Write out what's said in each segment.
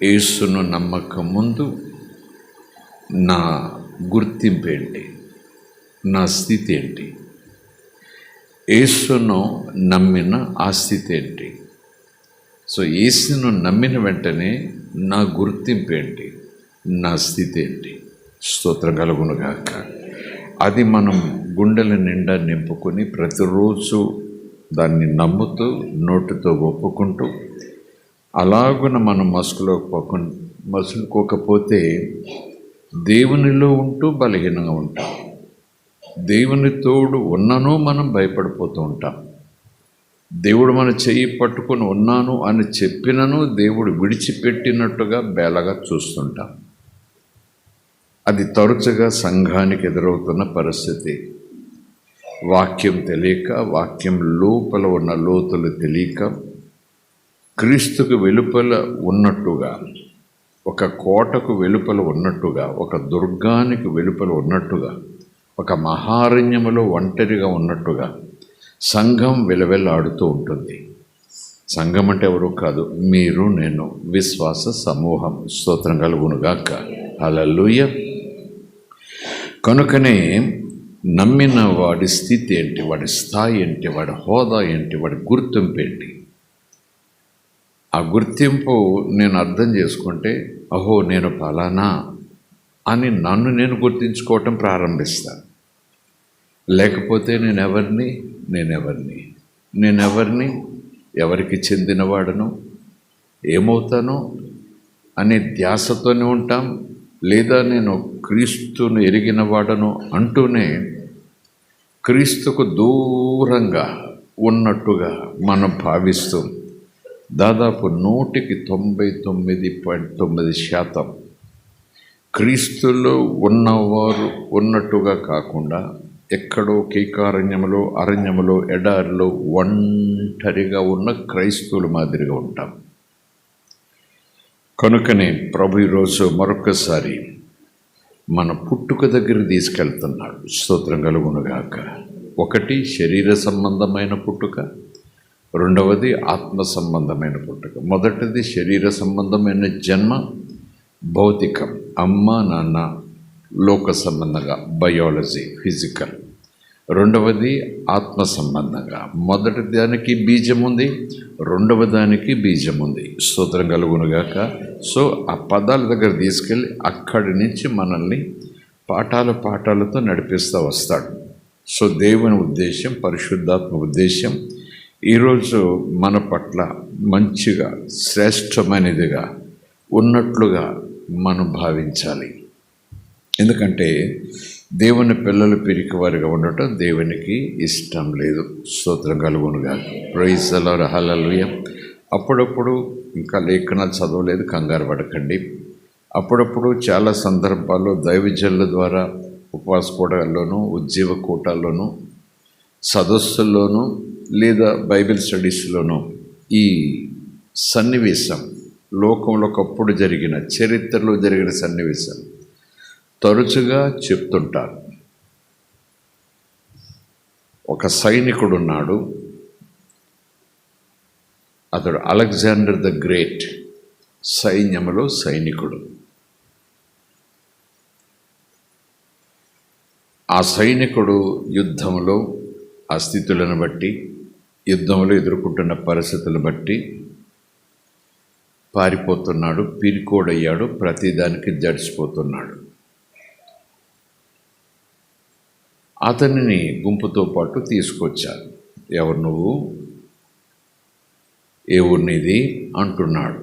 యేసును నమ్మక ముందు నా గుర్తింపు ఏంటి, నా స్థితి ఏంటి? యేసును నమ్మిన ఆ స్థితి ఏంటి? సో యేసును నమ్మిన వెంటనే నా గుర్తింపు ఏంటి, నా స్థితి ఏంటి? స్తోత్రం కలుగునుగాక. అది మనం గుండెల నిండా నింపుకొని ప్రతిరోజు దాన్ని నమ్ముతూ నోటితో ఒప్పుకుంటూ అలాగున మనం మసులుకోకపోతే దేవునిలో ఉంటూ బలహీనంగా ఉంటాం. దేవుని తోడు ఉన్నానో మనం భయపడిపోతూ ఉంటాం. దేవుడు మన చెయ్యి పట్టుకొని ఉన్నాను అని చెప్పినను దేవుడు విడిచిపెట్టినట్టుగా బేలగా చూస్తుంటాం. అది తరచుగా సంఘానికి ఎదురవుతున్న పరిస్థితి. వాక్యం తెలియక, వాక్యం లోపల ఉన్న లోతులు తెలియక, క్రీస్తుకు వెలుపల ఉన్నట్టుగా, ఒక కోటకు వెలుపల ఉన్నట్టుగా, ఒక దుర్గానికి వెలుపల ఉన్నట్టుగా, ఒక మహారణ్యములో ఒంటరిగా ఉన్నట్టుగా సంఘం విలవెల్లాడుతూ ఉంటుంది. సంఘం అంటే ఎవరు కాదు, మీరు నేను, విశ్వాస సమూహం. స్తోత్రం కలుగునుగాక. హల్లెలూయా. కనుకనే నమ్మిన వాడి స్థితి ఏంటి, వాడి స్థాయి ఏంటి, వాడి హోదా ఏంటి, వాడి గుర్తింపు ఏంటి? ఆ గుర్తింపు నేను అర్థం చేసుకుంటే, అహో నేను ఫలానా అని నన్ను నేను గుర్తించుకోవటం ప్రారంభిస్తాను. లేకపోతే నేనెవరిని, ఎవరికి చెందినవాడను, ఏమవుతానో అనే ధ్యాసతోనే ఉంటాం. లేదా నేను క్రీస్తును ఎరిగిన వాడను అంటూనే క్రీస్తుకు దూరంగా ఉన్నట్టుగా మనం భావిస్తూ దాదాపు 99.9% క్రీస్తులో ఉన్నవారు ఉన్నట్టుగా కాకుండా ఎక్కడో కీకారణ్యములో, అరణ్యములో, ఎడారిలో ఒంటరిగా ఉన్న క్రైస్తవుల మాదిరిగా ఉంటాం. కనుకనే ప్రభు ఈరోజు మరొకసారి మన పుట్టుక దగ్గర తీసుకెళ్తున్నాడు. స్తోత్రం కలుగునుగాక. ఒకటి శరీర సంబంధమైన పుట్టుక, రెండవది ఆత్మ సంబంధమైన పుట్టుక. మొదటిది శరీర సంబంధమైన జన్మ, భౌతికం, అమ్మ నాన్న, లోక సంబంధంగా, బయాలజీ, ఫిజికల్. రెండవది ఆత్మ సంబంధంగా. మొదటి దానికి బీజం ఉంది, రెండవ దానికి బీజం ఉంది. స్తోత్రం కలుగునుగాక. సో ఆ పదాల దగ్గర తీసుకెళ్ళి అక్కడి నుంచి మనల్ని పాఠాలతో నడిపిస్తూ వస్తాడు. సో దేవుని ఉద్దేశం, పరిశుద్ధాత్మ ఉద్దేశం ఈరోజు మన పట్ల మంచిగా, శ్రేష్టమైనదిగా ఉన్నట్లుగా మనం భావించాలి. ఎందుకంటే దేవుని పిల్లలు పిరికివారిగా ఉండటం దేవునికి ఇష్టం లేదు. స్తోత్రం కలుగునుగా. Praise the lord. హల్లెలూయా. అప్పుడప్పుడు ఇంకా లేఖనాలు చదవలేదు, కంగారు పడకండి. అప్పుడప్పుడు చాలా సందర్భాల్లో దైవజనుల ద్వారా ఉపవాస కూటల్లోనూ, ఉజ్జీవ కూటాల్లోనూ, సదస్సుల్లోనూ లేదా బైబిల్ స్టడీస్లోనూ ఈ సన్నివేశం, లోకంలో ఒకప్పుడు జరిగిన, చరిత్రలో జరిగిన సన్నివేశం తరచుగా చెప్తుంటారు. ఒక సైనికుడు ఉన్నాడు. అతడు అలెగ్జాండర్ ద గ్రేట్, సైన్యములో సైనికుడు. ఆ సైనికుడు యుద్ధంలో ఆ స్థితులను బట్టి, యుద్ధంలో ఎదుర్కొంటున్న పరిస్థితులను బట్టి పారిపోతున్నాడు, పిరికోడయ్యాడు, ప్రతిదానికి జడిసిపోతున్నాడు. అతనిని గుంపుతో పాటు తీసుకొచ్చారు. ఎవరు నువ్వు, ఏ ఊరినిది అంటున్నాడు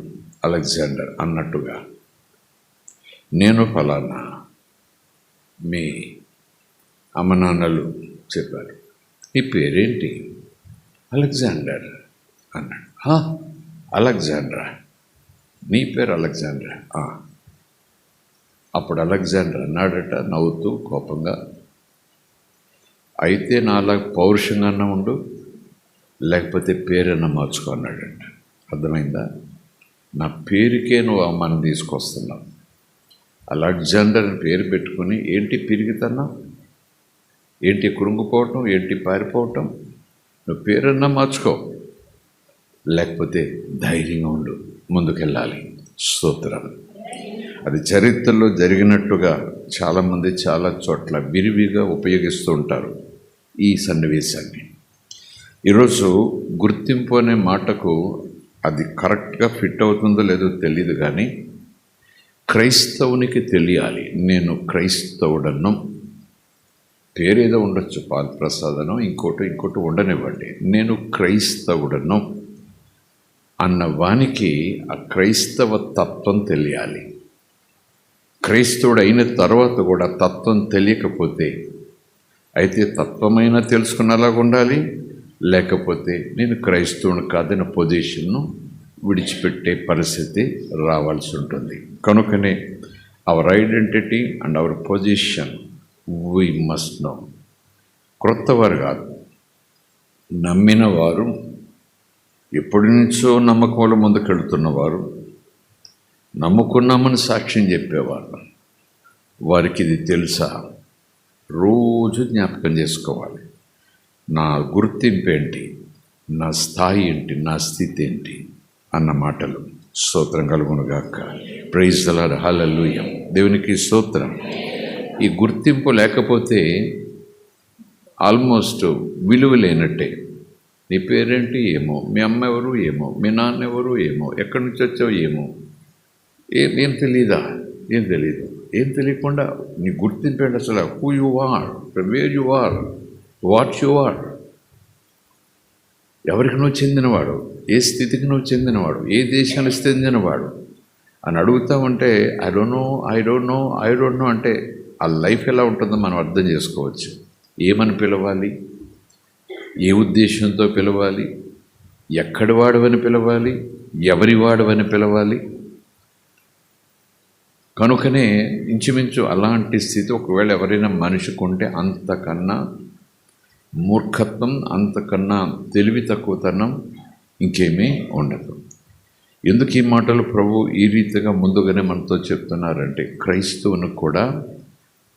అలెగ్జాండర్ అన్నట్టుగా. నేను ఫలానా, మీ అమ్మనాన్నలు చెప్పారు. నీ పేరేంటి? అలెగ్జాండర్ అన్నాడు. అలెగ్జాండరా? నీ పేరు అలెగ్జాండర్? అప్పుడు అలెగ్జాండర్ అన్నాడట నవ్వుతూ కోపంగా, అయితే నాలా పౌరుషంగా ఉండు, లేకపోతే పేరన్నా మార్చుకో అన్నాడంట. అర్థమైందా? నా పేరుకే నువ్వు అవమానం తీసుకొస్తున్నావు. అలెగ్జాండర్ అని పేరు పెట్టుకుని ఏంటి పిరిగితనం, ఏంటి కృంగిపోవటం, ఏంటి పారిపోవటం? నువ్వు పేరన్నా మార్చుకో, లేకపోతే ధైర్యంగా ఉండు, ముందుకెళ్ళాలి. స్తోత్రం. అది చరిత్రలో జరిగినట్టుగా చాలామంది చాలా చోట్ల విరివిగా ఉపయోగిస్తూ ఉంటారు ఈ సన్నివేశాన్ని. ఈరోజు గుర్తింపు అనే మాటకు అది కరెక్ట్గా ఫిట్ అవుతుందో లేదో తెలియదు, కానీ క్రైస్తవునికి తెలియాలి, నేను క్రైస్తవుడను. పేరేదో ఉండొచ్చు, పాల్ ప్రసాదనో ఇంకోటి ఉండనివ్వండి, నేను క్రైస్తవుడను అన్న వానికి ఆ క్రైస్తవ తత్వం తెలియాలి. క్రైస్తవుడు అయిన తర్వాత కూడా తత్వం తెలియకపోతే, అయితే తత్వమైనా తెలుసుకునేలాగా ఉండాలి, లేకపోతే నేను క్రైస్తవుని కాదన్న పొజిషన్ను విడిచిపెట్టే పరిస్థితి రావాల్సి ఉంటుంది. కనుకనే our identity and our position we must know. క్రొత్తవారు కాదు, నమ్మిన వారు, ఎప్పటి నుంచో నమ్మకంలో ముందుకెళ్తున్నవారు, నమ్ముకున్నామని సాక్ష్యం చెప్పేవారు, వారికి ఇది తెలుసా? రోజు జ్ఞాపకం చేసుకోవాలి. నా గుర్తింపు ఏంటి, నా స్థాయి ఏంటి, నా స్థితి ఏంటి అన్న మాటలు. స్తోత్రం కలుగునుగాక. Praise the lord. హల్లెలూయా. దేవునికి స్తోత్రం. ఈ గుర్తింపు లేకపోతే ఆల్మోస్ట్ విలువ లేనట్టే. నీ పేరేంటి ఏమో, మీ అమ్మ ఎవరు ఏమో, మీ నాన్న ఎవరు ఏమో, ఎక్కడి నుంచి వచ్చావు ఏమో, ఏం తెలీదా? ఏం తెలియకుండా నీ గుర్తింపు ఏంటి అసలు? Who you are, where you are, what you are, ఎవరికి నువ్వు చెందినవాడు, ఏ స్థితికి నువ్వు చెందినవాడు, ఏ దేశానికి చెందినవాడు అని అడుగుతా ఉంటే ఐ డోంట్ నో అంటే ఆ లైఫ్ ఎలా ఉంటుందో మనం అర్థం చేసుకోవచ్చు. ఏమని పిలవాలి, ఏ ఉద్దేశంతో పిలవాలి, ఎక్కడి వాడవని పిలవాలి, ఎవరి వాడవని పిలవాలి. కనుకనే ఇంచుమించు అలాంటి స్థితి ఒకవేళ ఎవరైనా మనిషికి ఉంటే అంతకన్నా మూర్ఖత్వం, అంతకన్నా తెలివి తక్కువతనం ఇంకేమీ ఉండదు. ఎందుకు ఈ మాటలు ప్రభు ఈ రీతిగా ముందుగానే మనతో చెప్తున్నారంటే, క్రైస్తవునికి కూడా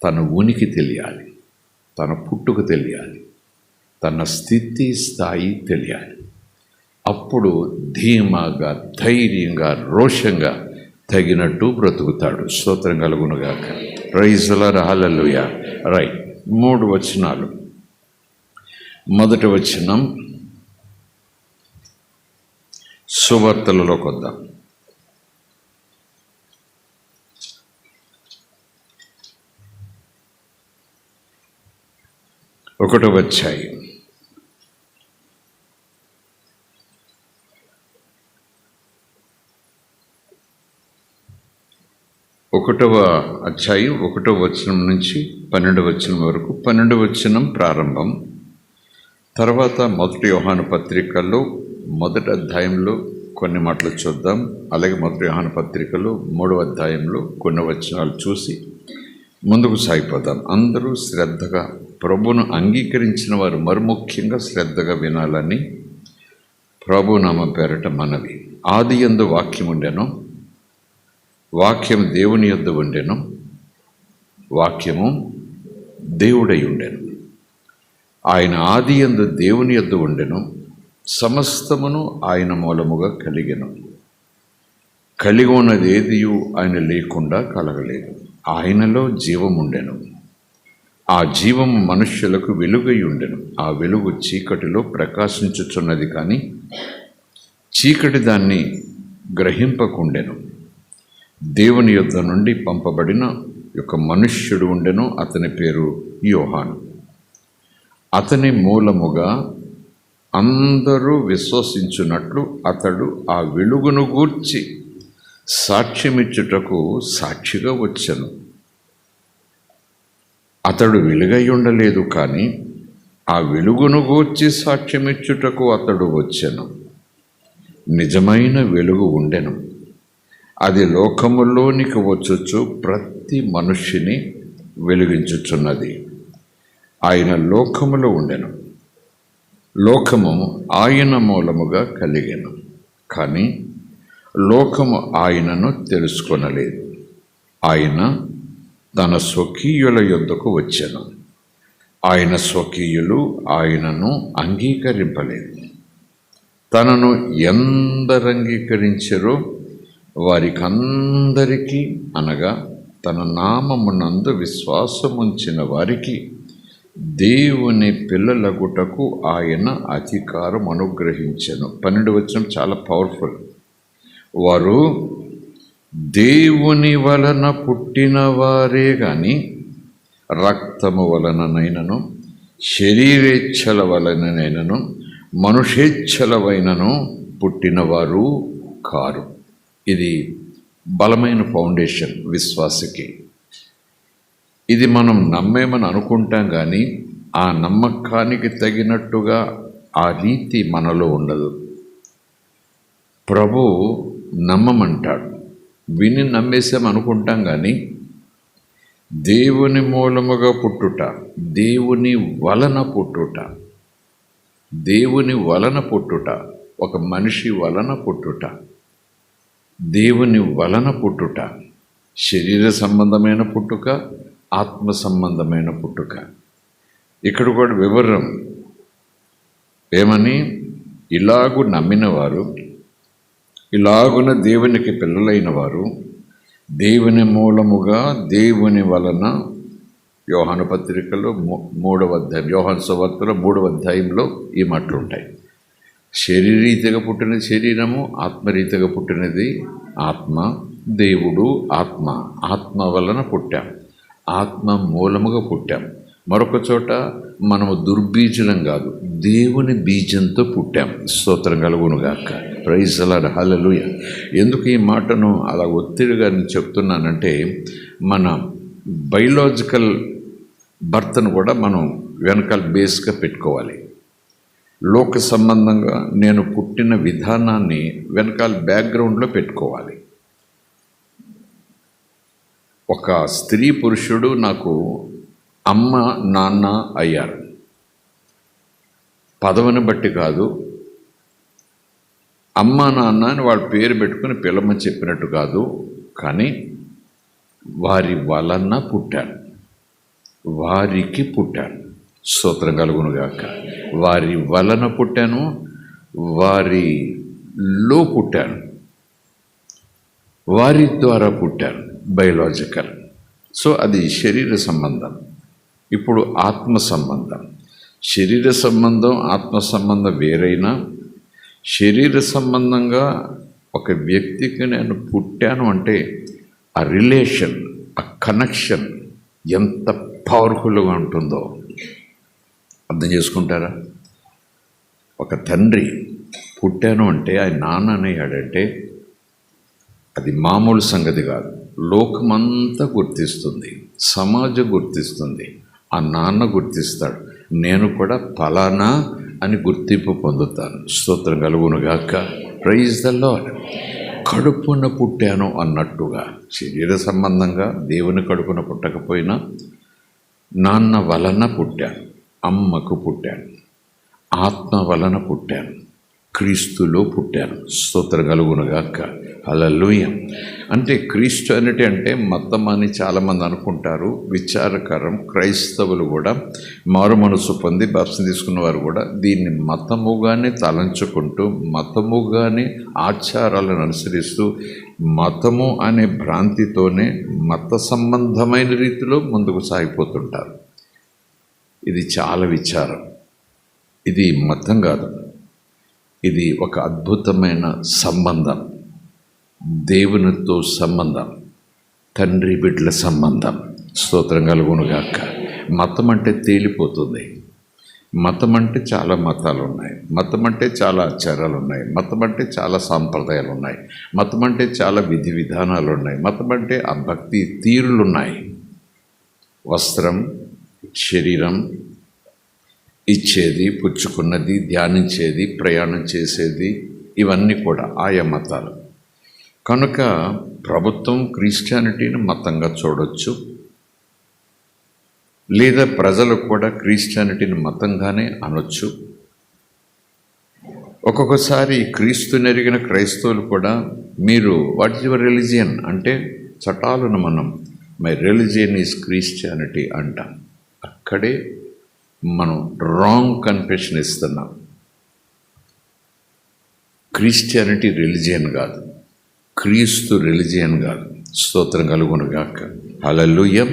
తన ఉనికి తెలియాలి, తన పుట్టుక తెలియాలి, తన స్థితి స్థాయి తెలియాలి. అప్పుడు ధీమాగా, ధైర్యంగా, రోషంగా తగినట్టు బ్రతుకుతాడు. స్తోత్రం కలుగునుగాక. Praise the lord. Hallelujah. Right. 3 వచనాలు. మొదటి వచనం సువార్తలలోకి వద్దాం. ఒకటో అధ్యాయం 1వ అధ్యాయం 1వ వచనం నుంచి 12వ వచనం వరకు. 12వ వచనం ప్రారంభం. తర్వాత మొదటి యోహాను పత్రికలో మొదటి అధ్యాయంలో కొన్ని మాటలు చూద్దాం. అలాగే మొదటి యోహాను పత్రికలో 3వ అధ్యాయంలో కొన్ని వచనాలు చూసి ముందుకు సాగిపోదాం. అందరూ శ్రద్ధగా ప్రభువును అంగీకరించిన వారు మరుముఖ్యంగా శ్రద్ధగా వినాలని ప్రభునామం పేరట మనవి. ఆదియందు వాక్యం ఉండెను, వాక్యం దేవుని యొద్ద ఉండెను, వాక్యము దేవుడై ఉండెను. ఆయన ఆదియందు దేవుని యొద్ద ఉండెను, సమస్తమును ఆయన మూలముగా కలిగెను. కలిగి ఉన్నది ఏదియు ఆయన లేకుండా కలగలేదు. ఆయనలో జీవముండెను, ఆ జీవము మనుష్యులకు వెలుగై ఉండెను. ఆ వెలుగు చీకటిలో ప్రకాశించుచున్నది, కానీ చీకటి దాన్ని గ్రహింపకుండెను. దేవుని యొద్ద నుండి పంపబడిన ఒక మనుష్యుడు ఉండెను, అతని పేరు యోహాను. అతని మూలముగా అందరూ విశ్వసించున్నట్లు అతడు ఆ వెలుగును గూర్చి సాక్ష్యమిచ్చుటకు సాక్షిగా వచ్చెను. అతడు వెలుగై ఉండలేదు, కానీ ఆ వెలుగును గూర్చి సాక్ష్యమిచ్చుటకు అతడు వచ్చెను. నిజమైన వెలుగు ఉండెను, అది లోకములోనికి వచ్చుచు ప్రతి మనుష్యుని వెలిగించుచున్నది. ఆయన లోకములో ఉండెను, లోకము ఆయన మూలముగా కలిగెను, కానీ లోకము ఆయనను తెలుసుకొనలేదు. ఆయన తన స్వకీయుల యొద్దకు వచ్చెను, ఆయన స్వకీయులు ఆయనను అంగీకరింపలేదు. తనను ఎందరు అంగీకరించారో వారికందరికీ అనగా తన నామమునందు విశ్వాసముంచిన వారికి దేవుని పిల్లలగుటకు ఆయన అధికారం అనుగ్రహించెను. 12 వచనం చాలా పవర్ఫుల్. వారు దేవుని వలన పుట్టిన వారే గాని రక్తము వలననైనను శరీరేచ్ఛల వలననైనను మనుషేచ్ఛలవైనను పుట్టినవారు కారు. ఇది బలమైన ఫౌండేషన్ విశ్వాసకి. ఇది మనం నమ్మేమని అనుకుంటాం కానీ ఆ నమ్మకానికి తగినట్టుగా ఆ రీతి మనలో ఉండదు. ప్రభు నమ్మమంటాడు. విని నమ్మేసామనుకుంటాం కానీ దేవుని మూలముగా పుట్టుట, దేవుని వలన పుట్టుట, దేవుని వలన పుట్టుట, ఒక మనిషి వలన పుట్టుట, దేవుని వలన పుట్టుట, శరీర సంబంధమైన పుట్టుక, ఆత్మ సంబంధమైన పుట్టుక. ఇక్కడ కూడా వివరం ఏమని, ఇలాగు నమ్మినవారు, ఇలాగున దేవునికి పిల్లలైన వారు దేవుని మూలముగా దేవుని వలన, యోహాను పత్రికలో 3వ అధ్యాయం, యోహాను సువార్తలో 3వ అధ్యాయంలో ఈ మాటలు ఉంటాయి. శరీరీతిగా పుట్టినది శరీరము, ఆత్మరీతిగా పుట్టినది ఆత్మ. దేవుడు ఆత్మ, ఆత్మ వలన పుట్టాం, ఆత్మ మూలముగా పుట్టాం. మరొక చోట మనము దుర్బీజనం కాదు, దేవుని బీజంతో పుట్టాం. స్తోత్రం కలుగునుగాక. ప్రైజ్ ది లార్డ్, హల్లెలూయా. ఎందుకు ఈ మాటను అలా ఒత్తిడిగా నేను చెప్తున్నానంటే, మన బయలాజికల్ బర్త్ను కూడా మనం వెనకాల బేస్గా పెట్టుకోవాలి. లోక సంబంధంగా నేను పుట్టిన విధానాన్ని వెనకాల బ్యాక్గ్రౌండ్లో పెట్టుకోవాలి. ఒక స్త్రీ పురుషుడు నాకు అమ్మ నాన్న అయ్యారు. పదవిని బట్టి కాదు, అమ్మ నాన్న అని వాళ్ళ పేరు పెట్టుకుని పిల్లమని చెప్పినట్టు కాదు, కానీ వారి వలన పుట్టాను, వారికి పుట్టాను. స్తోత్రం కలుగునుగాక. వారి వలన పుట్టాను, వారిలో పుట్టాను, వారి ద్వారా పుట్టాను. బయలాజికల్. సో అది శరీర సంబంధం. ఇప్పుడు ఆత్మ సంబంధం. శరీర సంబంధం ఆత్మ సంబంధం వేరైనా, శరీర సంబంధంగా ఒక వ్యక్తికి నేను పుట్టాను అంటే ఆ రిలేషన్, ఆ కనెక్షన్ ఎంత పవర్ఫుల్గా ఉంటుందో అర్థం చేసుకుంటారా? ఒక తండ్రి పుట్టాను అంటే ఆయన నాన్న అనేయాడంటే అది మామూలు సంగతి కాదు. లోకమంతా గుర్తిస్తుంది, సమాజం గుర్తిస్తుంది, ఆ నాన్న గుర్తిస్తాడు, నేను కూడా ఫలానా అని గుర్తింపు పొందుతాను. స్తోత్రం కలుగునుగాక. Praise the Lord. కడుపున పుట్టాను అన్నట్టుగా శరీర సంబంధంగా దేవుని కడుపున పుట్టకపోయినా నాన్న వలన పుట్టాను, అమ్మకు పుట్టాను, ఆత్మ వలన పుట్టాను, క్రీస్తులో పుట్టాను. స్తోత్రం కలుగునుగాక. హల్లెలూయా. అంటే క్రిస్టియానిటీ అంటే మతం అని చాలామంది అనుకుంటారు. విచారకరం. క్రైస్తవులు కూడా మారు మనసు పొంది బాప్తిసం తీసుకున్న వారు కూడా దీన్ని మతముగానే తలంచుకుంటూ, మతముగానే ఆచారాలను అనుసరిస్తూ, మతము అనే భ్రాంతితోనే మత సంబంధమైన రీతిలో ముందుకు సాగిపోతుంటారు. ఇది చాలా విచారం. ఇది మతం కాదు, ఇది ఒక అద్భుతమైన సంబంధం, దేవునితో సంబంధం, తండ్రి బిడ్డల సంబంధం. స్తోత్రం కలుగునుగాక. మతం అంటే తేలిపోతుంది. మతం అంటే చాలా మతాలు ఉన్నాయి, మతం అంటే చాలా ఆచారాలు ఉన్నాయి, మతం అంటే చాలా సాంప్రదాయాలు ఉన్నాయి, మతం అంటే చాలా విధి విధానాలు ఉన్నాయి, మతం అంటే ఆ భక్తి తీరులు ఉన్నాయి. వస్త్రం, శరీరం, ఇచ్చేది, పుచ్చుకున్నది, ధ్యానించేది, ప్రయాణం చేసేది, ఇవన్నీ కూడా ఆయా మతాలు. కనుక ప్రభుత్వం క్రిస్టియానిటీని మతంగా చూడొచ్చు, లేదా ప్రజలు కూడా క్రిస్టియానిటీని మతంగానే అనొచ్చు. ఒక్కొక్కసారి క్రీస్తుని ఎరిగిన క్రైస్తవులు కూడా మీరు వాట్ ఈజ్ యువర్ రిలీజియన్ అంటే చటాలను మనం మై రిలీజియన్ ఈజ్ క్రిస్టియానిటీ అంటాం. అక్కడే మనం రాంగ్ కన్ఫెషన్ ఇస్తున్నాం. క్రిస్టియానిటీ రిలీజియన్ కాదు, క్రీస్తు రిలిజియన్ కాదు. స్తోత్రం కలుగును గాక. హల్లెలూయా.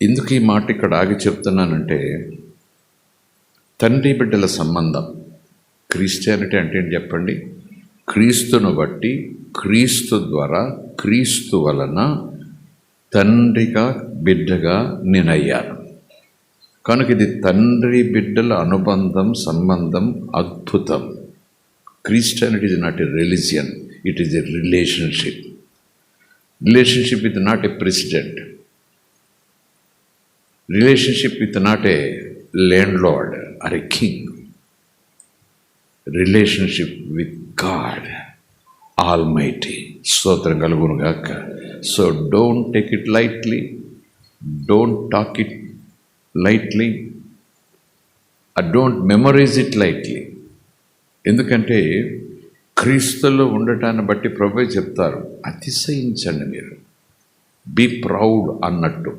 ఎందుకు ఈ మాట ఇక్కడ ఆగి చెప్తున్నానంటే, తండ్రి బిడ్డల సంబంధం. క్రిస్టియానిటీ అంటే ఏంటి చెప్పండి? క్రీస్తును బట్టి, క్రీస్తు ద్వారా, క్రీస్తు వలన తండ్రిగా బిడ్డగా నేనయ్యాను. కనుక ఇది తండ్రి బిడ్డల అనుబంధం, సంబంధం అద్భుతం. Christianity is not a religion, it is a relationship. Relationship with not a president, relationship with not a landlord or a king. Relationship with God almighty. స్తోత్రం కలుగును గాక. So don't take it lightly, don't talk it lightly, don't memorise it lightly. ఎందుకంటే క్రీస్తులో ఉండటాన్ని బట్టి ప్రభువే చెప్తారు, అతిశయించండి మీరు, బీ ప్రౌడ్ అన్నట్టు.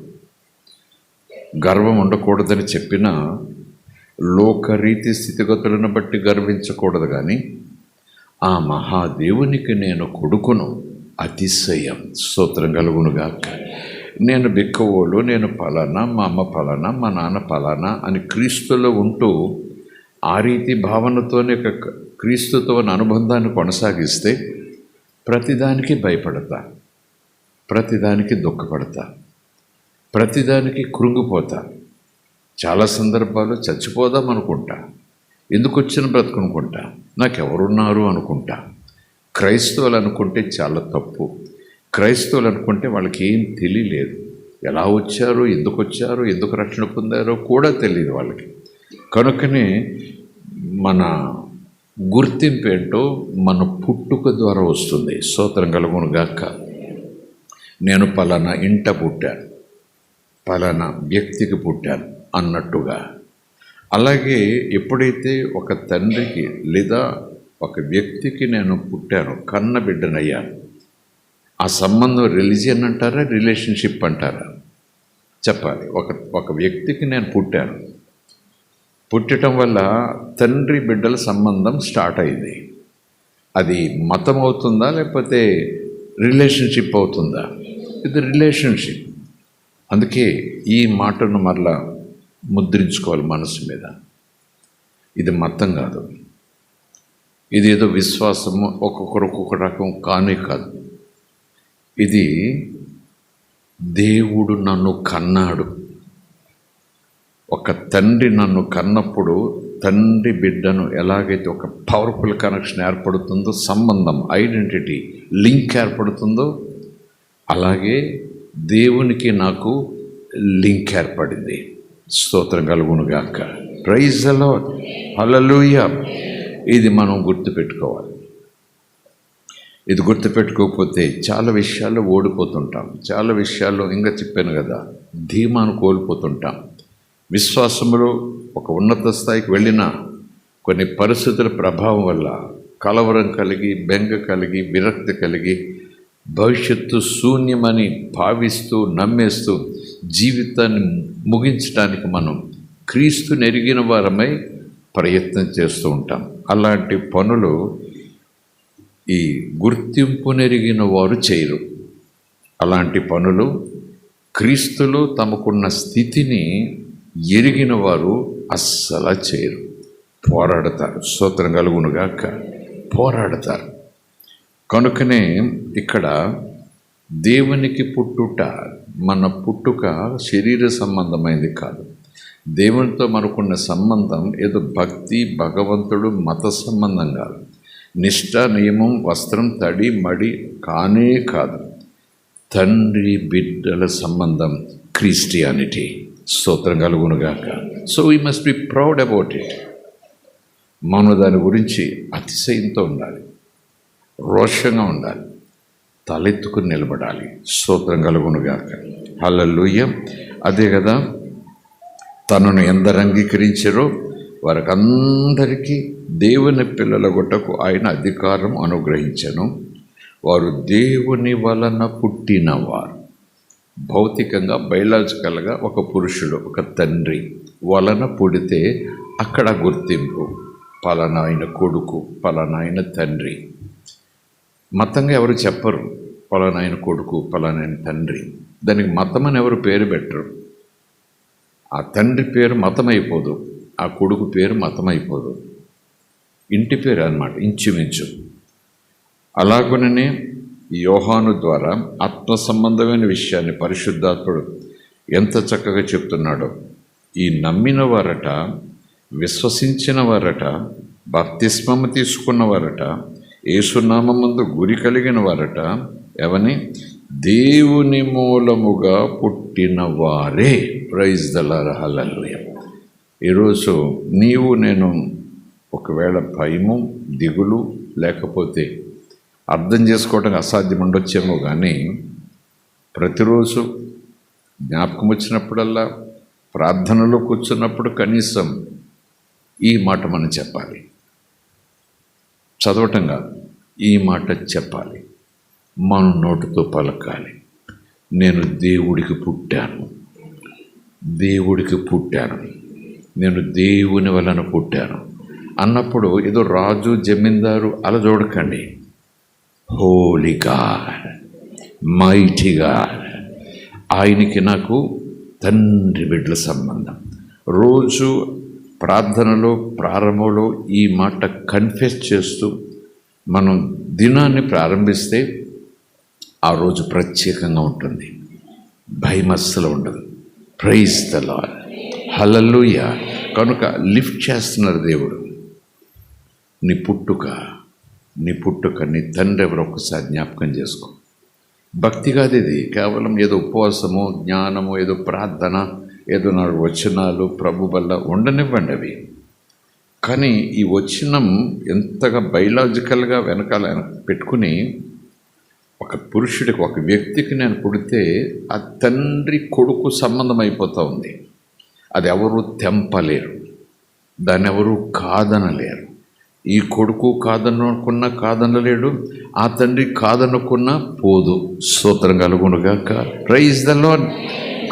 గర్వం ఉండకూడదని చెప్పినా లోకరీతి స్థితిగతులను బట్టి గర్వించకూడదు, కానీ ఆ మహాదేవునికి నేను కొడుకును, అతిశయం. స్తోత్రం కలుగునుగాక. నేను బిక్కవోలు, నేను పలానా, మా అమ్మ పలానా, మా నాన్న పలానా అని క్రీస్తులో ఉంటూ ఆ రీతి భావనతోనే క్రీస్తుతో అనుబంధాన్ని కొనసాగిస్తే ప్రతిదానికి భయపడతా, ప్రతిదానికి దుఃఖపడతా, ప్రతిదానికి కృంగిపోతా. చాలా సందర్భాలు చచ్చిపోదాం అనుకుంటా, ఎందుకు వచ్చిన బ్రతుకునుకుంటా, నాకెవరున్నారు అనుకుంటా. క్రైస్తవులు అనుకుంటే చాలా తప్పు. క్రైస్తవులు అనుకుంటే వాళ్ళకి ఏం తెలియలేదు, ఎలా వచ్చారో, ఎందుకు వచ్చారో, ఎందుకు రక్షణ పొందారో కూడా తెలియదు వాళ్ళకి. కనుకనే మన గుర్తింపు ఏంటో మన పుట్టుక ద్వారా వస్తుంది. స్తోత్రం కలుగును గాక. నేను పలానా ఇంట పుట్టాను, పలానా వ్యక్తికి పుట్టాను అన్నట్టుగా. అలాగే ఎప్పుడైతే ఒక తండ్రికి లేదా ఒక వ్యక్తికి నేను పుట్టాను, కన్న బిడ్డనయ్యాను, ఆ సంబంధం రిలీజియన్ అంటారా, రిలేషన్షిప్ అంటారా? చెప్పాలి. ఒక వ్యక్తికి నేను పుట్టాను, పుట్టడం వల్ల తండ్రి బిడ్డల సంబంధం స్టార్ట్ అయింది. అది మతం అవుతుందా లేకపోతే రిలేషన్షిప్ అవుతుందా? ఇది రిలేషన్షిప్. అందుకే ఈ మాటను మరలా ముద్రించుకోవాలి మనసు మీద. ఇది మతం కాదు, ఇది ఏదో విశ్వాసము ఒక్కొక్కరు ఒక్కొక్క రకం కానే కాదు. ఇది దేవుడు నన్ను కన్నాడు. ఒక తండ్రి నన్ను కన్నప్పుడు తండ్రి బిడ్డను ఎలాగైతే ఒక పవర్ఫుల్ కనెక్షన్ ఏర్పడుతుందో, సంబంధం, ఐడెంటిటీ, లింక్ ఏర్పడుతుందో, అలాగే దేవునికి నాకు లింక్ ఏర్పడింది. స్తోత్రం కలుగునుగాక. Praise the lord. హల్లెలూయా. ఇది మనం గుర్తుపెట్టుకోవాలి. ఇది గుర్తుపెట్టుకోకపోతే చాలా విషయాల్లో ఓడిపోతుంటాం. చాలా విషయాల్లో ఇంకా చెప్పాను కదా, ధీమాను కోల్పోతుంటాం. విశ్వాసంలో ఒక ఉన్నత స్థాయికి వెళ్ళిన కొన్ని పరిస్థితుల ప్రభావం వల్ల కలవరం కలిగి, బెంగ కలిగి, విరక్తి కలిగి, భవిష్యత్తు శూన్యమని భావిస్తూ నమ్మేస్తూ జీవితాన్ని ముగించడానికి మనం క్రీస్తుని ఎరిగిన వారమై ప్రయత్నం చేస్తూ ఉంటాం. అలాంటి పనులు ఈ గుర్తింపునెరిగిన వారు చేయరు. అలాంటి పనులు క్రీస్తులో తమకున్న స్థితిని ఎరిగిన వారు అస్సలు చేయరు. పోరాడతారు. స్తోత్రం కలుగునుగాక. పోరాడతారు. కనుకనే ఇక్కడ దేవునికి పుట్టుట, మన పుట్టుక శరీర సంబంధమైంది కాదు. దేవునితో మనకున్న సంబంధం ఏదో భక్తి, భగవంతుడు, మత సంబంధం కాదు. నిష్ఠ, నియమం, వస్త్రం, తడి, మడి కానే కాదు. తండ్రి బిడ్డల సంబంధం క్రిస్టియానిటీ. స్తోత్రం కలుగునుగాక. So we must be proud about it. మనం దాని గురించి అతిశయంతో ఉండాలి, రోషంగా ఉండాలి, తలెత్తుకుని నిలబడాలి. స్తోత్రం కలుగునుగాక. హల్లెలూయా. అదే కదా, తనను ఎందరు అంగీకరించారో వారికందరికీ దేవుని పిల్లల గొట్టకు ఆయన అధికారం అనుగ్రహించెను. వారు దేవుని వలన పుట్టినవారు. భౌతికంగా, బయలాజికల్గా ఒక పురుషుడు, ఒక తండ్రి వలన పుడితే అక్కడ గుర్తింపు, పలానా ఆయన కొడుకు, పలానా ఆయన తండ్రి. మతంగా ఎవరు చెప్పరు, పలానా ఆయన కొడుకు, పలానా ఆయన తండ్రి. దానికి మతం అని ఎవరు పేరు పెట్టరు. ఆ తండ్రి పేరు మతం అయిపోదు, ఆ కొడుకు పేరు మతం అయిపోదు, ఇంటి పేరు అన్నమాట ఇంచుమించు. అలాగుననే యోహాను ద్వారా ఆత్మ సంబంధమైన విషయాన్ని పరిశుద్ధాత్ముడు ఎంత చక్కగా చెప్తున్నాడో. ఈ నమ్మిన వారట, విశ్వసించిన వారట, బాప్తిస్మము తీసుకున్న వారట, యేసునామమందు గురి కలిగిన వారట, ఎవని దేవుని మూలముగా పుట్టిన వారే. ప్రైజ్ ద లార్డ్, హల్లెలూయా. ఈరోజు నీవు నేను ఒకవేళ భయము, దిగులు, లేకపోతే అర్థం చేసుకోవడానికి అసాధ్యం ఉండొచ్చేమో, కానీ ప్రతిరోజు జ్ఞాపకం వచ్చినప్పుడల్లా ప్రార్థనలో కూర్చున్నప్పుడు కనీసం ఈ మాట మనం చెప్పాలి. చదవటం కాదు, ఈ మాట చెప్పాలి, మన నోటితో పలకాలి. నేను దేవుడికి పుట్టాను, దేవుడికి పుట్టాను, నేను దేవుని వలన పుట్టాను అన్నప్పుడు ఏదో రాజు జమీందారు అలా చూడకండి. హోలీ గాడ్, మైటీ గాడ్, ఆయనకి నాకు తండ్రి బిడ్డల సంబంధం. రోజు ప్రార్థనలో ప్రారంభంలో ఈ మాట కన్ఫెస్ చేస్తూ మనం దినాన్ని ప్రారంభిస్తే ఆ రోజు ప్రత్యేకంగా ఉంటుంది, భయం అస్సలు ఉండదు. ప్రైజ్ ద లార్డ్, హల్లెలూయా. కనుక లిఫ్ట్ చేస్తున్నారు దేవుడు. నీ పుట్టుక నీ తండ్రి ఎవరు ఒక్కసారి జ్ఞాపకం చేసుకో. భక్తి కాదు ఇది, కేవలం ఏదో ఉపవాసము, జ్ఞానము, ఏదో ప్రార్థన, ఏదో 4 వచనాలు ప్రభు వల్ల ఉండనివ్వండి అవి. కానీ ఈ వచనం ఎంతగా బయలాజికల్గా వెనకాల పెట్టుకుని ఒక పురుషుడికి, ఒక వ్యక్తికి నేను పుడితే ఆ తండ్రి కొడుకు సంబంధం అయిపోతూ ఉంది. అది ఎవరు తెంపలేరు, దాన్ని ఎవరు కాదనలేరు. ఈ కొడుకు కాదనుకున్నా కాదనలేడు, ఆ తండ్రి కాదనుకున్నా పోదు. స్తోత్రం కలుగునుగాక. Praise the Lord.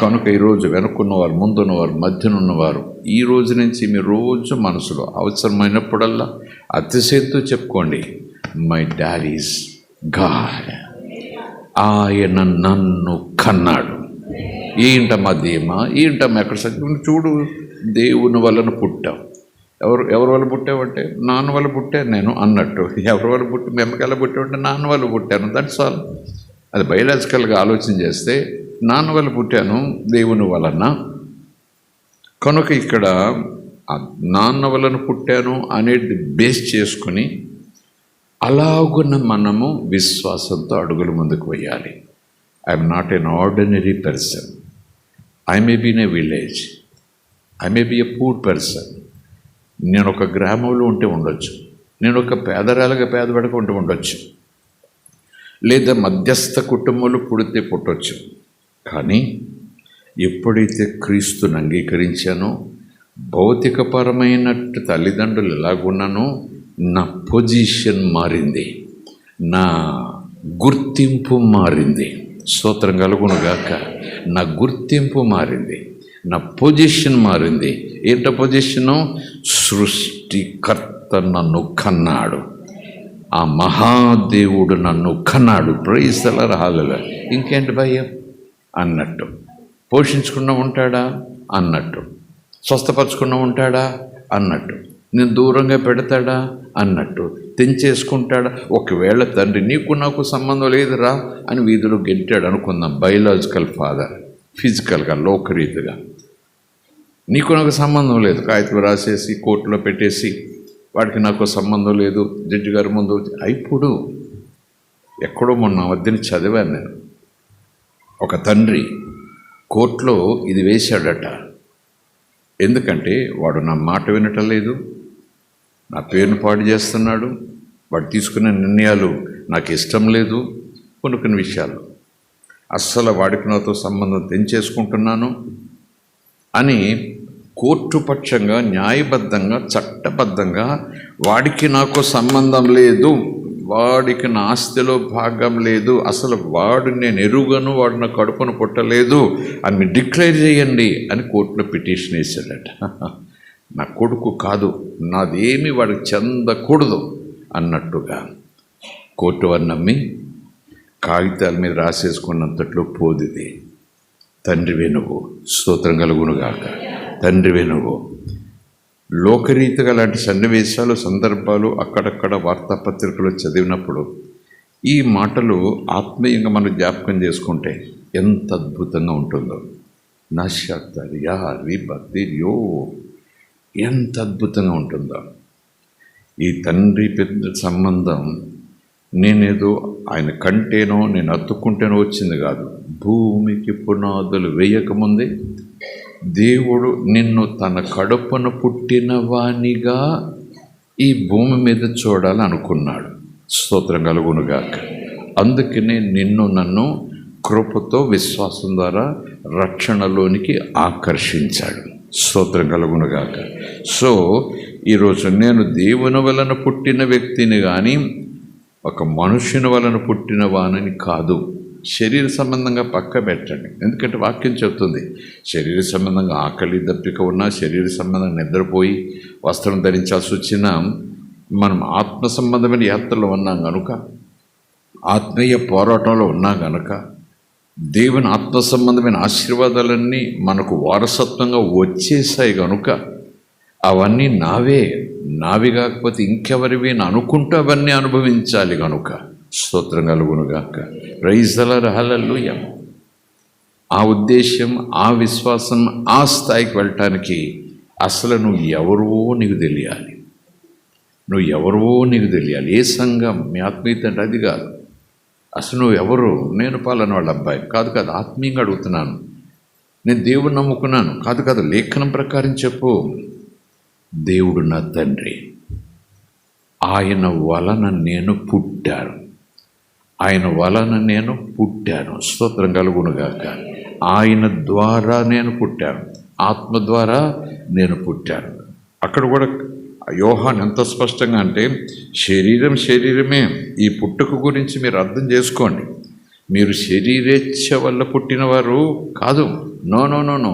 కనుక ఈరోజు వెనుకున్నవారు, ముందున్నవారు, మధ్యనున్నవారు, ఈ రోజు నుంచి మీ రోజు మనసులో అవసరమైనప్పుడల్లా అతిశయంతో చెప్పుకోండి, మై డాడ్ ఈజ్ గాడ్. ఆయన నన్ను కన్నాడు. ఏంటమ్మా ధీమా, ఏంటమ్మా ఎక్కడ సత్యం? చూడు, దేవుని వలన పుట్టావు. ఎవరి వల్ల పుట్టావంటే నాన్న వల్ల పుట్టాను నేను అన్నట్టు. ఎవరి వల్ల పుట్టి మెమ్మకాయలు పుట్టావంటే నాన్న వల్ల పుట్టాను, దట్స్ ఆల్. అది బయలాజికల్గా ఆలోచన చేస్తే నాన్న వల్ల పుట్టాను దేవుని వలన. కనుక ఇక్కడ నాన్న వలన పుట్టాను అనేది బేస్ చేసుకుని అలాగున్న మనము విశ్వాసంతో అడుగులు ముందుకు వేయాలి. I'm not an ordinary person. I may be in a village, I may be a poor person. నేను ఒక గ్రామంలో ఉంటే ఉండొచ్చు, నేను ఒక పేదరాలుగా పేదపడక ఉంటే ఉండొచ్చు, లేదా మధ్యస్థ కుటుంబంలో పుడితే పుట్టవచ్చు. కానీ ఎప్పుడైతే క్రీస్తుని అంగీకరించానో, భౌతికపరమైనట్టు తల్లిదండ్రులు ఎలాగున్నానో, నా పొజిషన్ మారింది, నా గుర్తింపు మారింది. స్తోత్రం కలుగునుగాక. నా గుర్తింపు మారింది, నా పొజిషన్ మారింది. ఏంటో పొజిషను? సృష్టికర్త నన్ను కన్నాడు, ఆ మహాదేవుడు నన్ను కన్నాడు. ప్రైజ్ ద లార్డ్, హల్లెలూయా. ఇంకేంటి భయం అన్నట్టు. పోషించుకున్నా ఉంటాడా అన్నట్టు, స్వస్థపరచుకున్నా ఉంటాడా అన్నట్టు, నేను దూరంగా పెడతాడా అన్నట్టు, తెంచేసుకుంటాడా. ఒకవేళ తండ్రి నీకు నాకు సంబంధం లేదురా అని వీధిలో గెంటాడు అనుకుందాం, బయలాజికల్ ఫాదర్, ఫిజికల్గా లోకరీతిగా నీకు నాకు సంబంధం లేదు, కాగితం రాసేసి కోర్టులో పెట్టేసి వాడికి నాకు సంబంధం లేదు జడ్జి గారి ముందు. ఇప్పుడు ఎక్కడో మొన్న మధ్యన చదివాను నేను, ఒక తండ్రి కోర్టులో ఇది వేశాడట. ఎందుకంటే వాడు నా మాట వినటం లేదు, నా పేరును పాడు చేస్తున్నాడు, వాడు తీసుకునే నిర్ణయాలు నాకు ఇష్టం లేదు, కొన్ని విషయాలు అస్సలు వాడికి నాతో సంబంధం తెంచేసుకుంటున్నాను అని కోర్టు పక్షంగా, న్యాయబద్ధంగా, చట్టబద్ధంగా వాడికి నాకు సంబంధం లేదు, వాడికి నా ఆస్తిలో భాగం లేదు, అసలు వాడు నేను ఎరుగను, వాడు నా కడుపును పుట్టలేదు అని డిక్లేర్ చేయండి అని కోర్టులో పిటిషన్ వేశాడట. నా కొడుకు కాదు, నాదేమి వాడికి చెందకూడదు అన్నట్టుగా. కోర్టు వారు నమ్మి కాగితాల మీద రాసేసుకున్నంతట్లో పోదిది. తండ్రివే నువ్వు, స్తోత్రం కలుగునుగాక. తండ్రివే నువ్వు. లోకరీతిగా లాంటి సన్నివేశాలు, సందర్భాలు అక్కడక్కడ వార్తాపత్రికలు చదివినప్పుడు ఈ మాటలు ఆత్మీయంగా మనం జ్ఞాపకం చేసుకుంటే ఎంత అద్భుతంగా ఉంటుందో. నశ్యతర్యా రిబతిర్యో, ఎంత అద్భుతంగా ఉంటుందో. ఈ తండ్రి పెద్ద సంబంధం నేనేదో ఆయన కంటేనో నేను అతుక్కుంటేనో వచ్చింది కాదు. భూమికి పునాదులు వేయకముందే దేవుడు నిన్ను తన కడుపున పుట్టిన వానిగా ఈ భూమి మీద చూడాలనుకున్నాడు. స్తోత్రం కలుగునుగాక. అందుకనే నిన్ను నన్ను కృపతో విశ్వాసం ద్వారా రక్షణలోనికి ఆకర్షించాడు. స్తోత్రం కలుగునుగాక. సో ఈరోజు నేను దేవుని వలన పుట్టిన వ్యక్తిని కానీ ఒక మనుషుని వలన పుట్టిన వానని కాదు. శరీర సంబంధంగా పక్క పెట్టండి. ఎందుకంటే వాక్యం చెప్తుంది, శరీర సంబంధంగా ఆకలి దప్పిక ఉన్నా, శరీర సంబంధంగా నిద్రపోయి వస్త్రం ధరించాల్సి వచ్చినా మనం ఆత్మ సంబంధమైన యాత్రలో ఉన్నాం కనుక, ఆత్మీయ పోరాటంలో ఉన్నాం కనుక, దేవుని ఆత్మ సంబంధమైన ఆశీర్వాదాలన్నీ మనకు వారసత్వంగా వచ్చేసాయి కనుక అవన్నీ నావి కాకపోతే ఇంకెవరివి అనుకుంటూ అవన్నీ అనుభవించాలి కనుక స్తోత్రం కలుగునుగాక. ప్రైజ్ ద లార్డ్, హల్లెలూయా. ఆ ఉద్దేశం, ఆ విశ్వాసం, ఆ స్థాయికి వెళ్ళటానికి అసలు నువ్వు ఎవరో నీకు తెలియాలి. ఏ సంఘం, మీ ఆత్మీయత అంటే అది కాదు. అసలు నువ్వు ఎవరు? నేను పాలన వాళ్ళ అబ్బాయి కాదు, ఆత్మీయంగా అడుగుతున్నాను. నేను దేవుడిని నమ్ముకున్నాను కాదు, లేఖనం ప్రకారం చెప్పు. దేవుడు నా తండ్రి, ఆయన వలన నేను పుట్టాను. స్తోత్రం కలుగునుగాక. ఆయన ద్వారా నేను పుట్టాను, ఆత్మ ద్వారా నేను పుట్టాను. అక్కడ కూడా యోహాన్ ఎంత స్పష్టంగా అంటే, శరీరమే. ఈ పుట్టుక గురించి మీరు అర్థం చేసుకోండి. మీరు శరీరేచ్ఛ వల్ల పుట్టినవారు కాదు. నో,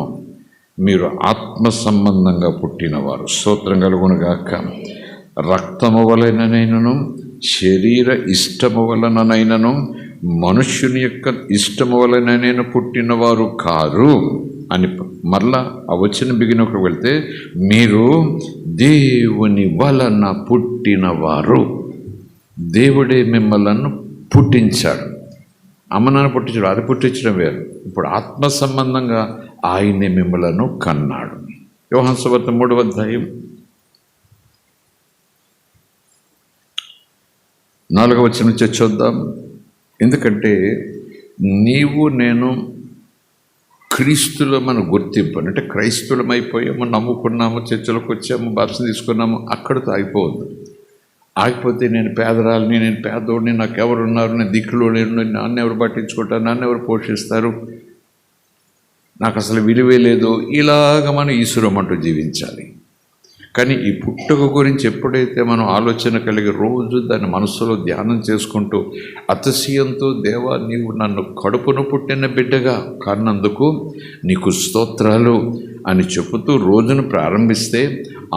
మీరు ఆత్మ సంబంధంగా పుట్టినవారు. స్తోత్రం కలుగునుగాక. రక్తము వలననైనను, శరీర ఇష్టము వలననైనను, మనుష్యుని యొక్క ఇష్టము వలననైనా పుట్టినవారు కారు అని మరలా ఆ వచ్చిన బిగినకు వెళ్తే, మీరు దేవుని వలన పుట్టినవారు. దేవుడే మిమ్మల్ని పుట్టించాడు. అమ్మనాన్న పుట్టించాడు, అది పుట్టించడం వేరు. ఇప్పుడు ఆత్మ సంబంధంగా ఆయనే మిమ్మలను కన్నాడు. యోహాను సువార్త 3వ అధ్యాయం 4వ వచనం నుంచి చూద్దాం. ఎందుకంటే నీవు నేను క్రీస్తులో మన గుర్తింపు అంటే క్రైస్తవులమైపోయాము, నమ్ముకున్నాము, చర్చలకు వచ్చాము, బాప్తిసం తీసుకున్నాము, అక్కడితో ఆగిపోతే నేను పేదరాలని, నేను పేదోడిని, నాకు ఎవరున్నారు, నేను దిక్కులో లేను, నన్ను ఎవరు పట్టించుకుంటారు, నన్ను ఎవరు పోషిస్తారు, నాకు అసలు విలువే లేదు, ఇలాగ మనం ఈశ్వరమంటూ జీవించాలి. కానీ ఈ పుట్టుక గురించి ఎప్పుడైతే మనం ఆలోచన కలిగి రోజు దాన్ని మనసులో ధ్యానం చేసుకుంటూ అతిశయంతో, దేవా నీవు నన్ను కడుపును పుట్టిన బిడ్డగా కారణందుకు నీకు స్తోత్రాలు అని చెబుతూ రోజును ప్రారంభిస్తే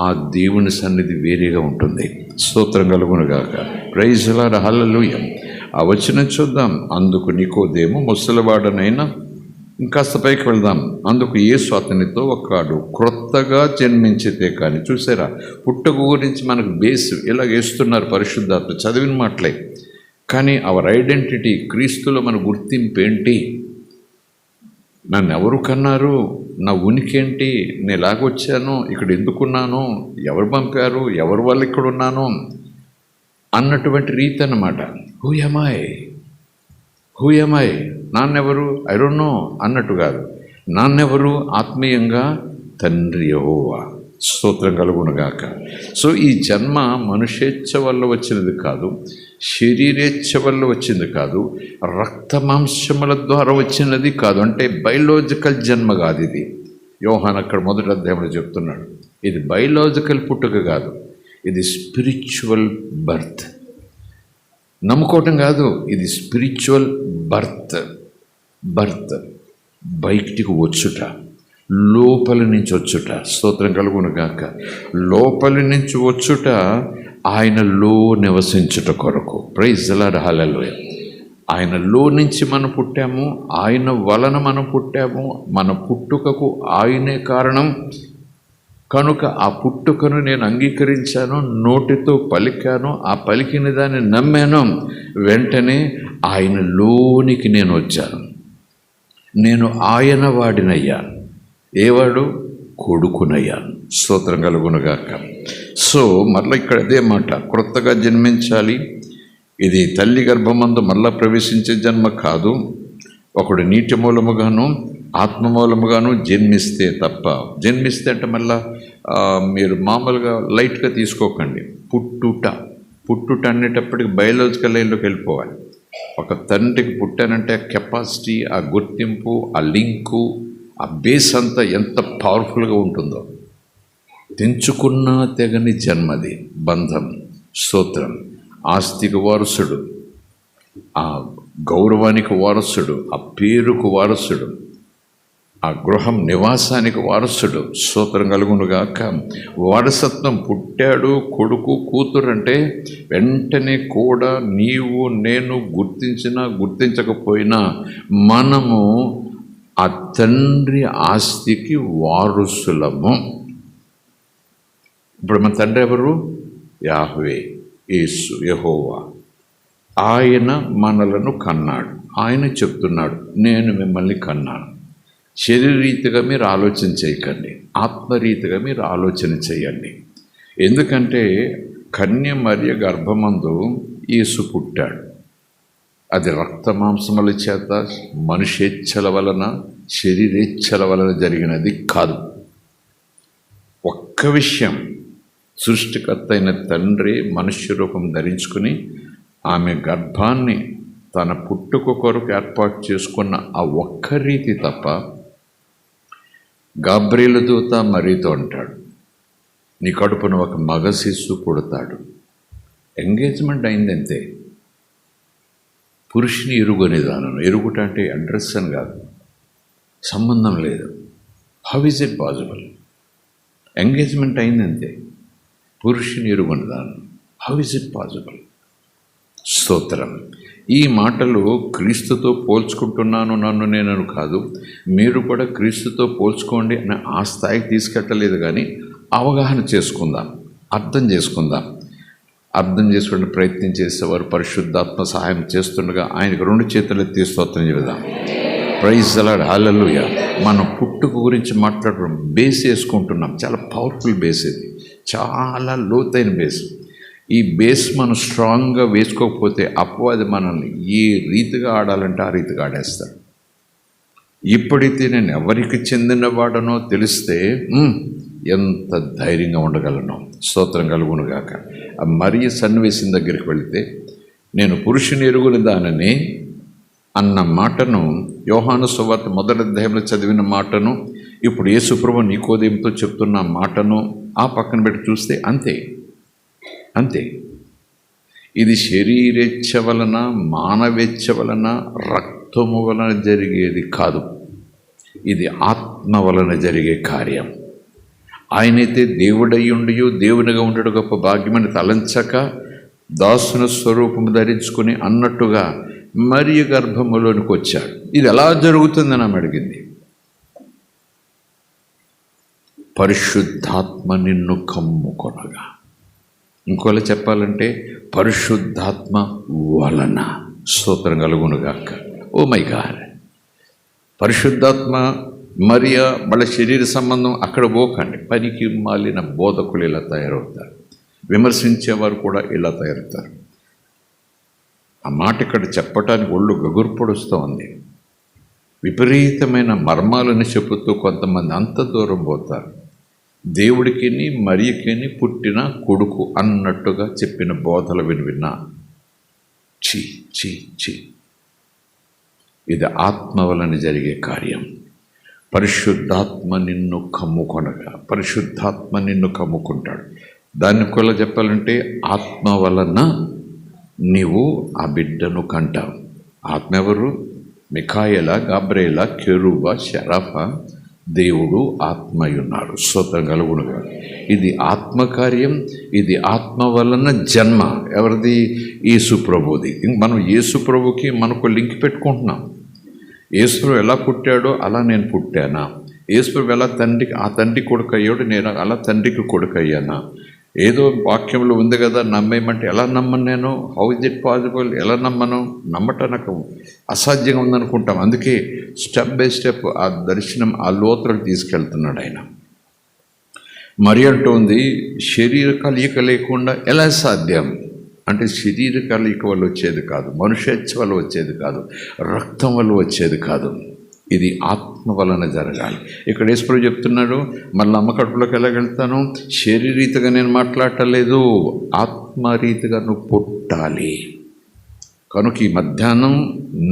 ఆ దేవుని సన్నిధి వేరేగా ఉంటుంది. స్తోత్రం కలుగునుగాక. ప్రైజ్ ద లార్డ్, హల్లెలూయా. ఆ వచనం చూద్దాం. అందుకు నికోదేము, ముసలివాడనైనా ఇంకాస్త పైకి వెళ్దాం. అందుకు యేసు అతనితో ఒకడు క్రొత్తగా జన్మించితే కానీ. చూసారా, పుట్టుక గురించి మనకు బేస్ ఇలా వేస్తున్నారు పరిశుద్ధాత్మ, చదివిన మాటలే. కానీ అవర్ ఐడెంటిటీ, క్రీస్తులో మన గుర్తింపు ఏంటి, నన్ను ఎవరు కన్నారు, నా ఉనికి ఏంటి, నేను ఎలాగొచ్చాను, ఇక్కడ ఎందుకున్నాను, ఎవరు పంపారు, ఎవరి వల్ల ఇక్కడ ఉన్నాను అన్నటువంటి రీతి అన్నమాట. హూ ఎమాయ్, నాన్నెవరు, ఐ డోంట్ నో అన్నట్టు కాదు. నాన్నెవరు ఆత్మీయంగా, తండ్రి యెహోవా. స్తోత్రం కలుగునుగాక. సో ఈ జన్మ మనుషేచ్ఛ వల్ల వచ్చినది కాదు, శరీరేచ్ఛ వల్ల వచ్చింది కాదు, రక్తమాంసముల ద్వారా వచ్చినది కాదు. అంటే బయలాజికల్ జన్మ కాదు ఇది. యోహాను అక్కడ 1వ అధ్యాయంలో చెప్తున్నాడు, ఇది బయలాజికల్ పుట్టుక కాదు, ఇది స్పిరిచువల్ బర్త్. నమ్ముకోవటం కాదు, ఇది స్పిరిచువల్ బర్త్. బయటికి వచ్చుట, లోపలి నుంచి వచ్చుట. స్తోత్రం కలుగునుగాక. లోపలి నుంచి వచ్చుట ఆయనలో నివసించుట కొరకు. ప్రైజ్ ది లార్డ్, హల్లెలూయా. ఆయనలో నుంచి మనం పుట్టాము, ఆయన వలన మనం పుట్టాము, మన పుట్టుకకు ఆయనే కారణం కనుక ఆ పుట్టుకను నేను అంగీకరించాను, నోటితో పలికాను, ఆ పలికిన దాన్ని నమ్మాను. వెంటనే ఆయనలోనికి నేను వచ్చాను. నేను ఆయన వాడినయ్యాను. ఏవాడు? కొడుకునయ్యాను. స్తోత్రం కలుగునుగాక. సో మళ్ళీ ఇక్కడ అదే మాట, క్రొత్తగా జన్మించాలి. ఇది తల్లి గర్భమందు మళ్ళా ప్రవేశించే జన్మ కాదు. ఒకడు నీటి మూలముగాను ఆత్మ మూలముగాను జన్మిస్తే తప్ప, జన్మిస్తే అంటే మళ్ళా మీరు మామూలుగా లైట్గా తీసుకోకండి. పుట్టుట అనేటప్పటికి బయాలజికల్ లైన్లోకి వెళ్ళిపోవాలి. ఒక తండ్రికి పుట్టానంటే ఆ కెపాసిటీ, ఆ గుర్తింపు, ఆ లింకు, ఆ బేస్ అంతా ఎంత పవర్ఫుల్గా ఉంటుందో. తెంచుకున్నా తెగని జన్మది బంధం. స్తోత్రం. ఆస్తికి వారసుడు, ఆ గౌరవానికి వారసుడు, ఆ పేరుకు వారసుడు, ఆ గృహం నివాసానికి వారసుడు. స్తోత్రం కలుగునుగాక. వారసత్వం. పుట్టాడు కొడుకు కూతురు అంటే వెంటనే కూడా నీవు నేను గుర్తించినా గుర్తించకపోయినా మనము ఆ తండ్రి ఆస్తికి వారసులము. ఇప్పుడు మన తండ్రి ఎవరు? యాహ్వే, యేసు, యెహోవా. ఆయన మనలను కన్నాడు. ఆయన చెప్తున్నాడు, నేను మిమ్మల్ని కన్నాను. శరీరీతిగా మీరు ఆలోచన చేయకండి, ఆత్మరీతిగా మీరు ఆలోచన చేయండి. ఎందుకంటే కన్య మరియ గర్భమందు యేసు పుట్టాడు. అది రక్త మాంసముల చేత, మనుషేచ్ఛల వలన, శరీరేచ్ఛల వలన జరిగినది కాదు. ఒక్క విషయం, సృష్టికర్త అయిన తండ్రి మనుష్య రూపం ధరించుకుని ఆమె గర్భాన్ని తన పుట్టుక కొరకు ఏర్పాటు చేసుకున్న ఆ ఒక్క రీతి తప్ప, గాబ్రియేలు దూత మరియతో అంటాడు, నీ కడుపున ఒక మగ శిశువు పుడతాడు. ఎంగేజ్మెంట్ అయిందంతే. పురుషుని ఎరుగనేదానను. ఎరుగుట అంటే అడ్రస్ అని కాదు, సంబంధం లేదు. How is it possible? Engagement అయిందంతే. పురుషుని ఎరుగనేదానను. How is it possible? స్తోత్రం. ఈ మాటలు క్రీస్తుతో పోల్చుకుంటున్నాను నన్ను నేనను కాదు, మీరు కూడా క్రీస్తుతో పోల్చుకోండి అని ఆ స్థాయికి తీసుకెట్టలేదు. కానీ అవగాహన చేసుకుందాం, అర్థం చేసుకుందాం. అర్థం చేసుకునే ప్రయత్నం చేసేవారు పరిశుద్ధాత్మ సహాయం చేస్తుండగా ఆయనకు 2 చేతులు ఎత్తి స్తోత్రం చెబుదాం. ప్రైజ్ ది లార్డ్, హల్లెలూయా. మనం పుట్టుక గురించి మాట్లాడడం బేస్ వేసుకుంటున్నాం. చాలా పవర్ఫుల్ బేస్ ఇది, చాలా లోతైన బేస్. ఈ బేస్ మనం స్ట్రాంగ్గా వేసుకోకపోతే అపవాది మనల్ని ఏ రీతిగా ఆడాలంటే ఆ రీతిగా ఆడేస్తాడు. ఇప్పుడైతే నేను ఎవరికి చెందినవాడనో తెలిస్తే ఎంత ధైర్యంగా ఉండగలను. స్తోత్రం కలుగునుగాక. ఆ మరియ సన్నివేశం దగ్గరికి వెళితే, నేను పురుషుని ఎరుగుని దానని అన్న మాటను, యోహాను సువార్త 1వ అధ్యాయంలో చదివిన మాటను, ఇప్పుడు యేసుప్రభు నికోదేముతో చెప్తున్న మాటను ఆ పక్కన పెట్టి చూస్తే అంతే. ఇది శరీరేచ్ఛ వలన, మానవేచ్ఛ వలన, రక్తము వలన జరిగేది కాదు. ఇది ఆత్మ వలన జరిగే కార్యం. ఆయనైతే దేవుడయ్యుండి దేవునిగా ఉండడు గొప్ప భాగ్యమని తలంచక దాసుని స్వరూపము ధరించుకుని అన్నట్టుగా మరియ గర్భములోనికి వచ్చాడు. ఇది ఎలా జరుగుతుందని ఆమె అడిగింది. పరిశుద్ధాత్మ నిన్ను కమ్ముకొనగా. ఇంకోలా చెప్పాలంటే పరిశుద్ధాత్మ వలన. స్తోత్రం కలుగునుగాక. Oh my God. పరిశుద్ధాత్మ మరియ వాళ్ళ శరీర సంబంధం అక్కడ పోకండి. పనికి మాలిన బోధకులు ఇలా తయారవుతారు, విమర్శించేవారు కూడా ఇలా తయారవుతారు. ఆ మాట ఇక్కడ చెప్పటానికి ఒళ్ళు గగుర్పొడుస్తూ ఉంది. విపరీతమైన మర్మాలను చెబుతూ కొంతమంది అంత దూరం పోతారు. దేవుడికిని మరియకిని పుట్టిన కొడుకు అన్నట్టుగా చెప్పిన బోధలు విన్నా చీ చీ చీ. ఇది ఆత్మ వలన జరిగే కార్యం. పరిశుద్ధాత్మ నిన్ను కమ్ముకొనగా. పరిశుద్ధాత్మ నిన్ను కమ్ముకుంటాడు. దాన్ని కూడా చెప్పాలంటే ఆత్మ వలన నీవు ఆ బిడ్డను కంటావు. ఆత్మ ఎవరు? మిఖాయేలా, గాబ్రియేలా, కెరూబా, షరాఫా, దేవుడు ఆత్మయున్నాడు. స్తోత్రం కలుగునుగా. ఇది ఆత్మకార్యం, ఇది ఆత్మ వలన జన్మ. ఎవరిది? యేసు ప్రభుది. మనం యేసు ప్రభుకి మనకు లింక్ పెట్టుకుంటున్నాం. యేసు ఎలా పుట్టాడో అలా నేను పుట్టానా? యేసు ఎలా తండ్రికి ఆ తండ్రి కొడుకు అయ్యాడు, నేను అలా తండ్రికి కొడుకు అయ్యానా? ఏదో వాక్యంలో ఉంది కదా, నమ్మేయమంటే ఎలా నమ్మను నేను? How is it possible? ఎలా నమ్మను? నమ్మటం నాకు అసాధ్యంగా ఉందనుకుంటాం. అందుకే స్టెప్ బై స్టెప్ ఆ దర్శనం ఆ లోతులకు తీసుకెళ్తున్నాడు ఆయన. మరి అంటుంది, శరీర కలయిక లేకుండా ఎలా సాధ్యం అంటే, శరీర కలయిక వల్ల వచ్చేది కాదు, మనుష్యత్వ వల్ల వచ్చేది కాదు, రక్తం వల్ల వచ్చేది కాదు, ఇది ఆత్మ వలన జరగాలి. ఇక్కడ యేసు చెప్తున్నాడు, మళ్ళీ అమ్మ కడుపులోకి ఎలాగెళ్తాను? శరీరీతిగా నేను మాట్లాడలేదు, ఆత్మరీతిగా నువ్వు పుట్టాలి. కనుక ఈ మధ్యాహ్నం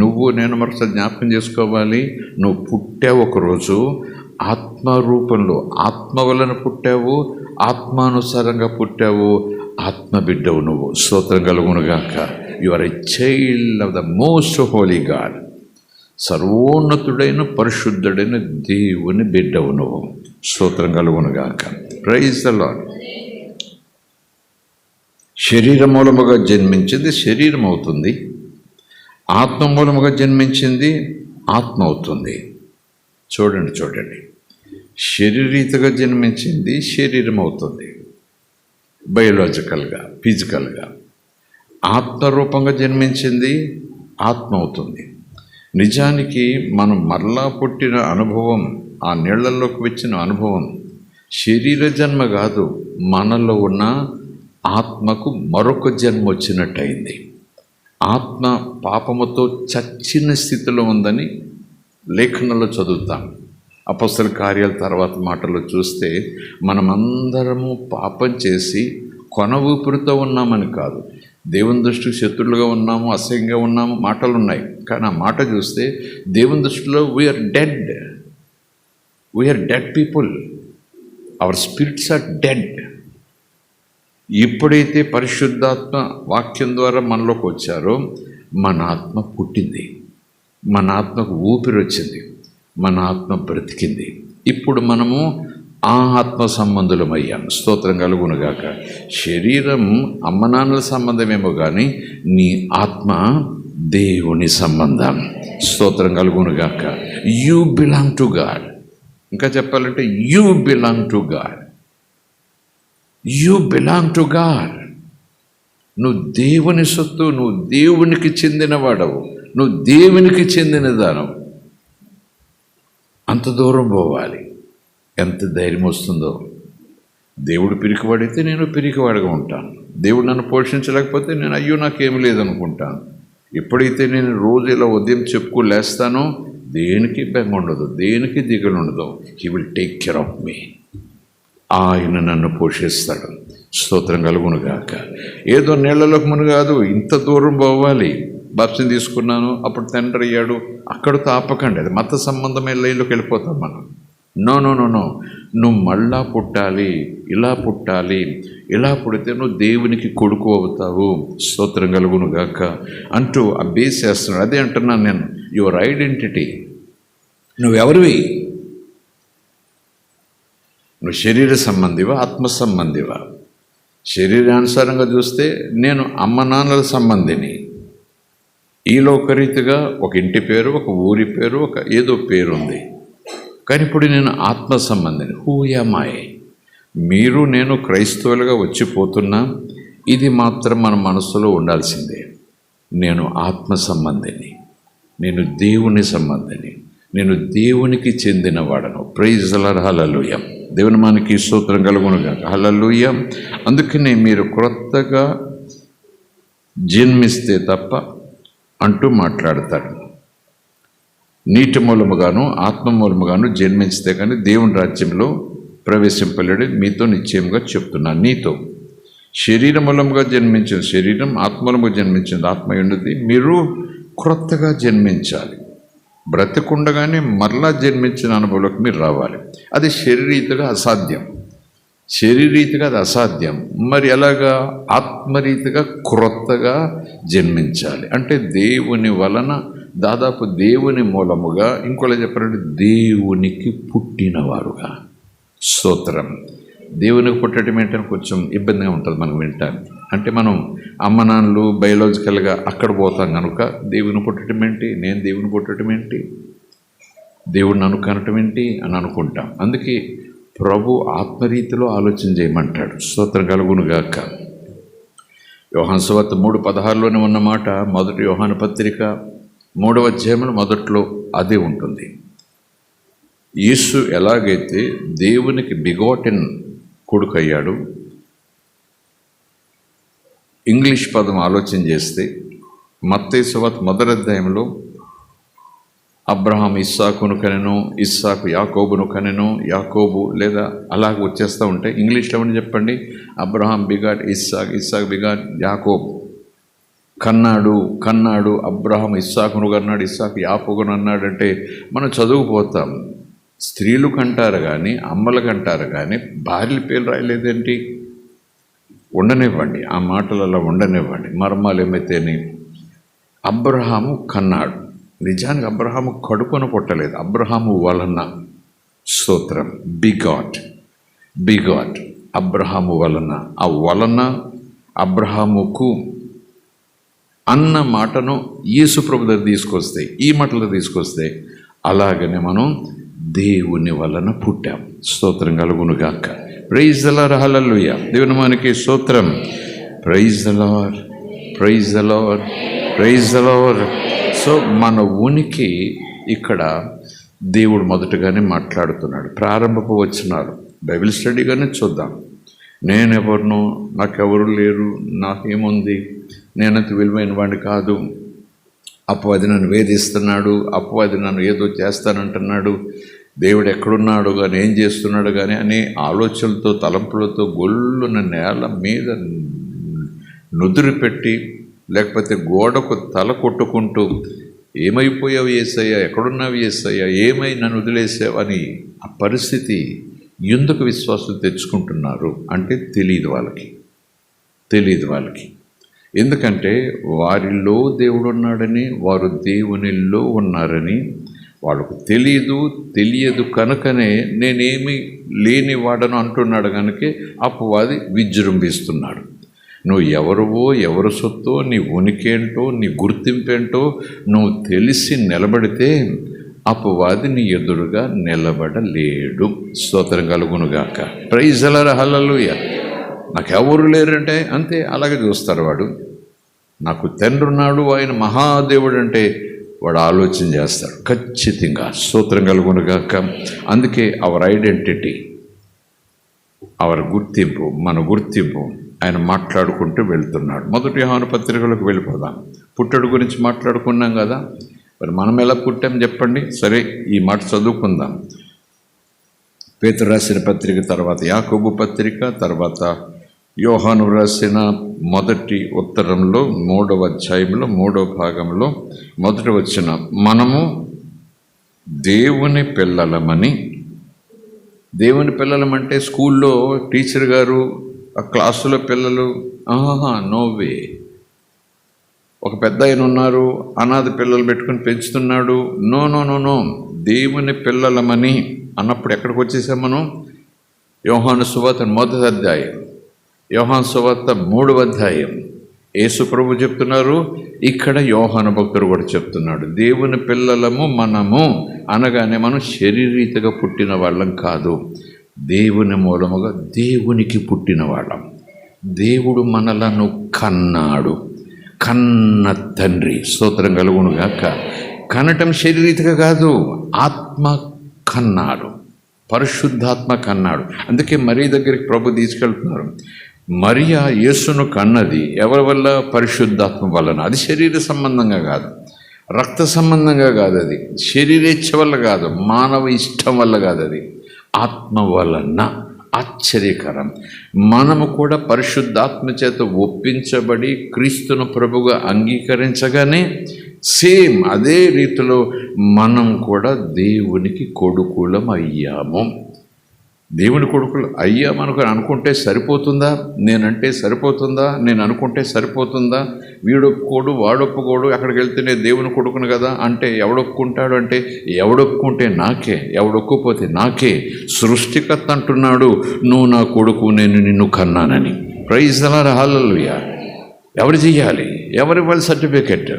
నువ్వు నేను మరొకసారి జ్ఞాపకం చేసుకోవాలి. నువ్వు పుట్టావు ఒకరోజు ఆత్మరూపంలో, ఆత్మ వలన పుట్టావు, ఆత్మానుసారంగా పుట్టావు, ఆత్మ బిడ్డవు నువ్వు. స్తోత్రం కలుగునుగాక. You are a child of the most holy God. సర్వోన్నతుడైన పరిశుద్ధుడైన దేవుని బిడ్డవు నువ్వు. స్తోత్రం కలుగునుగాక. Praise the Lord. శరీర మూలముగా జన్మించింది శరీరం అవుతుంది, ఆత్మ మూలముగా జన్మించింది ఆత్మ అవుతుంది. చూడండి, శరీరీతిగా జన్మించింది శరీరం అవుతుంది, బయోలాజికల్గా, ఫిజికల్గా. ఆత్మరూపంగా జన్మించింది ఆత్మ అవుతుంది. నిజానికి మనం మరలా పుట్టిన అనుభవం, ఆ నీళ్లలోకి వచ్చిన అనుభవం శరీర జన్మ కాదు, మనలో ఉన్న ఆత్మకు మరొక జన్మ వచ్చినట్టయింది. ఆత్మ పాపముతో చచ్చిన స్థితిలో ఉందని లేఖనంలో చదువుతాం. అపొస్తల కార్యాల తర్వాత మాటలు చూస్తే మనమందరము పాపం చేసి కొన ఊపిరితో ఉన్నామని కాదు, దేవుని దృష్టికి శత్రులుగా ఉన్నాము, అసహ్యంగా ఉన్నాము మాటలు ఉన్నాయి. కానీ ఆ మాట చూస్తే దేవుని దృష్టిలో we are dead people, our spirits are dead. ఎప్పుడైతే పరిశుద్ధాత్మ వాక్యం ద్వారా మనలోకి వచ్చారో మన ఆత్మ పుట్టింది, మన ఆత్మకు ఊపిరి వచ్చింది, మన ఆత్మ బ్రతికింది. ఇప్పుడు మనము ఆ ఆత్మ సంబంధులమయ్యాం. స్తోత్రం కలుగునుగాక. శరీరం అమ్మనాన్నల సంబంధమేమో కానీ నీ ఆత్మ దేవుని సంబంధం. స్తోత్రం కలుగునుగాక. You belong to God. ఇంకా చెప్పాలంటే you belong to God. You belong to God. నువ్వు దేవుని సొత్తు, నువ్వు దేవునికి చెందినవాడవు, నువ్వు దేవునికి చెందిన దానవు. అంత దూరం పోవాలి. ఎంత ధైర్యం వస్తుందో. దేవుడు పిరికివాడైతే నేను పిరికివాడిగా ఉంటాను. దేవుడు నన్ను పోషించలేకపోతే నేను అయ్యో నాకేం లేదనుకుంటాను. ఎప్పుడైతే నేను రోజు ఇలా ఉదయం చెప్పుకు లేస్తానో దేనికి బెంగ ఉండదు, దేనికి దిగులు ఉండదు. He will take care of me. ఆయన నన్ను పోషిస్తాడు. స్తోత్రం కలుగునుగాక. ఏదో నీళ్లలోకి మునిగాదు, ఇంత దూరం పోవాలి. బాప్తిసం తీసుకున్నాను, అప్పుడు తండ్రి అయ్యాడు, అక్కడితో ఆపకండి. అది మత సంబంధమైన లైన్లోకి వెళ్ళిపోతాం మనం. నో, నువ్వు మళ్ళా పుట్టాలి, ఇలా పుట్టాలి, ఇలా పుడితే నువ్వు దేవునికి కొడుకు అవుతావు. స్తోత్రం కలుగునుగాక అంటూ ఆ బేస్ చేస్తున్నాడు. అదే అంటున్నాను నేను, యువర్ ఐడెంటిటీ. నువ్వెవరివి? నువ్వు శరీర సంబంధివా, ఆత్మ సంబంధివా? శరీరానుసారంగా చూస్తే నేను అమ్మ నాన్నల సంబంధిని. ఈ లోకరీతిగా ఒక ఇంటి పేరు, ఒక ఊరి పేరు, ఒక ఏదో పేరు ఉంది. కానీ ఇప్పుడు నేను ఆత్మ సంబంధిని. Who am I? మీరు నేను క్రైస్తవులుగా వచ్చిపోతున్నా, ఇది మాత్రం మన మనసులో ఉండాల్సిందే. నేను ఆత్మ సంబంధిని, నేను దేవుని సంబంధిని, నేను దేవునికి చెందినవాడను. Praise the lord. హల్లెలూయా. దేవుని మనకి స్తోత్రం కలుగునుగాక. హల్లెలూయా. అందుకనే మీరు క్రొత్తగా జన్మిస్తే తప్ప అంటూ మాట్లాడతాడు. నీటి మూలముగాను ఆత్మ మూలముగాను జన్మించితే కానీ దేవుని రాజ్యంలో ప్రవేశింపలేడు. మీతో నిశ్చయంగా చెప్తున్నాను. నీతో శరీర మూలముగా జన్మించిన శరీరం, ఆత్మూలముగా జన్మించింది ఆత్మ ఉన్నది. మీరు క్రొత్తగా జన్మించాలి. బ్రతికుండగానే మరలా జన్మించిన అనుభవంలోకి మీరు రావాలి. అది శరీరీతిగా అసాధ్యం. శరీరీతిగా అది అసాధ్యం. మరి ఎలాగా? ఆత్మరీతిగా క్రొత్తగా జన్మించాలి. అంటే దేవుని వలన దాదాపు దేవుని మూలముగా, ఇంకోలా చెప్పాలంటే దేవునికి పుట్టినవారుగా. స్తోత్రం. దేవునికి పుట్టడం ఏంటని కొంచెం ఇబ్బందిగా ఉంటుంది మనం వింటానికి. అంటే మనం అమ్మ నాన్నలు బయలాజికల్గా అక్కడ పోతాం కనుక దేవుని పుట్టడం ఏంటి, నేను దేవుని పుట్టడం ఏంటి, దేవుడిని అనుకనటం ఏంటి అని అనుకుంటాం. అందుకే ప్రభు ఆత్మరీతిలో ఆలోచన చేయమంటాడు. స్తోత్రం కలుగును గాక. యోహాను సువార్త 3:16లోనే ఉన్న మాట, మొదటి యోహాను పత్రిక 3వ అధ్యాయంలో మొదట్లో అదే ఉంటుంది. యేసు ఎలాగైతే దేవునికి బిగాటెన్ కొడుకు అయ్యాడు, ఇంగ్లీష్ పదం ఆలోచన చేస్తే మత్తయి సువార్త 1వ అధ్యాయంలో అబ్రహాం ఇస్సాకును కనెను, ఇస్సాకు యాకోబును కనెను, యాకోబు లేదా అలాగ వచ్చేస్తూ ఉంటాయి. ఇంగ్లీష్లో ఏమని చెప్పండి, Abraham begot Isaac, Isaac begot యాకోబు. కన్నాడు అబ్రహాం ఇస్సాకును కన్నాడు, ఇస్సాకు యాకోబును అన్నాడంటే మనం చదువుకుపోతాం. స్త్రీలు కంటారు కానీ, అమ్మలు కంటారు కానీ భార్యల పేర్లు రాయలేదేంటి? ఉండనివ్వండి, ఆ మాటలలో ఉండనివ్వండి. మర్మాలు ఏమైతేనే అబ్రహాము కన్నాడు. నిజానికి అబ్రహాము కడుపున పుట్టలేదు, అబ్రహాము వలన. స్తోత్రం. బిగాట్ అబ్రహాము వలన. ఆ వలన అబ్రహాముకు అన్న మాటను యేసు ప్రభు దగ్గర తీసుకొస్తే, ఈ మాటలు తీసుకొస్తే, అలాగనే మనం దేవుని వలన పుట్టాం. స్తోత్రం కలుగును గాక. Praise the lord. హల్లెలూయా. దేవుని మనకి స్తోత్రం. Praise the Lord, praise the Lord, praise the Lord. So మన ఉనికి ఇక్కడ దేవుడు మొదటగానే మాట్లాడుతున్నాడు. ప్రారంభపు వచనాలు బైబిల్ స్టడీగానే చూద్దాం. నేనెవరినో, నాకెవరు లేరు, నాకేముంది, నేనంత విలువైన వాడిని కాదు, అపవాది నన్ను వేధిస్తున్నాడు, అపవాది నన్ను ఏదో చేస్తానంటున్నాడు, దేవుడు ఎక్కడున్నాడు కానీ, ఏం చేస్తున్నాడు కానీ అనే ఆలోచనలతో, తలంపులతో గొల్లున నేల మీద నుదురు పెట్టి, లేకపోతే గోడకు తల కొట్టుకుంటూ, ఏమైపోయావు యేసయ్య, ఎక్కడున్నావు యేసయ్య, ఏమై నన్ను వదిలేసావు అని ఆ పరిస్థితి ఎందుకు విశ్వాసం తెచ్చుకుంటున్నారు అంటే తెలియదు వాళ్ళకి. ఎందుకంటే వారిలో దేవుడు ఉన్నాడని, వారు దేవునిలో ఉన్నారని వాళ్ళకు తెలియదు కనుకనే నేనేమి లేనివాడను అంటున్నాడు. కనుకే అపవాది విజృంభిస్తున్నాడు. నువ్వు ఎవరువో, ఎవరు సొత్తో, నీ ఉనికేంటో, నీ గుర్తింపేంటో నువ్వు తెలిసి నిలబడితే అపవాది నీ ఎదురుగా నిలబడలేడు. స్తోత్రం కలుగునుగాక. Praise the lord. హల్లెలూయా. నాకెవరు లేరంటే అంతే, అలాగే చూస్తారు. వాడు నాకు తండ్రి ఉన్నాడు, ఆయన మహాదేవుడు అంటే వాడు ఆలోచన చేస్తాడు ఖచ్చితంగా. స్తోత్రం కలుగునుగాక. అందుకే అవర్ ఐడెంటిటీ, అవర్ గుర్తింపు, మన గుర్తింపు ఆయన మాట్లాడుకుంటూ వెళ్తున్నాడు. మొదటి యోహాను పత్రికలకు వెళ్ళిపోదాం. పుట్టడు గురించి మాట్లాడుకున్నాం కదా, మరి మనం ఎలా పుట్టాం చెప్పండి. సరే, ఈ మాట చదువుకుందాం. పేతురు రాసిన పత్రిక, తర్వాత యాకోబు పత్రిక, తర్వాత యోహాను రాసిన మొదటి ఉత్తరంలో 3వ అధ్యాయంలో 3వ భాగంలో మొదటి వచ్చిన, మనము దేవుని పిల్లలమంటే స్కూల్లో టీచర్ గారు, ఆ క్లాసులో పిల్లలు, నోవే. ఒక పెద్ద ఆయన ఉన్నారు, అనాథ పిల్లలు పెట్టుకుని పెంచుతున్నాడు. నో, దేవుని పిల్లలమని అన్నప్పుడు ఎక్కడికి వచ్చేసాం మనం? యోహాను సువార్త 1వ అధ్యాయం, యోహాను సువార్త 3వ అధ్యాయం. యేసు ప్రభు చెప్తున్నారు, ఇక్కడ యోహాను భక్తుడు కూడా చెప్తున్నాడు, దేవుని పిల్లలము మనము అనగానే మనం శరీరీతిగా పుట్టిన వాళ్ళం కాదు, దేవుని మూలముగా దేవునికి పుట్టిన వాళ్ళం. దేవుడు మనలను కన్నాడు, కన్న తండ్రి. స్తోత్రం కలుగునుగాక. కనటం శరీరీతిగా కాదు, ఆత్మ కన్నాడు, పరిశుద్ధాత్మ కన్నాడు. అందుకే మరియ దగ్గరికి ప్రభు తీసుకెళ్తున్నారు. మరియ యేసును కన్నది ఎవరి వల్ల? పరిశుద్ధాత్మ వలన. అది శరీర సంబంధంగా కాదు, రక్త సంబంధంగా కాదు, అది శరీరేచ్ఛ వల్ల కాదు, మానవ ఇష్టం వల్ల కాదు, అది ఆత్మ వలన. ఆశ్చర్యకరం. మనము కూడా పరిశుద్ధాత్మ చేత ఒప్పించబడి క్రీస్తును ప్రభుగా అంగీకరించగానే సేమ్ అదే రీతిలో మనం కూడా దేవునికి కొడుకులం అయ్యాము. దేవుని కొడుకులు అయ్యామనుకుని అనుకుంటే సరిపోతుందా? నేనంటే సరిపోతుందా? నేను అనుకుంటే సరిపోతుందా? వీడొప్పుకోడు వాడొప్పుకోడు, అక్కడికి వెళ్తేనే దేవుని కొడుకును కదా అంటే ఎవడొప్పుకుంటాడు అంటే ఎవడొప్పుకుంటే నాకే, ఎవడొక్కుపోతే నాకే. సృష్టికర్త అంటున్నాడు నువ్వు నా కొడుకు, నేను నిన్ను కన్నానని. ప్రైజ్ ది లార్డ్, హల్లెలూయా. ఎవరు చెయ్యాలి? ఎవరివ్వాలి సర్టిఫికెట్?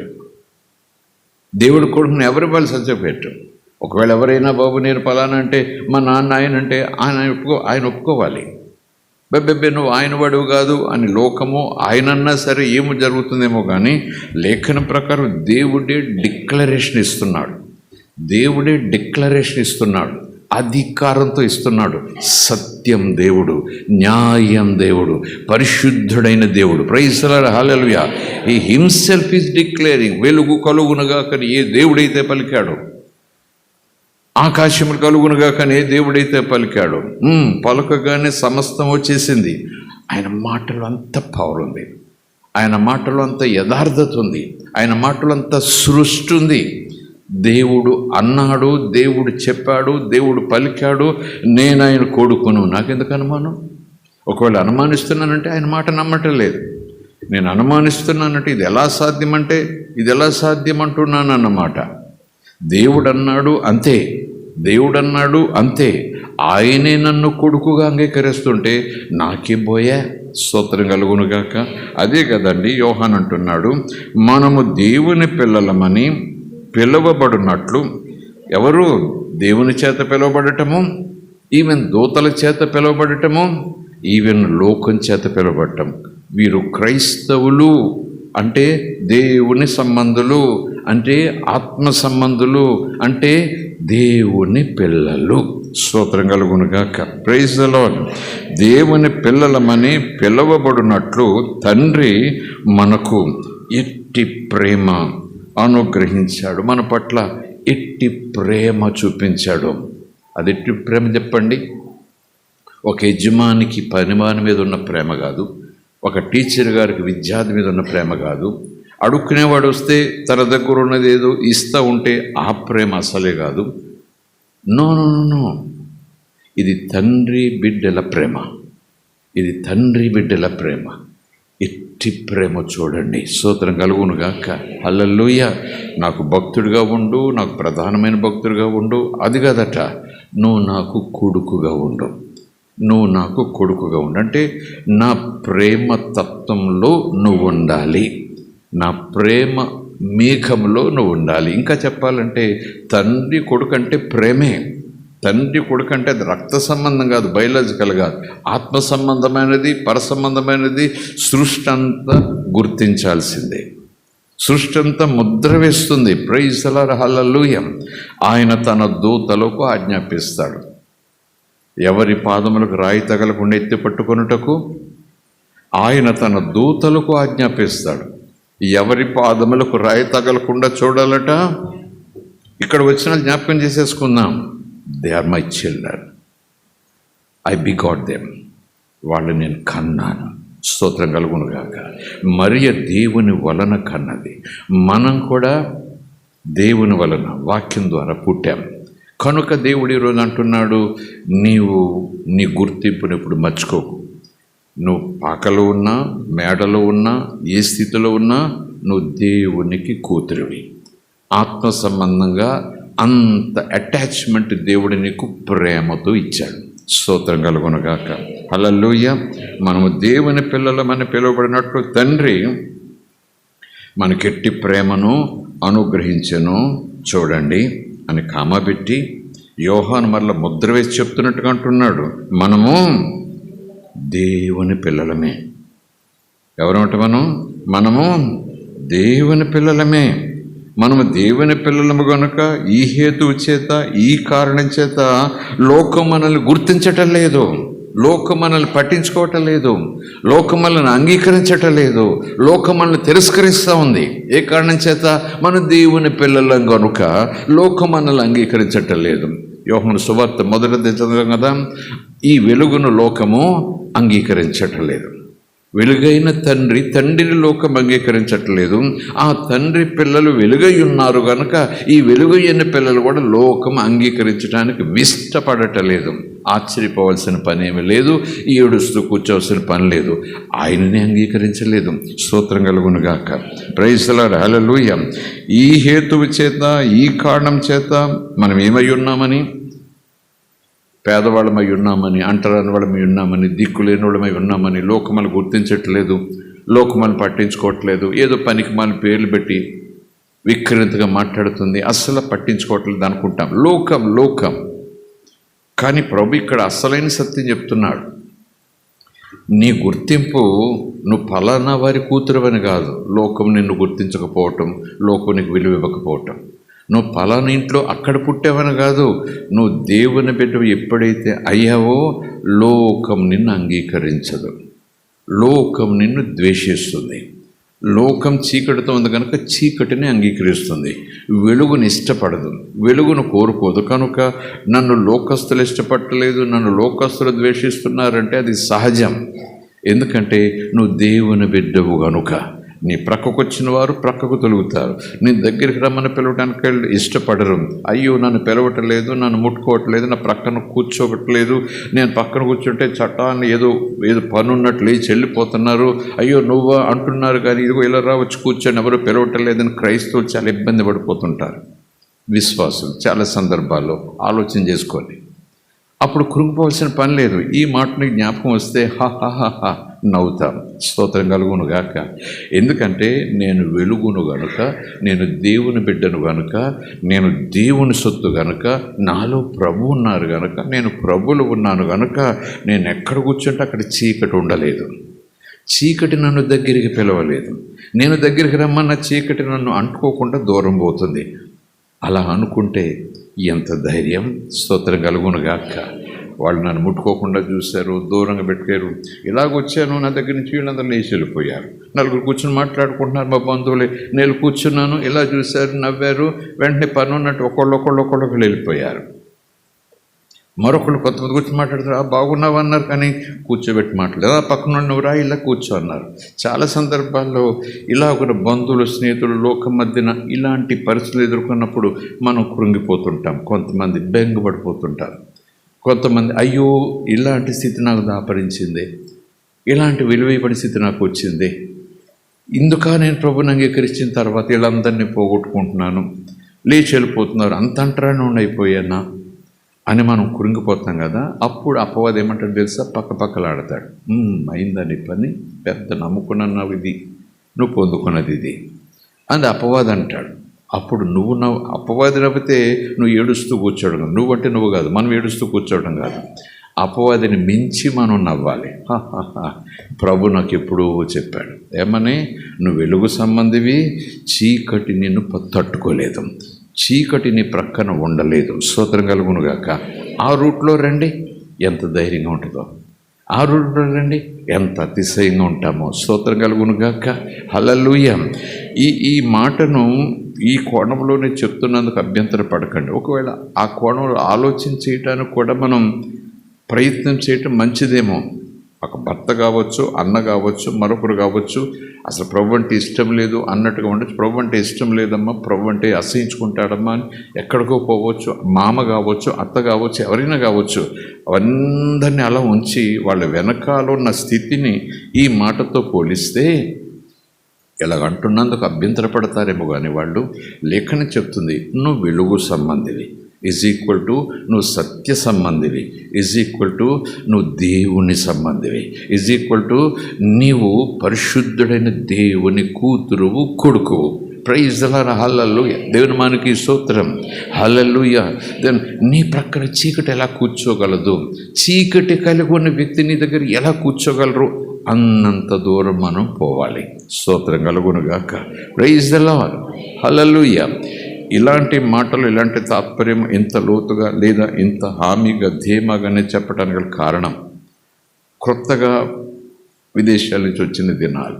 దేవుడి కొడుకుని ఎవరివ్వాలి సర్టిఫికెట్? ఒకవేళ ఎవరైనా బాబు నేను పలానా అంటే మా నాన్న ఆయన అంటే ఆయన ఒప్పుకోవాలి. బెబ్బెబ్బే నువ్వు ఆయన వాడువు కాదు అని లోకము ఆయనన్నా సరే ఏమో జరుగుతుందేమో, కానీ లేఖనం ప్రకారం దేవుడే డిక్లరేషన్ ఇస్తున్నాడు. దేవుడే డిక్లరేషన్ ఇస్తున్నాడు, అధికారంతో ఇస్తున్నాడు. సత్యం దేవుడు, న్యాయం దేవుడు, పరిశుద్ధుడైన దేవుడు. Praise the lord, hallelujah. He himself is declaring. వెలుగు కలుగునుగా కానీ ఏ దేవుడైతే పలికాడు, ఆకాశములు కలుగునుగా కానీ ఏ దేవుడైతే పలికాడు, పలకగానే సమస్తం వచ్చేసింది. ఆయన మాటలో అంత పవర్ ఉంది, ఆయన మాటలో అంత యథార్థత ఉంది, ఆయన మాటలో అంత సృష్టి ఉంది. దేవుడు అన్నాడు, దేవుడు చెప్పాడు, దేవుడు పలికాడు, నేను ఆయన కొడుకును. నాకెందుకు అనుమానం? ఒకవేళ అనుమానిస్తున్నానంటే ఆయన మాట నమ్మటం లేదు. నేను అనుమానిస్తున్నానంటే ఇది ఎలా సాధ్యమంటే ఇది ఎలా సాధ్యం అంటున్నాను అన్నమాట. దేవుడు అన్నాడు అంతే, దేవుడు అన్నాడు అంతే. ఆయనే నన్ను కొడుకుగా అంగీకరిస్తుంటే నాకే పోయా. స్తోత్రం కలుగునుగాక. అదే కదండి యోహాను అంటున్నాడు, మనము దేవుని పిల్లలమని పిలువబడినట్లు. ఎవరు దేవుని చేత పిలువబడటము, ఈవెన్ దూతల చేత పిలువబడటము, ఈవెన్ లోకం చేత పిలువబడటం. వీరు క్రైస్తవులు అంటే దేవుని సంబంధులు, అంటే ఆత్మ సంబంధులు, అంటే దేవుని పిల్లలు. స్తోత్రం కలుగునుగాక. Praise the Lord. దేవుని పిల్లలమని పిలువబడినట్లు తండ్రి మనకు ఎట్టి ప్రేమ అనుగ్రహించాడు, మన పట్ల ఎట్టి ప్రేమ చూపించాడు. అది ఎట్టి ప్రేమ చెప్పండి? ఒక యజమానికి పనివాని మీద ఉన్న ప్రేమ కాదు, ఒక టీచర్ గారికి విద్యార్థి మీద ఉన్న ప్రేమ కాదు, అడుక్కునేవాడు వస్తే తన దగ్గర ఉన్నది ఏదో ఇస్తూ ఉంటే ఆ ప్రేమ అసలే కాదు. నో నో నో, ఇది తండ్రి బిడ్డల ప్రేమ, ఇది తండ్రి బిడ్డల ప్రేమ. ఎట్టి ప్రేమ చూడండి. స్తోత్రం కలుగునుగాక. హల్లెలూయా. నాకు భక్తుడిగా ఉండు, నాకు ప్రధానమైన భక్తుడిగా ఉండు, అది కాదట. నువ్వు నాకు కొడుకుగా ఉండు, నువ్వు నాకు కొడుకుగా ఉండు. అంటే నా ప్రేమ తత్వంలో నువ్వు ఉండాలి, నా ప్రేమ మేఘంలో నువ్వు ఉండాలి. ఇంకా చెప్పాలంటే తండ్రి కొడుకు అంటే ప్రేమే. తండ్రి కొడుకు అంటే అది రక్త సంబంధం కాదు, బయలాజికల్ కాదు, ఆత్మ సంబంధమైనది, పరసంబంధమైనది. సృష్టి అంతా గుర్తించాల్సిందే, సృష్టి అంతా ముద్ర వేస్తుంది. ప్రైజ్ ది లార్డ్, హల్లెలూయా. ఆయన తన దూతలకు ఆజ్ఞాపిస్తాడు, ఎవరి పాదములకు రాయి తగలకుండా ఎత్తి పట్టుకొనుటకు ఆయన తన దూతలకు ఆజ్ఞాపిస్తాడు. ఎవరి పాదములకు రాయి తగలకుండా చూడాలట. ఇక్కడ వచ్చిన జ్ఞాపకం చేసేసుకుందాం. They are my children, I begot them. వాళ్ళు నేను కన్నాను. స్తోత్రం కలుగునుగాక. మరియ దేవుని వలన కన్నది, మనం కూడా దేవుని వలన వాక్యం ద్వారా పుట్టాం. కనుక దేవుడు ఈరోజు అంటున్నాడు, నీవు నీ గుర్తింపుని ఇప్పుడు మర్చిపోకు. నువ్వు పాకలో ఉన్నా, మేడలో ఉన్నా, ఏ స్థితిలో ఉన్నా నువ్వు దేవునికి కూతురివి. ఆత్మ సంబంధంగా అంత అటాచ్మెంట్ దేవుడు నీకు ప్రేమతో ఇచ్చాడు. స్తోత్రం కలుగునుగాక. హల్లెలూయా. మనము దేవుని పిల్లలమని పిలువబడినట్లు తండ్రి మనకెట్టి ప్రేమను అనుగ్రహించెను చూడండి అని కామా పెట్టి యోహాను మరలా ముద్ర వేసి చెప్తున్నట్టుగా అంటున్నాడు, మనము దేవుని పిల్లలమే. ఎవరంటే మనము దేవుని పిల్లలమే. మనము దేవుని పిల్లలము కనుక ఈ హేతువు చేత, ఈ కారణం చేత లోకం మనల్ని గుర్తించటం లేదు, లోకం మనల్ని పట్టించుకోవటం లేదు, లోకం మనల్ని అంగీకరించటం లేదు, లోకం మనల్ని తిరస్కరిస్తూ ఉంది. ఏ కారణం చేత? మన దేవుని పిల్లలం కనుక లోకం మనల్ని అంగీకరించటం లేదు. యోహాను సువార్త మొదటిది చదివాం కదా, ఈ వెలుగును లోకము అంగీకరించటం లేదు. వెలుగైన తండ్రి తండ్రిని లోకం అంగీకరించట్లేదు. ఆ తండ్రి పిల్లలు వెలుగై ఉన్నారు కనుక ఈ వెలుగైన పిల్లలు కూడా లోకం అంగీకరించడానికి ఇష్టపడటలేదు. ఆశ్చర్యపోవాల్సిన పని ఏమీ లేదు, ఏడుస్తూ కూర్చోవలసిన పని లేదు. ఆయనని అంగీకరించలేదు. స్తోత్రం కలుగును గాక. Praise the lord. హల్లెలూయా. ఈ హేతువు చేత, ఈ కారణం చేత మనం ఏమై ఉన్నామని, పేదవాళ్ళమై ఉన్నామని, అంటరాని వాళ్ళమై ఉన్నామని, దిక్కులేని వాళ్ళమై ఉన్నామని లోకమని గుర్తించట్లేదు, లోకమని పట్టించుకోవట్లేదు. ఏదో పనికి మన పేర్లు పెట్టి విక్రింతగా మాట్లాడుతుంది, అస్సలు పట్టించుకోవట్లేదు అనుకుంటాం. లోకం. కానీ ప్రభు ఇక్కడ అసలైన సత్యం చెప్తున్నాడు. నీ గుర్తింపు నువ్వు ఫలానా వారి కూతురువని కాదు. లోకం నిన్ను గుర్తించకపోవటం, లోకం నీకు విలువ ఇవ్వకపోవటం. నువ్వు ఫలానా ఇంట్లో అక్కడ పుట్టావని కాదు. నువ్వు దేవుని బిడ్డవు ఎప్పుడైతే అయ్యావో లోకం నిన్ను అంగీకరించదు, లోకం నిన్ను ద్వేషిస్తుంది. లోకం చీకటితో ఉంది కనుక చీకటిని అంగీకరిస్తుంది, వెలుగుని ఇష్టపడదు, వెలుగును కోరుకోదు. కనుక నన్ను లోకస్తులు ఇష్టపడలేదు, నన్ను లోకస్తులు ద్వేషిస్తున్నారంటే అది సహజం. ఎందుకంటే నువ్వు దేవుని బిడ్డవు కనుక. నీ ప్రక్కకు వచ్చిన వారు ప్రక్కకు తొలుగుతారు, నీ దగ్గరికి రమ్మని పిలవడానికి ఇష్టపడరు. అయ్యో నన్ను పిలవట్లేదు, నన్ను ముట్టుకోవట్లేదు, నా ప్రక్కన కూర్చోవట్లేదు, నేను పక్కన కూర్చుంటే చట్టాన్ని ఏదో పనున్నట్లు లేచి వెళ్ళిపోతున్నారు, అయ్యో నువ్వా అంటున్నారు. కానీ ఇదిగో ఇలా రావచ్చు కూర్చొని ఎవరు పిలవట్లేదని క్రైస్తవులు చాలా ఇబ్బంది పడిపోతుంటారు. విశ్వాసం చాలా సందర్భాల్లో ఆలోచన చేసుకోండి. అప్పుడు కృంగిపోవాల్సిన పని లేదు. ఈ మాటని జ్ఞాపకం వస్తే హా నవ్వుతాం. స్తోత్రం కలుగును గాక. ఎందుకంటే నేను వెలుగును గనుక, నేను దేవుని బిడ్డను గనుక, నేను దేవుని సొత్తు గనుక, నాలో ప్రభు ఉన్నారు గనుక, నేను ప్రభులు ఉన్నాను గనుక నేను ఎక్కడ కూర్చుంటే అక్కడ చీకటి ఉండలేదు, చీకటి నన్ను దగ్గరికి పిలవలేదు. నేను దగ్గరికి రమ్మన్న చీకటి నన్ను అంటుకోకుండా దూరం పోతుంది. అలా అనుకుంటే ఎంత ధైర్యం. స్తోత్రం కలుగును గాక. వాళ్ళు నన్ను ముట్టుకోకుండా చూశారు, దూరంగా పెట్టారు. ఇలాగొచ్చాను, నా దగ్గర నుంచి వీళ్ళందరూ లేచి వెళ్ళిపోయారు. నలుగురు కూర్చొని మాట్లాడుకుంటున్నారు, మా బంధువులే. నేను కూర్చున్నాను, ఇలా చూశారు, నవ్వారు, వెంటనే పని ఉన్నట్టు ఒకళ్ళు వెళ్ళిపోయారు. మరొకళ్ళు కొంతమంది కూర్చొని మాట్లాడతారు, బాగున్నావు అన్నారు, కానీ కూర్చోబెట్టి మాట్లాడలేదు. పక్కన నువ్వు రా ఇలా కూర్చో అన్నారు. చాలా సందర్భాల్లో ఇలా ఒక బంధువులు, స్నేహితులు, లోకం మధ్యన ఇలాంటి పరిస్థితులు ఎదుర్కొన్నప్పుడు మనం కృంగిపోతుంటాం. కొంతమంది బెంగపడిపోతుంటారు, కొంతమంది అయ్యో ఇలాంటి స్థితి నాకు దాపరించింది, ఇలాంటి విలువైన స్థితి నాకు వచ్చింది, ఇందుక నేను ప్రభుని అంగీకరించిన తర్వాత వీళ్ళందరినీ పోగొట్టుకుంటున్నాను, లేచి వెళ్ళిపోతున్నారు, అంత అంటరాని అయిపోయానా అని మనం కృంగిపోతాం కదా. అప్పుడు అపవాది ఏమంటాడు తెలుసా? పక్కలాడతాడు. అయిందని పని, పెద్ద నమ్ముకున్నావు, ఇది నువ్వు పొందుకున్నది ఇది అని అపవాది అంటాడు. అప్పుడు అపవాది నవ్వితే నువ్వు ఏడుస్తూ కూర్చోవడం, నువ్వంటే నువ్వు కాదు, మనం ఏడుస్తూ కూర్చోవడం కాదు, అపవాదిని మించి మనం నవ్వాలి. ప్రభు నాకు ఎప్పుడూ చెప్పాడు, ఏమని? నువ్వు వెలుగు సంబంధివి, చీకటి నిన్ను తట్టుకోలేదు, చీకటి నీ ప్రక్కన ఉండలేదు. స్తోత్రం కలుగునుగాక. ఆ రూట్లో రండి, ఎంత ధైర్యంగా ఉంటుందో. ఆ రూట్లో రండి, ఎంత అతిశయంగా ఉంటామో. స్తోత్రం కలుగునుగాక. హల్లెలూయా. ఈ మాటను ఈ కోణంలోనే చెప్తున్నందుకు అభ్యంతర పడకండి. ఒకవేళ ఆ కోణంలో ఆలోచన చేయడానికి కూడా మనం ప్రయత్నం చేయటం మంచిదేమో. ఒక భర్త కావచ్చు, అన్న కావచ్చు, మరొకరు కావచ్చు, అసలు ప్రభు అంటే ఇష్టం లేదు అన్నట్టుగా ఉండొచ్చు. ప్రభు అంటే ఇష్టం లేదమ్మా, ప్రభు అంటే అసహించుకుంటాడమ్మా అని ఎక్కడికో పోవచ్చు. మామ కావచ్చు, అత్త కావచ్చు, ఎవరైనా కావచ్చు. అందరినీ అలా ఉంచి వాళ్ళ వెనకాల ఉన్న స్థితిని ఈ మాటతో పోలిస్తే ఇలాగంటున్నందుకు అభ్యంతరపడతారేమో. కానీ వాళ్ళు లేఖనం చెప్తుంది, నువ్వు వెలుగు సంబంధివి = నువ్వు సత్య సంబంధివి, = నువ్వు దేవుని సంబంధివి, = నీవు పరిశుద్ధుడైన దేవుని కూతురువు, కొడుకువు. Praise the lord. హల్లెలూయా. దేవుని మానికి స్తోత్రం. హల్లెలూయా. నీ ప్రక్కన చీకటి ఎలా కూర్చోగలదు? చీకటి కలిగి ఉన్న వ్యక్తి నీ దగ్గర ఎలా కూర్చోగలరు? అన్నంత దూరం మనం పోవాలి. స్తోత్రం కలుగునుగాక. Praise the lord. హల్లెలూయా. ఇలాంటి మాటలు, ఇలాంటి తాత్పర్యం ఇంత లోతుగా లేదా ఇంత హామీగా, ధీమాగానే చెప్పడానికి గల కారణం, క్రొత్తగా విదేశాల నుంచి వచ్చిన దినాలు.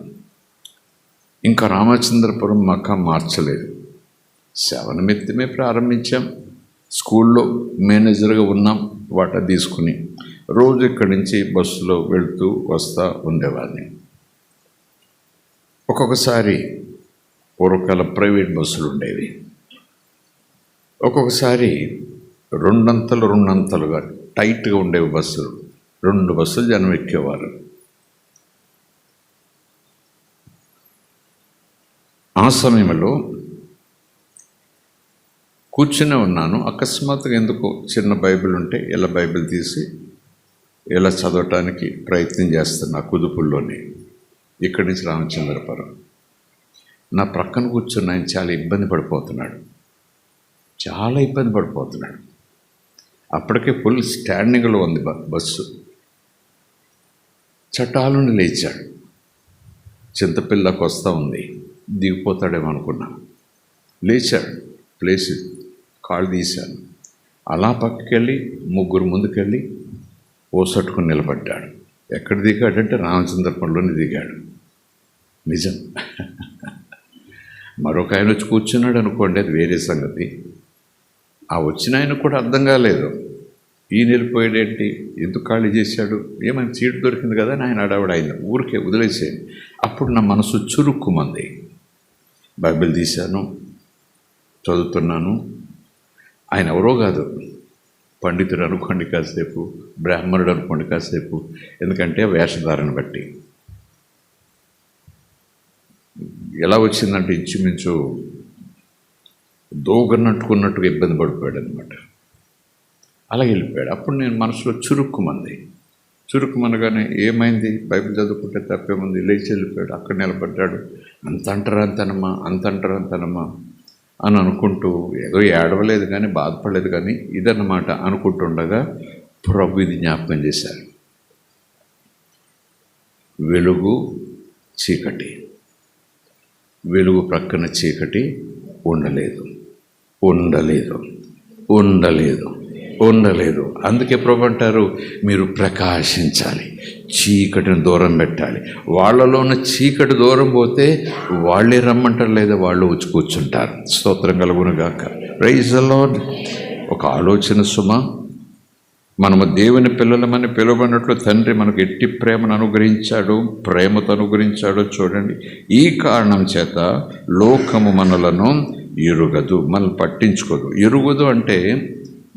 ఇంకా రామచంద్రపురం మకా మార్చలేదు. సేవ నిమిత్తమే ప్రారంభించాం. స్కూల్లో మేనేజర్గా ఉన్నాం. వాటా తీసుకుని రోజు ఇక్కడి నుంచి బస్సులో వెళ్తూ వస్తూ ఉండేవాడిని. ఒక్కొక్కసారి పూర్వకాల ప్రైవేట్ బస్సులు ఉండేవి. ఒక్కొక్కసారి రెండంతలుగా టైట్గా ఉండేవి బస్సులు. 2 బస్సులు జనం ఎక్కేవారు. ఆ సమయంలో కూర్చునే ఉన్నాను. అకస్మాత్తుగా ఎందుకో చిన్న బైబిల్ ఉంటే ఇలా బైబిల్ తీసి ఇలా చదవటానికి ప్రయత్నం చేస్తున్నా కుదుపుల్లోనే. ఇక్కడి నుంచి రామచంద్రపురం. నా ప్రక్కన కూర్చున్న ఆయన చాలా ఇబ్బంది పడిపోతున్నాడు. అప్పటికే ఫుల్ స్టాండింగ్లో ఉంది బస్సు. చటాలను లేచాడు. చింతపిల్లకు వస్తూ ఉంది, దిగిపోతాడేమో అనుకున్నా. లేచాడు, ప్లేస్ కాళ్ళు తీశాను. అలా పక్కకెళ్ళి 3 ముందుకెళ్ళి ఓసట్టుకుని నిలబడ్డాడు. ఎక్కడ దిగాడంటే రామచంద్రపురంలోనే దిగాడు. నిజం. మరొక ఆయన వచ్చి కూర్చున్నాడు అనుకోండి, అది వేరే సంగతి. ఆ వచ్చిన ఆయన కూడా అర్థం కాలేదు, ఈయన వెళ్ళిపోయాడేంటి, ఎందుకు ఖాళీ చేశాడు, ఏమైనా సీటు దొరికింది కదా అని ఆయన అడవడైంది. ఊరికే వదిలేసేయండి. అప్పుడు నా మనసు చురుక్కుమంది. బైబిల్ తీశాను, చదువుతున్నాను. ఆయన ఎవరో కాదు, పండితుడు అనుకోండి కాసేపు, బ్రాహ్మణుడు అనుకోండి కాసేపు, ఎందుకంటే వేషధారణ బట్టి. ఎలా వచ్చిందంటే ఇంచుమించు దోగనట్టుకున్నట్టుగా ఇబ్బంది పడిపోయాడు అనమాట. అలా వెళ్ళిపోయాడు. అప్పుడు నేను మనసులో చురుక్కుమనగానే ఏమైంది, బైబిల్ చదువుకుంటే తప్పేముంది, లేచి వెళ్ళిపోయాడు. అక్కడ నిలబడ్డాడు. అంత అంటారంతనమ్మా అని అనుకుంటూ, ఏదో ఏడవలేదు కానీ బాధపడలేదు కానీ ఇదన్నమాట అనుకుంటుండగా ప్రభు ఇది జ్ఞాపకం చేశారు. వెలుగు చీకటి, వెలుగు ప్రక్కన చీకటి ఉండలేదు. అందుకే ప్రభు అంటారు, మీరు ప్రకాశించాలి, చీకటిని దూరం పెట్టాలి. వాళ్ళలో ఉన్న చీకటి దూరం పోతే వాళ్ళే రమ్మంటారు, లేదా వాళ్ళు వచ్చి కూర్చుంటారు. స్తోత్రం కలుగునుగాక. Praise the Lord. ఒక ఆలోచన సుమా, మనము దేవుని పిల్లలమని పిలువబడినట్లు తండ్రి మనకు ఎట్టి ప్రేమను అనుగ్రహించాడు, ప్రేమతో అనుగ్రహించాడో చూడండి. ఈ కారణం చేత లోకము మనలను ఎరుగదు, మనల్ని పట్టించుకోదు. ఎరుగదు అంటే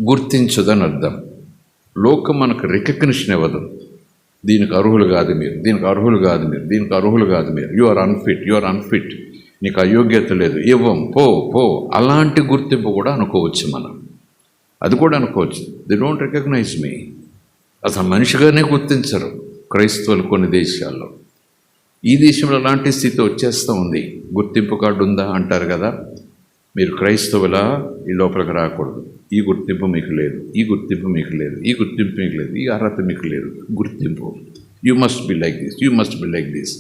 గుర్తించదు అని అర్థం. లోకం మనకు రికగ్నిషన్ ఇవ్వదు. దీనికి అర్హులు కాదు మీరు, దీనికి అర్హులు కాదు మీరు, యు ఆర్ అన్ఫిట్, నీకు అయోగ్యత లేదు, ఇవ్వం, పో. అలాంటి గుర్తింపు కూడా అనుకోవచ్చు మనం. అది కూడా అనుకోవచ్చు. ది డోంట్ రికగ్నైజ్ మీ. అసలు మనిషిగానే గుర్తించరు క్రైస్తవులు కొన్ని దేశాల్లో. ఈ దేశంలో అలాంటి స్థితి వచ్చేస్తూ ఉంది. గుర్తింపు కార్డు ఉందా అంటారు కదా, మీరు క్రైస్తవులా, ఈ లోపలికి రాకూడదు, ఈ గుర్తింపు మీకు లేదు, ఈ అర్హత మీకు లేదు. గుర్తింపు, you must be like this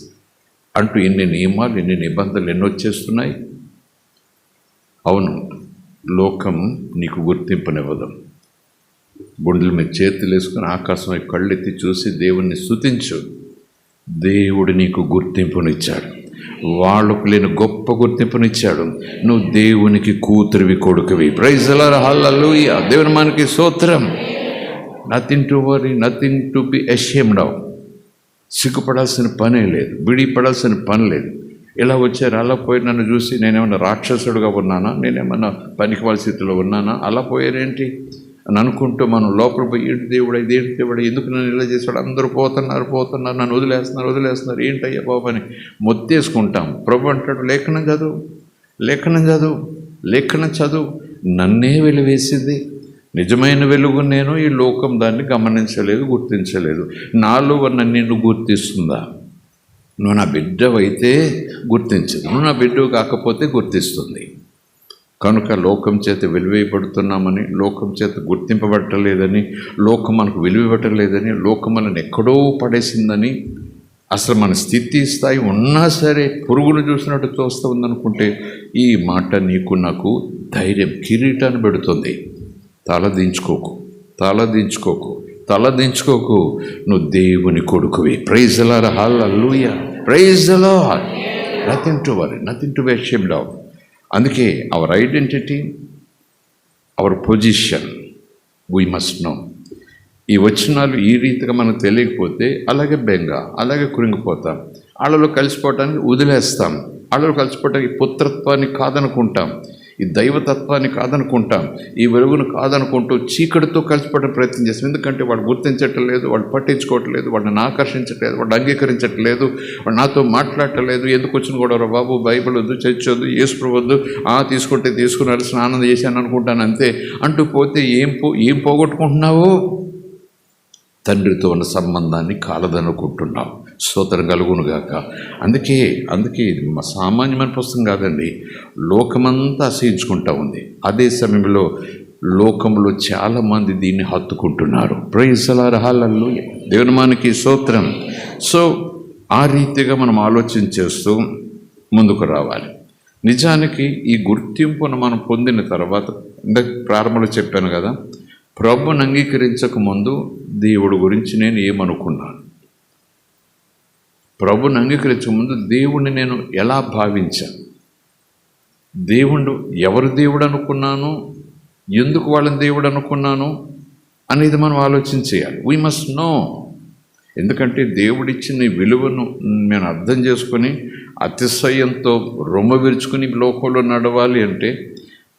అంటూ ఎన్ని నియమాలు, ఎన్ని నిబంధనలు ఎన్నొచ్చేస్తున్నాయి. అవును, లోకం నీకు గుర్తింపునివ్వదు. గుండెల మీద చేతులు వేసుకుని ఆకాశం కళ్ళెత్తి చూసి దేవుణ్ణి స్తుతించు. దేవుడు నీకు గుర్తింపునిచ్చాడు, వాళ్ళకు లేని గొప్ప గుర్తింపునిచ్చాడు. నువ్వు దేవునికి కూతురివి, కొడుకువి. ప్రైజ్ ది లార్డ్, హల్లెలూయా. దేవుని మనకి స్తోత్రం. Nothing to worry, nothing to be ashamed of. సిగ్గుపడాల్సిన పనే లేదు, బిడిపడాల్సిన పని లేదు. ఇలా వచ్చారు, అలా పోయి నన్ను చూసి నేనేమన్నా రాక్షసుడుగా ఉన్నానా, నేనేమన్నా పనికిమాల స్థితిలో ఉన్నానా, అలా పోయారేంటి అని అనుకుంటూ మనం లోపల పోయి ఏంటి దేవుడు, ఎందుకు నన్ను ఇలా చేశాడు, అందరూ పోతున్నారు, నన్ను వదిలేస్తున్నారు, ఏంటయ్యా బాబు అని మొత్తేసుకుంటాం. ప్రభు అంటాడు, లేఖనం చదువు. నన్నే వెలివేసింది, నిజమైన వెలుగు నేను. ఈ లోకం దాన్ని గమనించలేదు, గుర్తించలేదు. నాలో నిన్ను గుర్తిస్తుందా? నువ్వు నా బిడ్డవైతే గుర్తించదు, నువ్వు నా బిడ్డవు కాకపోతే గుర్తిస్తుంది. కనుక లోకం చేత వెలివేయబడుతున్నామని, లోకం చేత గుర్తింపబడటలేదని, లోకం మనకు విలువివ్వటలేదని, లోకం మనల్ని ఎక్కడో పడేసిందని, అసలు మన స్థితి స్థాయి ఉన్నా సరే పురుగును చూసినట్టు చూస్తూ ఉందనుకుంటే ఈ మాట నీకు నాకు ధైర్యం, కిరీటాన్ని పెడుతుంది. తల దించుకోకు, నువ్వు దేవుని కొడుకువి. ప్రైజ్ ది లార్డ్, హల్లెలూయా. Praise the lord. Nothing to be ashamed of. అందుకే our identity, our position we must know. ఈ వచనాలు ఈ రీతిగా మనకు తెలియకపోతే అలాగే బెంగ, అలాగే కృంగిపోతాం. వాళ్ళలో కలిసిపోవటానికి వదిలేస్తాం, వాళ్ళలో కలిసిపోవటానికి పుత్రత్వాన్ని కాదనుకుంటాం, ఈ దైవతత్వాన్ని కాదనుకుంటాం, ఈ వెలుగును కాదనుకుంటూ చీకటితో కలిసిపోవడం ప్రయత్నం చేస్తాం. ఎందుకంటే వాడు గుర్తించట్లేదు, వాడు పట్టించుకోవట్లేదు, వాడిని ఆకర్షించట్లేదు, వాడు అంగీకరించట్లేదు, వాడు నాతో మాట్లాడటలేదు. ఎందుకు వచ్చిన కూడా బాబు బైబిల్ వద్దు, చర్చ్ వద్దు, యేసు వద్దు, తీసుకుంటే తీసుకున్నారు, స్నానం చేశాను అనుకుంటాను అంతే అంటూ పోతే ఏం పోగొట్టుకుంటున్నావు? తండ్రితో ఉన్న సంబంధాన్ని కాలదనుకుంటున్నావు. స్తోత్రం కలుగునుగాక. అందుకే ఇది సామాన్యమైన పుస్తకం కాదండి, లోకమంతా అసహించుకుంటా ఉంది. అదే సమయంలో లోకంలో చాలామంది దీన్ని హత్తుకుంటున్నారు. ప్రైజ్ లార్డ్, హల్లెలూయా, దేవుని మనకి స్తోత్రం. సో ఆ రీతిగా మనం ఆలోచన చేస్తూ ముందుకు రావాలి. నిజానికి ఈ గుర్తింపును మనం పొందిన తర్వాత, ప్రారంభంలో చెప్పాను కదా, ప్రభుని అంగీకరించక ముందు దేవుడి గురించి నేను ఏమనుకున్నాను, ప్రభుని అంగీకరించక ముందు దేవుణ్ణి నేను ఎలా భావించాను, దేవుడు ఎవరు దేవుడు అనుకున్నాను, ఎందుకు వాళ్ళని దేవుడు అనుకున్నాను అనేది మనం ఆలోచన చేయాలి. We must no. ఎందుకంటే దేవుడిచ్చిన విలువను నేను అర్థం చేసుకొని అతిశయంతో రొమ్మ విరుచుకుని లోకంలో నడవాలి అంటే,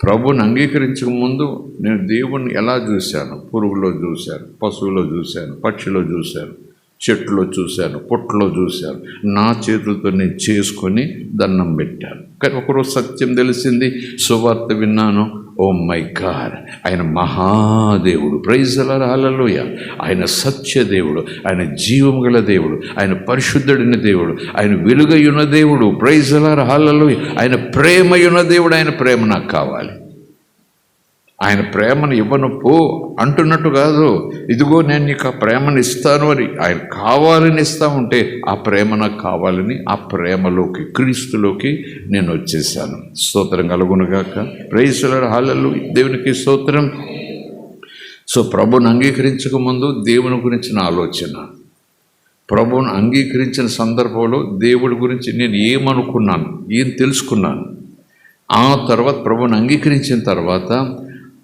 ప్రభుని అంగీకరించక ముందు నేను దేవుణ్ణి ఎలా చూశాను? పురుగులో చూశాను, పశువులో చూశాను, పక్షిలో చూశాను, చెట్టులో చూశాను, పుట్టలో చూశాను. నా చేతులతో నేను చేసుకొని దండం పెట్టాను. కానీ ఒకరోజు సత్యం తెలిసింది, సువార్త విన్నాను. ఓ మై గాడ్, ఆయన మహాదేవుడు. ప్రైజ్ లార్డ్, హల్లెలూయా. ఆయన సత్యదేవుడు, ఆయన జీవము గల దేవుడు, ఆయన పరిశుద్ధుడిన దేవుడు, ఆయన వెలుగయున్న దేవుడు. ప్రైజ్ లార్డ్, హల్లెలూయా. ఆయన ప్రేమయున్న దేవుడు. ఆయన ప్రేమ నాకు కావాలి. ఆయన ప్రేమను ఇవ్వను పో అంటున్నట్టు కాదు, ఇదిగో నేను నీకు ఆ ప్రేమను ఇస్తాను అని ఆయన కావాలని ఇస్తా ఉంటే, ఆ ప్రేమ నాకు కావాలని ఆ ప్రేమలోకి, క్రీస్తులోకి నేను వచ్చేసాను. స్తోత్రం కలుగునుగాక. ప్రైజ్ లార్డ్, హల్లెలూయా, దేవునికి స్తోత్రం. సో ప్రభువుని అంగీకరించక ముందు దేవుని గురించిన ఆలోచన, ప్రభువుని అంగీకరించిన సందర్భంలో దేవుడి గురించి నేను ఏమనుకున్నాను, ఏం తెలుసుకున్నాను. ఆ తర్వాత ప్రభువుని అంగీకరించిన తర్వాత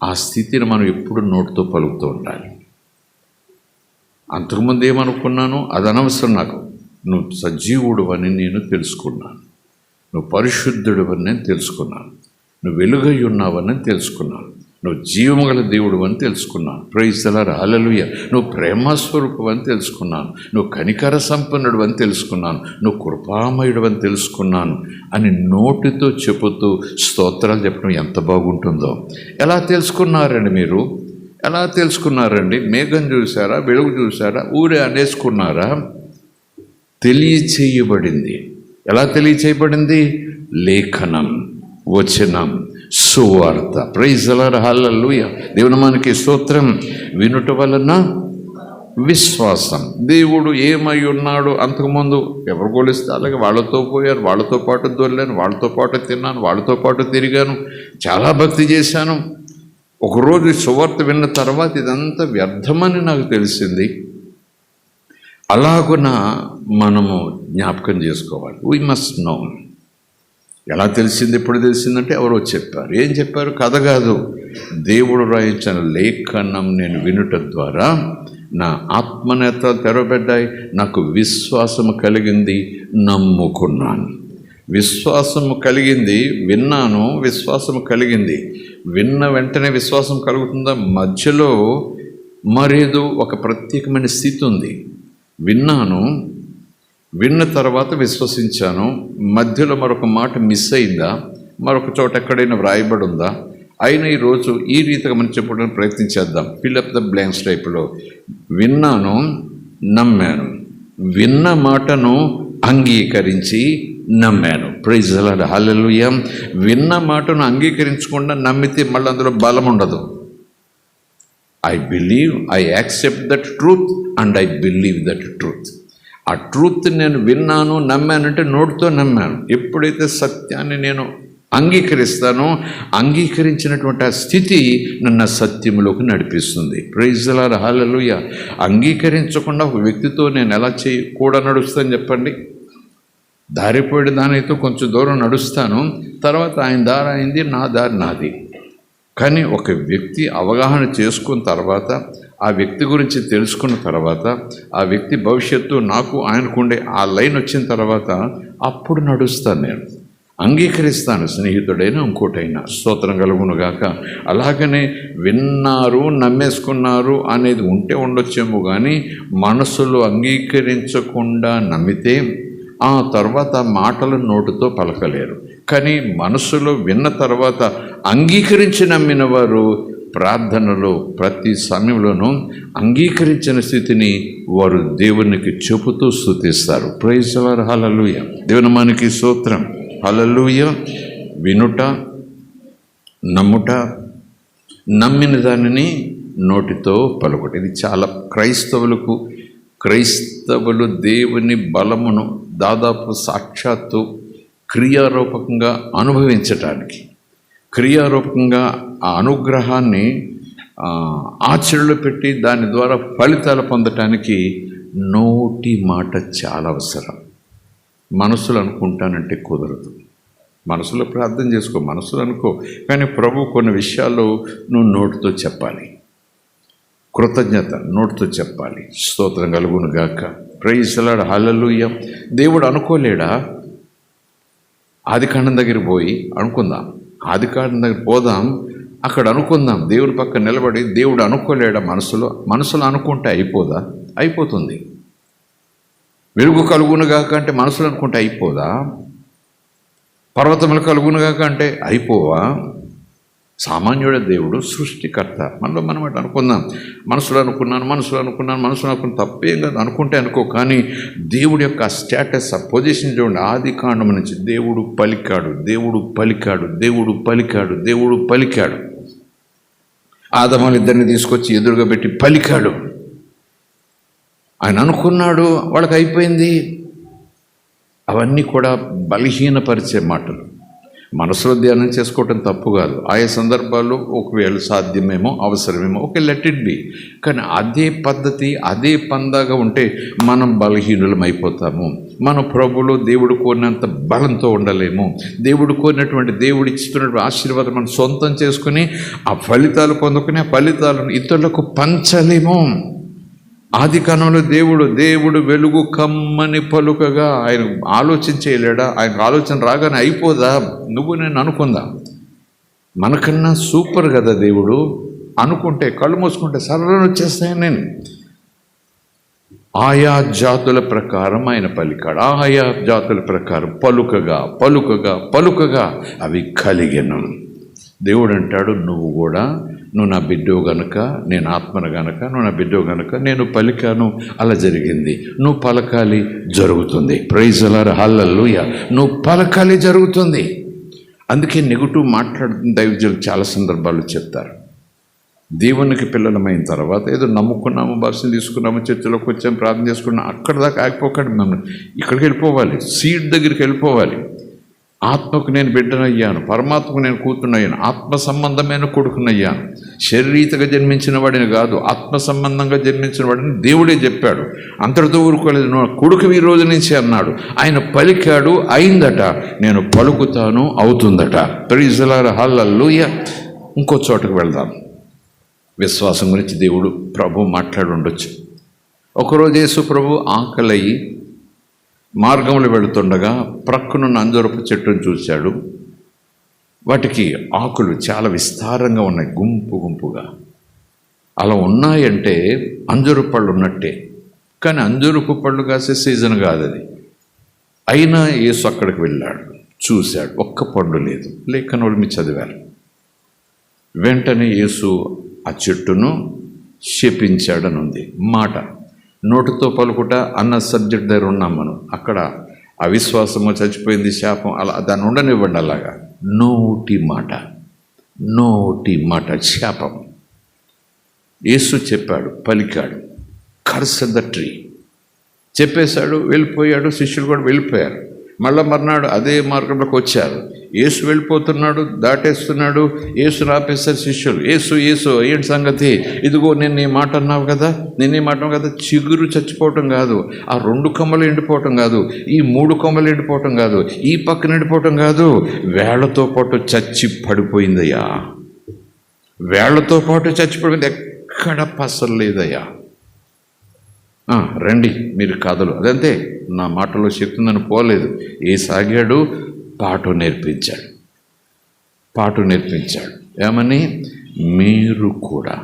ఆ స్థితిని మనం ఎప్పుడు నోటితో పలుకుతూ ఉండాలి. అంతకుముందు ఏమనుకున్నాను అది అనవసరం నాకు. నువ్వు సజీవుడు అని నేను తెలుసుకున్నాను, నువ్వు పరిశుద్ధుడు అని నేను తెలుసుకున్నాను, నువ్వు వెలుగై ఉన్నావని తెలుసుకున్నాను, నువ్వు జీవము గల దేవుడు అని తెలుసుకున్నాను. ప్రైజ్ లార్డ్, హల్లెలూయా. నువ్వు ప్రేమస్వరూపం అని తెలుసుకున్నాను, నువ్వు కనికర సంపన్నుడు అని తెలుసుకున్నాను, నువ్వు కృపామయుడు అని తెలుసుకున్నాను అని నోటితో చెబుతూ స్తోత్రాలు చెప్పడం ఎంత బాగుంటుందో. ఎలా తెలుసుకున్నారండి మీరు? ఎలా తెలుసుకున్నారండి? మేఘం చూసారా, వెలుగు చూసారా, ఊరే అనేసుకున్నారా? తెలియచేయబడింది. ఎలా తెలియచేయబడింది? లేఖనం, వచనం, సువార్త. ప్రైజ్ లార్డ్, హల్లెలూయా, దేవుని మనకి స్తోత్రం. వినుట వలన విశ్వాసం. దేవుడు ఏమై ఉన్నాడు? అంతకుముందు ఎవరు కొలిస్తే అలాగే వాళ్ళతో పోయారు, వాళ్ళతో పాటు దొర్లాను, వాళ్ళతో పాటు తిన్నాను, వాళ్ళతో పాటు తిరిగాను, చాలా భక్తి చేశాను. ఒకరోజు సువార్త విన్న తర్వాత ఇదంతా వ్యర్థమని నాకు తెలిసింది. అలాగున మనము జ్ఞాపకం చేసుకోవాలి. We must no. ఎలా తెలిసింది, ఎప్పుడు తెలిసిందంటే ఎవరో చెప్పారు. ఏం చెప్పారు? కథ కాదు, దేవుడు రాయించిన లేఖనం నేను వినుట ద్వారా నా ఆత్మనేత్రాలు తెరవబడ్డాయి, నాకు విశ్వాసము కలిగింది, నమ్ముకున్నాను. విశ్వాసము కలిగింది, విన్నాను, విశ్వాసము కలిగింది. విన్న వెంటనే విశ్వాసం కలుగుతుందా? మధ్యలో మరేదో ఒక ప్రత్యేకమైన స్థితి ఉంది. విన్నాను, విన్న తర్వాత విశ్వసించాను, మధ్యలో మరొక మాట మిస్ అయిందా, మరొక చోట ఎక్కడైనా వ్రాయబడి ఉందా? అయినా ఈరోజు ఈ రీతిగా మనం చెప్పడానికి ప్రయత్నించేద్దాం. ఫిల్ అప్ ద బ్లాంక్స్ టైప్లో. విన్నాను, నమ్మాను, విన్న మాటను అంగీకరించి నమ్మాను. ప్రైజ్ లార్డ్, హల్లెలూయా. విన్న మాటను అంగీకరించకుండా నమ్మితే మళ్ళీ అందులో బలం ఉండదు. I believe, I accept that truth and I believe that truth. ఆ ట్రూత్ నేను విన్నాను, నమ్మానంటే నోటితో నమ్మాను. ఎప్పుడైతే సత్యాన్ని నేను అంగీకరిస్తానో, అంగీకరించినటువంటి ఆ స్థితి నన్ను సత్యములోకి నడిపిస్తుంది. ప్రైజ్ లార్డ్, హల్లెలూయా. అంగీకరించకుండా ఒక వ్యక్తితో నేను ఎలా కూడా నడుస్తాను చెప్పండి? దారిపోయిన దానితో కొంచెం దూరం నడుస్తాను, తర్వాత ఆయన దారి అయింది, నా దారి నాది. కానీ ఒక వ్యక్తి అవగాహన చేసుకున్న తర్వాత ఆ వ్యక్తి గురించి తెలుసుకున్న తర్వాత, ఆ వ్యక్తి భవిష్యత్తు నాకు ఆయనకుండే ఆ లైన్ వచ్చిన తర్వాత అప్పుడు నడుస్తాను, నేను అంగీకరిస్తాను. స్నేహితుడైనా ఇంకోటైనా స్తోత్రం కలుగునుగాక. అలాగనే విన్నారు, నమ్మేసుకున్నారు అనేది ఉంటే ఉండొచ్చేమో, కానీ మనసులో అంగీకరించకుండా నమ్మితే ఆ తర్వాత మాటలు నోటితో పలకలేరు. కానీ మనసులో విన్న తర్వాత అంగీకరించి నమ్మిన వారు ప్రార్థనలో ప్రతి సమయంలోనూ అంగీకరించిన స్థితిని వారు దేవునికి చెబుతూ స్తుతిస్తారు. ప్రైజ్ ది లార్డ్, హల్లెలూయా. దేవుని నామానికి స్తోత్రం, హల్లెలూయా. వినుట, నమ్ముట, నమ్మిన దానిని నోటితో పలుకుట. ఇది చాలా క్రైస్తవులు దేవుని బలమును దాదాపు సాక్షాత్తు క్రియారూపకంగా అనుభవించటానికి, క్రియారూపకంగా ఆ అనుగ్రహాన్ని ఆచరణలో పెట్టి దాని ద్వారా ఫలితాలు పొందటానికి నోటి మాట చాలా అవసరం. మనసులో అనుకుంటానంటే కుదరదు. మనసులో ప్రార్థన చేసుకో, మనసులో అనుకో, కానీ ప్రభు కొన్ని విషయాలు నువ్వు నోటితో చెప్పాలి. కృతజ్ఞత నోటితో చెప్పాలి. స్తోత్రం కలుగును గాక. ప్రైజ్ ది లార్డ్, హల్లెలూయా. దేవుడు అనుకోలేడా? ఆదికాండం దగ్గరికి పోయి అనుకుందాం, ఆదికాండం దగ్గర పోదాం, అక్కడ అనుకుందాం. దేవుడి పక్కన నిలబడి దేవుడు అనుకోలేడా? మనసులో అనుకుంటే అయిపోదా? అయిపోతుంది. వెలుగు కలుగునుగాక అంటే మనసులో అనుకుంటే అయిపోదా? పర్వతములు కలుగునుగాక అంటే అయిపోవా? సామాన్యుడ దేవుడు సృష్టికర్త. మనం అనుకుందాం, మనసులో అనుకున్నాను తప్పేం కాదు, అనుకుంటే అనుకో. కానీ దేవుడి యొక్క స్టేటస్, ఆ పొజిషన్ చూడండి. ఆది కాండం నుంచి దేవుడు పలికాడు. ఆదమాను ఇద్దరిని తీసుకొచ్చి ఎదురుగా పెట్టి పలికాడు. ఆయన అనుకున్నాడు, వాళ్ళకి అయిపోయింది. అవన్నీ కూడా బలహీనపరిచే మాటలు. మనసులో ధ్యానం చేసుకోవటం తప్పు కాదు. ఆయా సందర్భాల్లో ఒకవేళ సాధ్యమేమో, అవసరమేమో, ఓకే, లెట్ ఇట్ బి. కానీ అదే పద్ధతి, అదే పందాగా ఉంటే మనం బలహీనులం అయిపోతాము. మన ప్రభులో దేవుడు కోరినంత బలంతో ఉండలేము. దేవుడు కోరినటువంటి, దేవుడు ఇస్తున్నటువంటి ఆశీర్వాదం మనం సొంతం చేసుకుని ఆ ఫలితాలు పొందుకుని ఆ ఫలితాలను ఇతరులకు పంచలేము. ఆది కాలంలో దేవుడు వెలుగు కమ్మని పలుకగా ఆయన ఆలోచించేయలేడా? ఆయనకు ఆలోచన రాగానే అయిపోదా? నువ్వు నేను అనుకుందా? మనకన్నా సూపర్ కదా దేవుడు. అనుకుంటే కళ్ళు మూసుకుంటే సరళన వచ్చేస్తాయని నేను. ఆయా జాతుల ప్రకారం ఆయన పలికాడు. ఆయా జాతుల ప్రకారం పలుకగా అవి కలిగెను. దేవుడు అంటాడు, నువ్వు నా బిడ్డో గనుక, నేను ఆత్మను గనుక, నువ్వు నా బిడ్డో గనుక నేను పలికాను, అలా జరిగింది. నువ్వు పలకాలి, జరుగుతుంది. ప్రైజ్ ది లార్డ్, హల్లెలూయా. నువ్వు పలకాలి, జరుగుతుంది. అందుకే నెగిటివ్ మాట్లాడుతున్న దైవజనులు చాలా సందర్భాలు చెప్తారు. దేవునికి పిల్లలమైన తర్వాత ఏదో నమ్ముకున్నాము, భాషను తీసుకున్నాము, చర్చలోకి వచ్చాము, ప్రార్థన చేసుకున్నాము, అక్కడ దాకా ఆగిపోకండి. మనం ఇక్కడికి వెళ్ళిపోవాలి, సీడ్ దగ్గరికి వెళ్ళిపోవాలి. ఆత్మకు నేను బిడ్డనయ్యాను, పరమాత్మకు నేను కూతురునయ్యాను, ఆత్మ సంబంధమైన కొడుకునయ్యాను. శరీరీతగా జన్మించిన వాడిని కాదు, ఆత్మ సంబంధంగా జన్మించిన వాడిని దేవుడే చెప్పాడు. అంతటితో ఊరుకోలేదు, నువ్వు కొడుకు ఈ రోజు నుంచి అన్నాడు. ఆయన పలికాడు, అయిందట. నేను పలుకుతాను, అవుతుందట. ప్రైజ్ ది లార్డ్, హల్లెలూయా. ఇంకో చోటకు వెళ్దాం. విశ్వాసం గురించి దేవుడు ప్రభు మాట్లాడి ఉండొచ్చు. ఒకరోజు యేసు ప్రభు ఆకలయ్యి మార్గంలో వెళుతుండగా ప్రక్కనున్న అంజూరపు చెట్టును చూశాడు. వాటికి ఆకులు చాలా విస్తారంగా ఉన్నాయి, గుంపుగా. అలా ఉన్నాయంటే అంజూరపు పళ్ళు ఉన్నట్టే. కానీ అంజూరపు పళ్ళు కాసే సీజన్ కాదు అది. అయినా యేసు అక్కడికి వెళ్ళాడు, చూశాడు, ఒక్క పండు లేదు. లేఖనోళ్ళు మీ చదివారు. వెంటనే యేసు ఆ చెట్టును శపించాడని ఉంది మాట. నోటితో పలుకుట అన్న సబ్జెక్ట్ దగ్గర ఉన్నాం మనం. అక్కడ అవిశ్వాసము చచ్చిపోయింది, శాపం, అలా దాన్ని ఉండనివ్వండి. అలాగా నోటి మాట శాపం. యేసు చెప్పాడు, పలికాడు, కర్స్ ద ట్రీ చెప్పేశాడు, వెళ్ళిపోయాడు. శిష్యులు కూడా వెళ్ళిపోయారు. మళ్ళా మర్నాడు అదే మార్గంలోకి వచ్చారు. యేసు వెళ్ళిపోతున్నాడు, దాటేస్తున్నాడు. యేసుని ఆపేశారు శిష్యులు. యేసు ఏంటి సంగతి? ఇదిగో నేను నీ మాట అన్నావు కదా, చిగురు చచ్చిపోవటం కాదు, ఆ 2 కొమ్మలు ఎండిపోవటం కాదు, ఈ 3 కొమ్మలు ఎండిపోవటం కాదు, ఈ పక్కన ఎండిపోవటం కాదు, వేళ్లతో పాటు చచ్చి పడిపోయిందయ్యా. వేళ్లతో పాటు చచ్చిపోయింది. ఎక్కడ పసలు లేదయ్యా. రండి మీరు కథలు, అదంతే. నా మాటలో శక్తి ఉందని పోలేదు. సాగాడు, పాట నేర్పించాడు. ఏమని? మీరు కూడా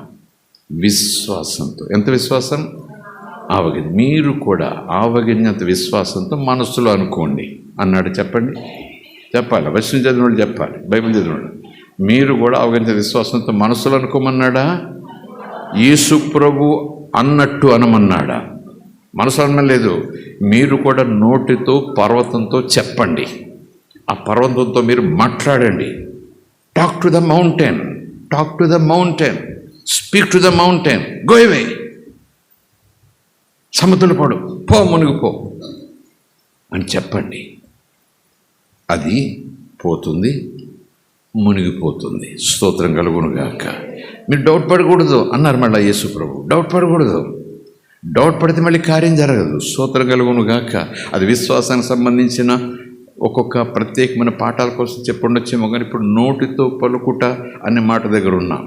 విశ్వాసంతో, ఎంత విశ్వాసం? ఆవగింజ. మీరు కూడా ఆవగింజంత విశ్వాసంతో మనస్సులో అనుకోండి అన్నాడు. చెప్పండి, చెప్పాలి. వచనం చదివినోడు చెప్పాలి, బైబిల్ చదివినోడు. మీరు కూడా ఆవగింజ విశ్వాసంతో మనస్సులో అనుకోమన్నాడా? యేసు ప్రభు అన్నట్టు అనమన్నాడా? మనసు అనలేదు. మీరు కూడా నోటితో పర్వతంతో చెప్పండి. ఆ పర్వతంతో మీరు మాట్లాడండి. Talk to the mountain, talk to the mountain, speak to the mountain, go away. సముద్రంలో పడు, పో, మునిగిపో అని చెప్పండి. అది పోతుంది, మునిగిపోతుంది. స్తోత్రం కలుగునుగాక. మీరు డౌట్ పడకూడదు అన్నారు మళ్ళీ యేసు ప్రభు. డౌట్ పడకూడదు. డౌట్ పడితే మళ్ళీ కార్యం జరగదు. స్తోత్రం కలుగునుగాక. అది విశ్వాసానికి సంబంధించిన ఒక్కొక్క ప్రత్యేకమైన పాఠాల కోసం చెప్పుండొచ్చేమో, కానీ ఇప్పుడు నోటితో పలుకుట అనే మాట దగ్గర ఉన్నాం.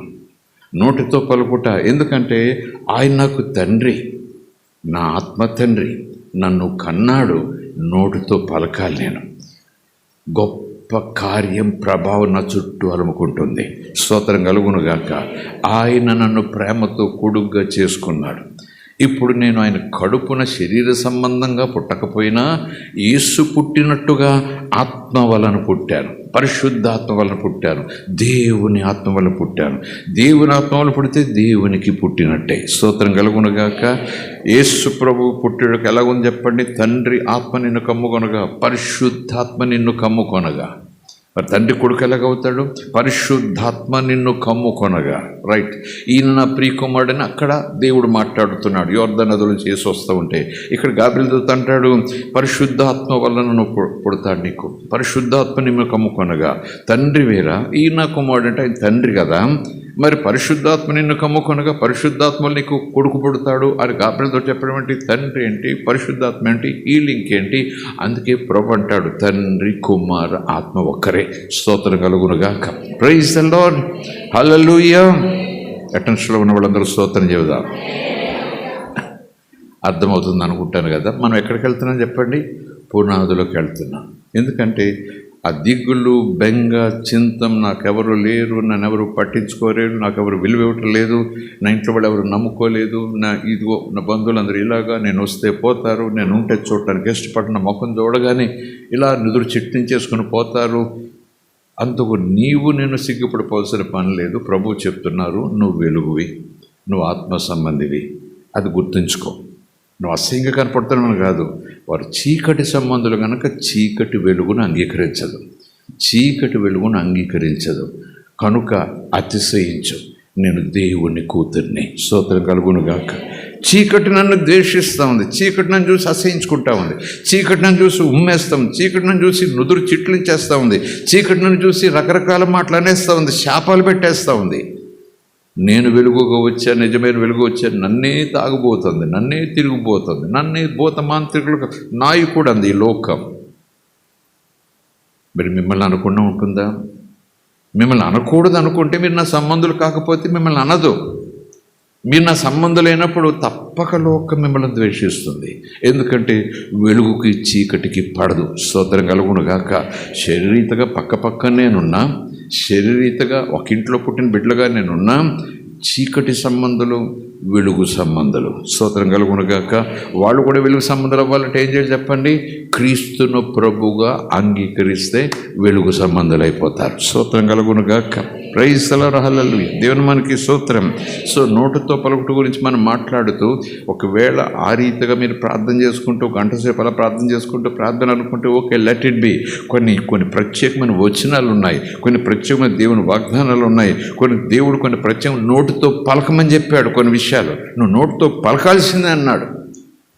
నోటితో పలుకుట ఎందుకంటే ఆయన నాకు తండ్రి, నా ఆత్మ తండ్రి, నన్ను కన్నాడు. నోటితో పలకాలి నేను. గొప్ప కార్యం, ప్రభావం నా చుట్టూ అలుముకుంటుంది. స్తోత్రం కలుగునుగాక. ఆయన నన్ను ప్రేమతో కొడుగ్గా చేసుకున్నాడు. ఇప్పుడు నేను ఆయన కడుపున శరీర సంబంధంగా పుట్టకపోయినా యేసు పుట్టినట్టుగా ఆత్మ వలన పుట్టాను, పరిశుద్ధాత్మ వలన పుట్టాను, దేవుని ఆత్మ వలన పుట్టాను. దేవుని ఆత్మ వలన పుడితే దేవునికి పుట్టినట్టే. స్తోత్రం కలుగునుగాక. యేసు ప్రభు పుట్టుటకు ఎలాగుంది చెప్పండి? తండ్రి ఆత్మ నిన్ను కమ్ముకొనగా, పరిశుద్ధాత్మ నిన్ను కమ్ముకొనగా. మరి తండ్రి కొడుకు ఎలాగవుతాడు? పరిశుద్ధాత్మ నిన్ను కమ్ముకొనగా. రైట్. ఈయన నా ప్రియకుమారుడని అక్కడ దేవుడు మాట్లాడుతున్నాడు. యోర్దాను నదిలో చేసి వస్తూ ఉంటే ఇక్కడ గాబ్రియెలు దూత అంటాడు, పరిశుద్ధాత్మ వల్ల నువ్వు పుడతాడు, నీకు పరిశుద్ధాత్మ నిన్ను కమ్ముకొనగా. తండ్రి వేరా, ఈయన కుమారుడు అంటే ఆయన తండ్రి కదా. మరి పరిశుద్ధాత్మ నిన్ను కమ్ముకొనగా పరిశుద్ధాత్మ నీకు కొడుకు పుడతాడు అని గాబ్రియెలుతో చెప్పడం ఏంటి? తండ్రి ఏంటి, పరిశుద్ధాత్మ ఏంటి, ఈ లింక్ ఏంటి? అందుకే ప్రభు అంటాడు, తండ్రి కుమార ఆత్మ ఒక్కరే. స్తోత్రం కలుగునుగాక. ప్రైజ్ ది లార్డ్, హల్లెలూయా. అటెన్షన్లో ఉన్న వాళ్ళందరూ స్తోత్రం చెబుదాం. అర్థమవుతుంది అనుకుంటాను కదా. మనం ఎక్కడికి వెళ్తున్నాం చెప్పండి? పునాదులోకి వెళ్తున్నాం. ఎందుకంటే ఆ దిగులు, బెంగ, చింతం, నాకెవరు లేరు, నన్ను ఎవరు పట్టించుకోలేరు, నాకెవరు విలువ ఇవ్వటం లేదు, నా ఇంట్లో వాళ్ళు ఎవరు నమ్ముకోలేదు, ఇదిగో నా బంధువులందరూ ఇలాగా, నేను వస్తే పోతారు, నేను ఉంటే చూడటానికి ఇష్టపడిన ముఖం చూడగానే ఇలా నుదురు చిట్టించేసుకుని పోతారు. అందుకు నీవు నేను సిగ్గుపడిపోవాల్సిన పని లేదు. ప్రభు చెప్తున్నారు, నువ్వు వెలుగువి, నువ్వు ఆత్మ సంబంధివి, అది గుర్తుంచుకో. నువ్వు అసహ్యంగా కనపడుతున్నాను కాదు. వారు చీకటి సంబంధులు కనుక చీకటి వెలుగును అంగీకరించదు, చీకటి వెలుగును అంగీకరించదు. కనుక అతిశయించు, నేను దేవుని కూతుర్ని. స్తోత్రం కలుగునుగాక. చీకటి నన్ను ద్వేషిస్తూ ఉంది, చీకటి నన్ను చూసి అసహించుకుంటా ఉంది, చీకటి నన్ను చూసి ఉమ్మేస్తాం, చీకటి నన్ను చూసి నుదురు చిట్లించేస్తూ ఉంది, చీకటి నన్ను చూసి రకరకాల మాటలు అనేస్తూ ఉంది, శాపాలు పెట్టేస్తూ ఉంది. నేను వెలుగుగా వచ్చాను, నిజమైన వెలుగు వచ్చాను, నన్నే తాగుబోతుంది, నన్నే తిరిగిపోతుంది, నన్నే భూత మాంత్రికులకు నాయకుడు అంది ఈ లోకం. మరి మిమ్మల్ని అనకుండా ఉంటుందా? మిమ్మల్ని అనకూడదు అనుకుంటే మీరు నా సంబంధులు కాకపోతే మిమ్మల్ని అనదు. మీరు నా సంబంధులైనప్పుడు తప్పక లోకం మిమ్మల్ని ద్వేషిస్తుంది. ఎందుకంటే వెలుగుకి చీకటికి పడదు. స్తోత్రం కలుగునుగాక. శరీరీతగా పక్క నేనున్నా, శరీరీతగా ఒక ఇంట్లో పుట్టిన బిడ్డలుగా నేనున్నా. చీకటి సంబంధులు, వెలుగు సంబంధాలు. స్తోత్రం కలుగునుగాక. వాళ్ళు కూడా వెలుగు సంబంధాలు అవ్వాలంటే ఏం చేయాలి చెప్పండి? క్రీస్తును ప్రభుగా అంగీకరిస్తే వెలుగు సంబంధాలు అయిపోతారు. స్తోత్రం కలుగునుగాక. ప్రైజ్ ది లార్డ్, హల్లెలూయా. దేవుని మనకి స్తోత్రం. సో నోటితో పలుకుట గురించి మనం మాట్లాడుతూ, ఒకవేళ ఆ రీతిగా మీరు ప్రార్థన చేసుకుంటూ గంట సేపు అలా ప్రార్థన చేసుకుంటూ ప్రార్థన అనుకుంటే ఓకే, లెట్ ఇట్ బి. కొన్ని ప్రత్యేకమైన వచనాలు ఉన్నాయి, కొన్ని ప్రత్యేకమైన దేవుని వాగ్దానాలు ఉన్నాయి, కొన్ని ప్రత్యేకమైన నోటితో పలకమని చెప్పాడు. కొన్ని విషయాలు నువ్వు నోటితో పలకాల్సిందే అన్నాడు.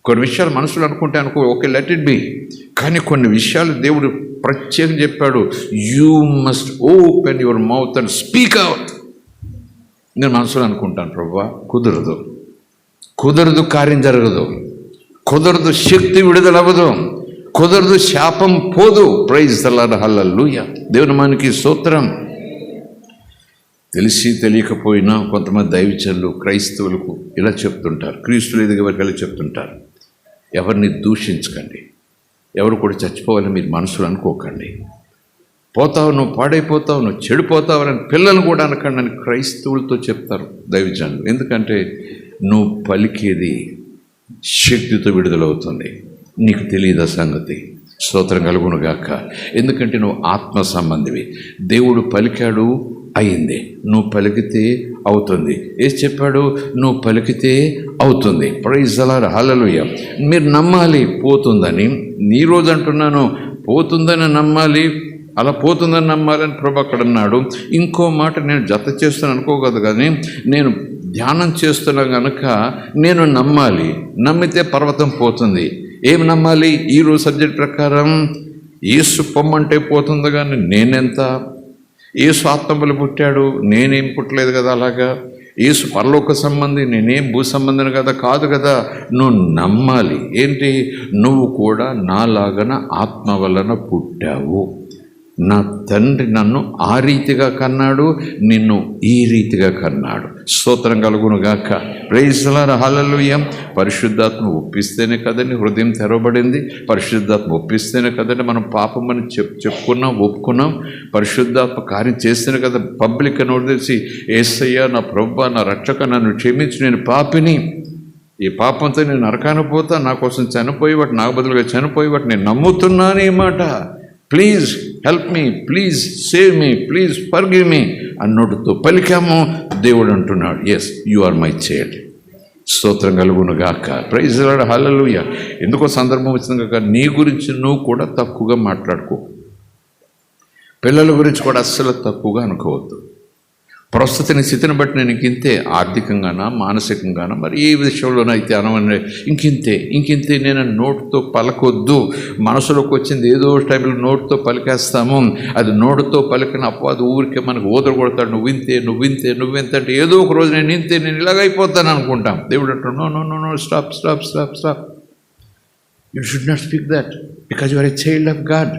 కొన్ని విషయాలు మనసులో అనుకుంటే ఓకే, లెట్ ఇట్ బి. కానీ కొన్ని విషయాలు దేవుడు ప్రత్యేకంగా చెప్పాడు, you must open your mouth and speak out. నేను మనసులో అనుకుంటాను, ప్రభువా కుదరదు, కార్యం జరగదు, కుదరదు, శక్తి విడుదలవ్వదు, కుదరదు, శాపం పోదు. ప్రైజ్ ది లార్డ్, హల్లెలూయా. దేవుని మనకి స్తోత్రం. తెలిసి తెలియకపోయినా కొంతమంది దైవజనులు క్రైస్తవులకు ఇలా చెప్తుంటారు, క్రీస్తులు ఎదిగేవారికి చెప్తుంటారు, ఎవరిని దూషించకండి, ఎవరు కూడా చచ్చిపోవాలని మీరు మనసులో అనుకోకండి, పోతావు, నువ్వు పాడైపోతావు, నువ్వు చెడిపోతావు అని పిల్లలు కూడా అనకండి అని క్రైస్తవులతో చెప్తారు దైవజనులు. ఎందుకంటే నువ్వు పలికేది శక్తితో విడుదలవుతుంది, నీకు తెలియదా సంగతి. స్తోత్రం కలుగునుగాక. ఎందుకంటే నువ్వు ఆత్మ సంబంధివి. దేవుడు పలికాడు, అయింది. నువ్వు పలికితే అవుతుంది. ఏసి చెప్పాడు, నువ్వు పలికితే అవుతుంది. ప్రైజ్ ది లార్డ్, హల్లెలూయా. మీరు నమ్మాలి పోతుందని. ఈ రోజు అంటున్నాను, పోతుందని నమ్మాలి, అలా పోతుందని నమ్మాలని ప్రభు అక్కడ అన్నాడు. ఇంకో మాట నేను జత చేస్తాను అనుకోకూడదు, కానీ నేను ధ్యానం చేస్తున్నా కనుక నేను నమ్మాలి. నమ్మితే పర్వతం పోతుంది. ఏం నమ్మాలి? ఈరోజు సబ్జెక్ట్ ప్రకారం యేసు పొమ్మంటే పోతుంది, కానీ నేనెంత? యేసు ఆత్మబలి పుట్టాడు, నేనేం పుట్టలేదు కదా. అలాగా యేసు పరలోక సంబంధి, నేనేం భూ సంబంధిని కదా, కాదు కదా. నువ్వు నమ్మాలి. ఏంటి? నువ్వు కూడా నాలాగన ఆత్మ వలన పుట్టావు. నా తండ్రి నన్ను ఆ రీతిగా కన్నాడు, నిన్ను ఈ రీతిగా కన్నాడు. స్తోత్రం కలుగునుగాక. ప్రైజ్ ది లార్డ్, హల్లెలూయా. పరిశుద్ధాత్మ ఒప్పిస్తేనే కదండి హృదయం తెరవబడింది. పరిశుద్ధాత్మ ఒప్పిస్తేనే కదండి మనం పాపం అని చెప్పుకున్నాం, ఒప్పుకున్నాం. పరిశుద్ధాత్మ కార్యం చేస్తేనే కదా పబ్లిక్ నోటి తెలిసి, యేసయ్యా నా ప్రభువా నా రక్షక నన్ను క్షమించి, నేను పాపిని, ఈ పాపంతో నేను నరకాన పోతా, నా కోసం చనిపోయి వాటి, నాకు బదులుగా చనిపోయి వాటి నేను నమ్ముతున్నాను. ఈ మాట, please help me, please save me, please forgive me అన్నోటితో పలికాము. దేవుడు అంటున్నాడు, yes you are my child. స్తోత్రం కలుగునుగాక. ప్రైజ్ ది లార్డ్, హల్లెలూయా. ఎందుకో సందర్భం వచ్చింది కాక నీ గురించి నువ్వు కూడా తక్కువగా మాట్లాడుకో. పిల్లల గురించి కూడా అస్సలు తక్కువగా అనుకోవద్దు. ప్రస్తుత స్థితిని బట్టి నేను ఇంకింతే, ఆర్థికంగానా మానసికంగానా మరి ఏ విషయంలోనైతే అనవనే ఇంకింతే నేను నోటుతో పలకొద్దు. మనసులోకి వచ్చింది ఏదో టైంలో నోటుతో పలికేస్తాము. అది నోటుతో పలికిన అపవాది ఊరికే మనకు ఊదర కొడతాడు. నువ్వింతే అంటే ఏదో ఒక రోజు నేను ఇలాగైపోతాను అనుకుంటాం. దేవుడు అంటాడు, no no no no stop stop stop stop. You should not speak that because you are a child of God.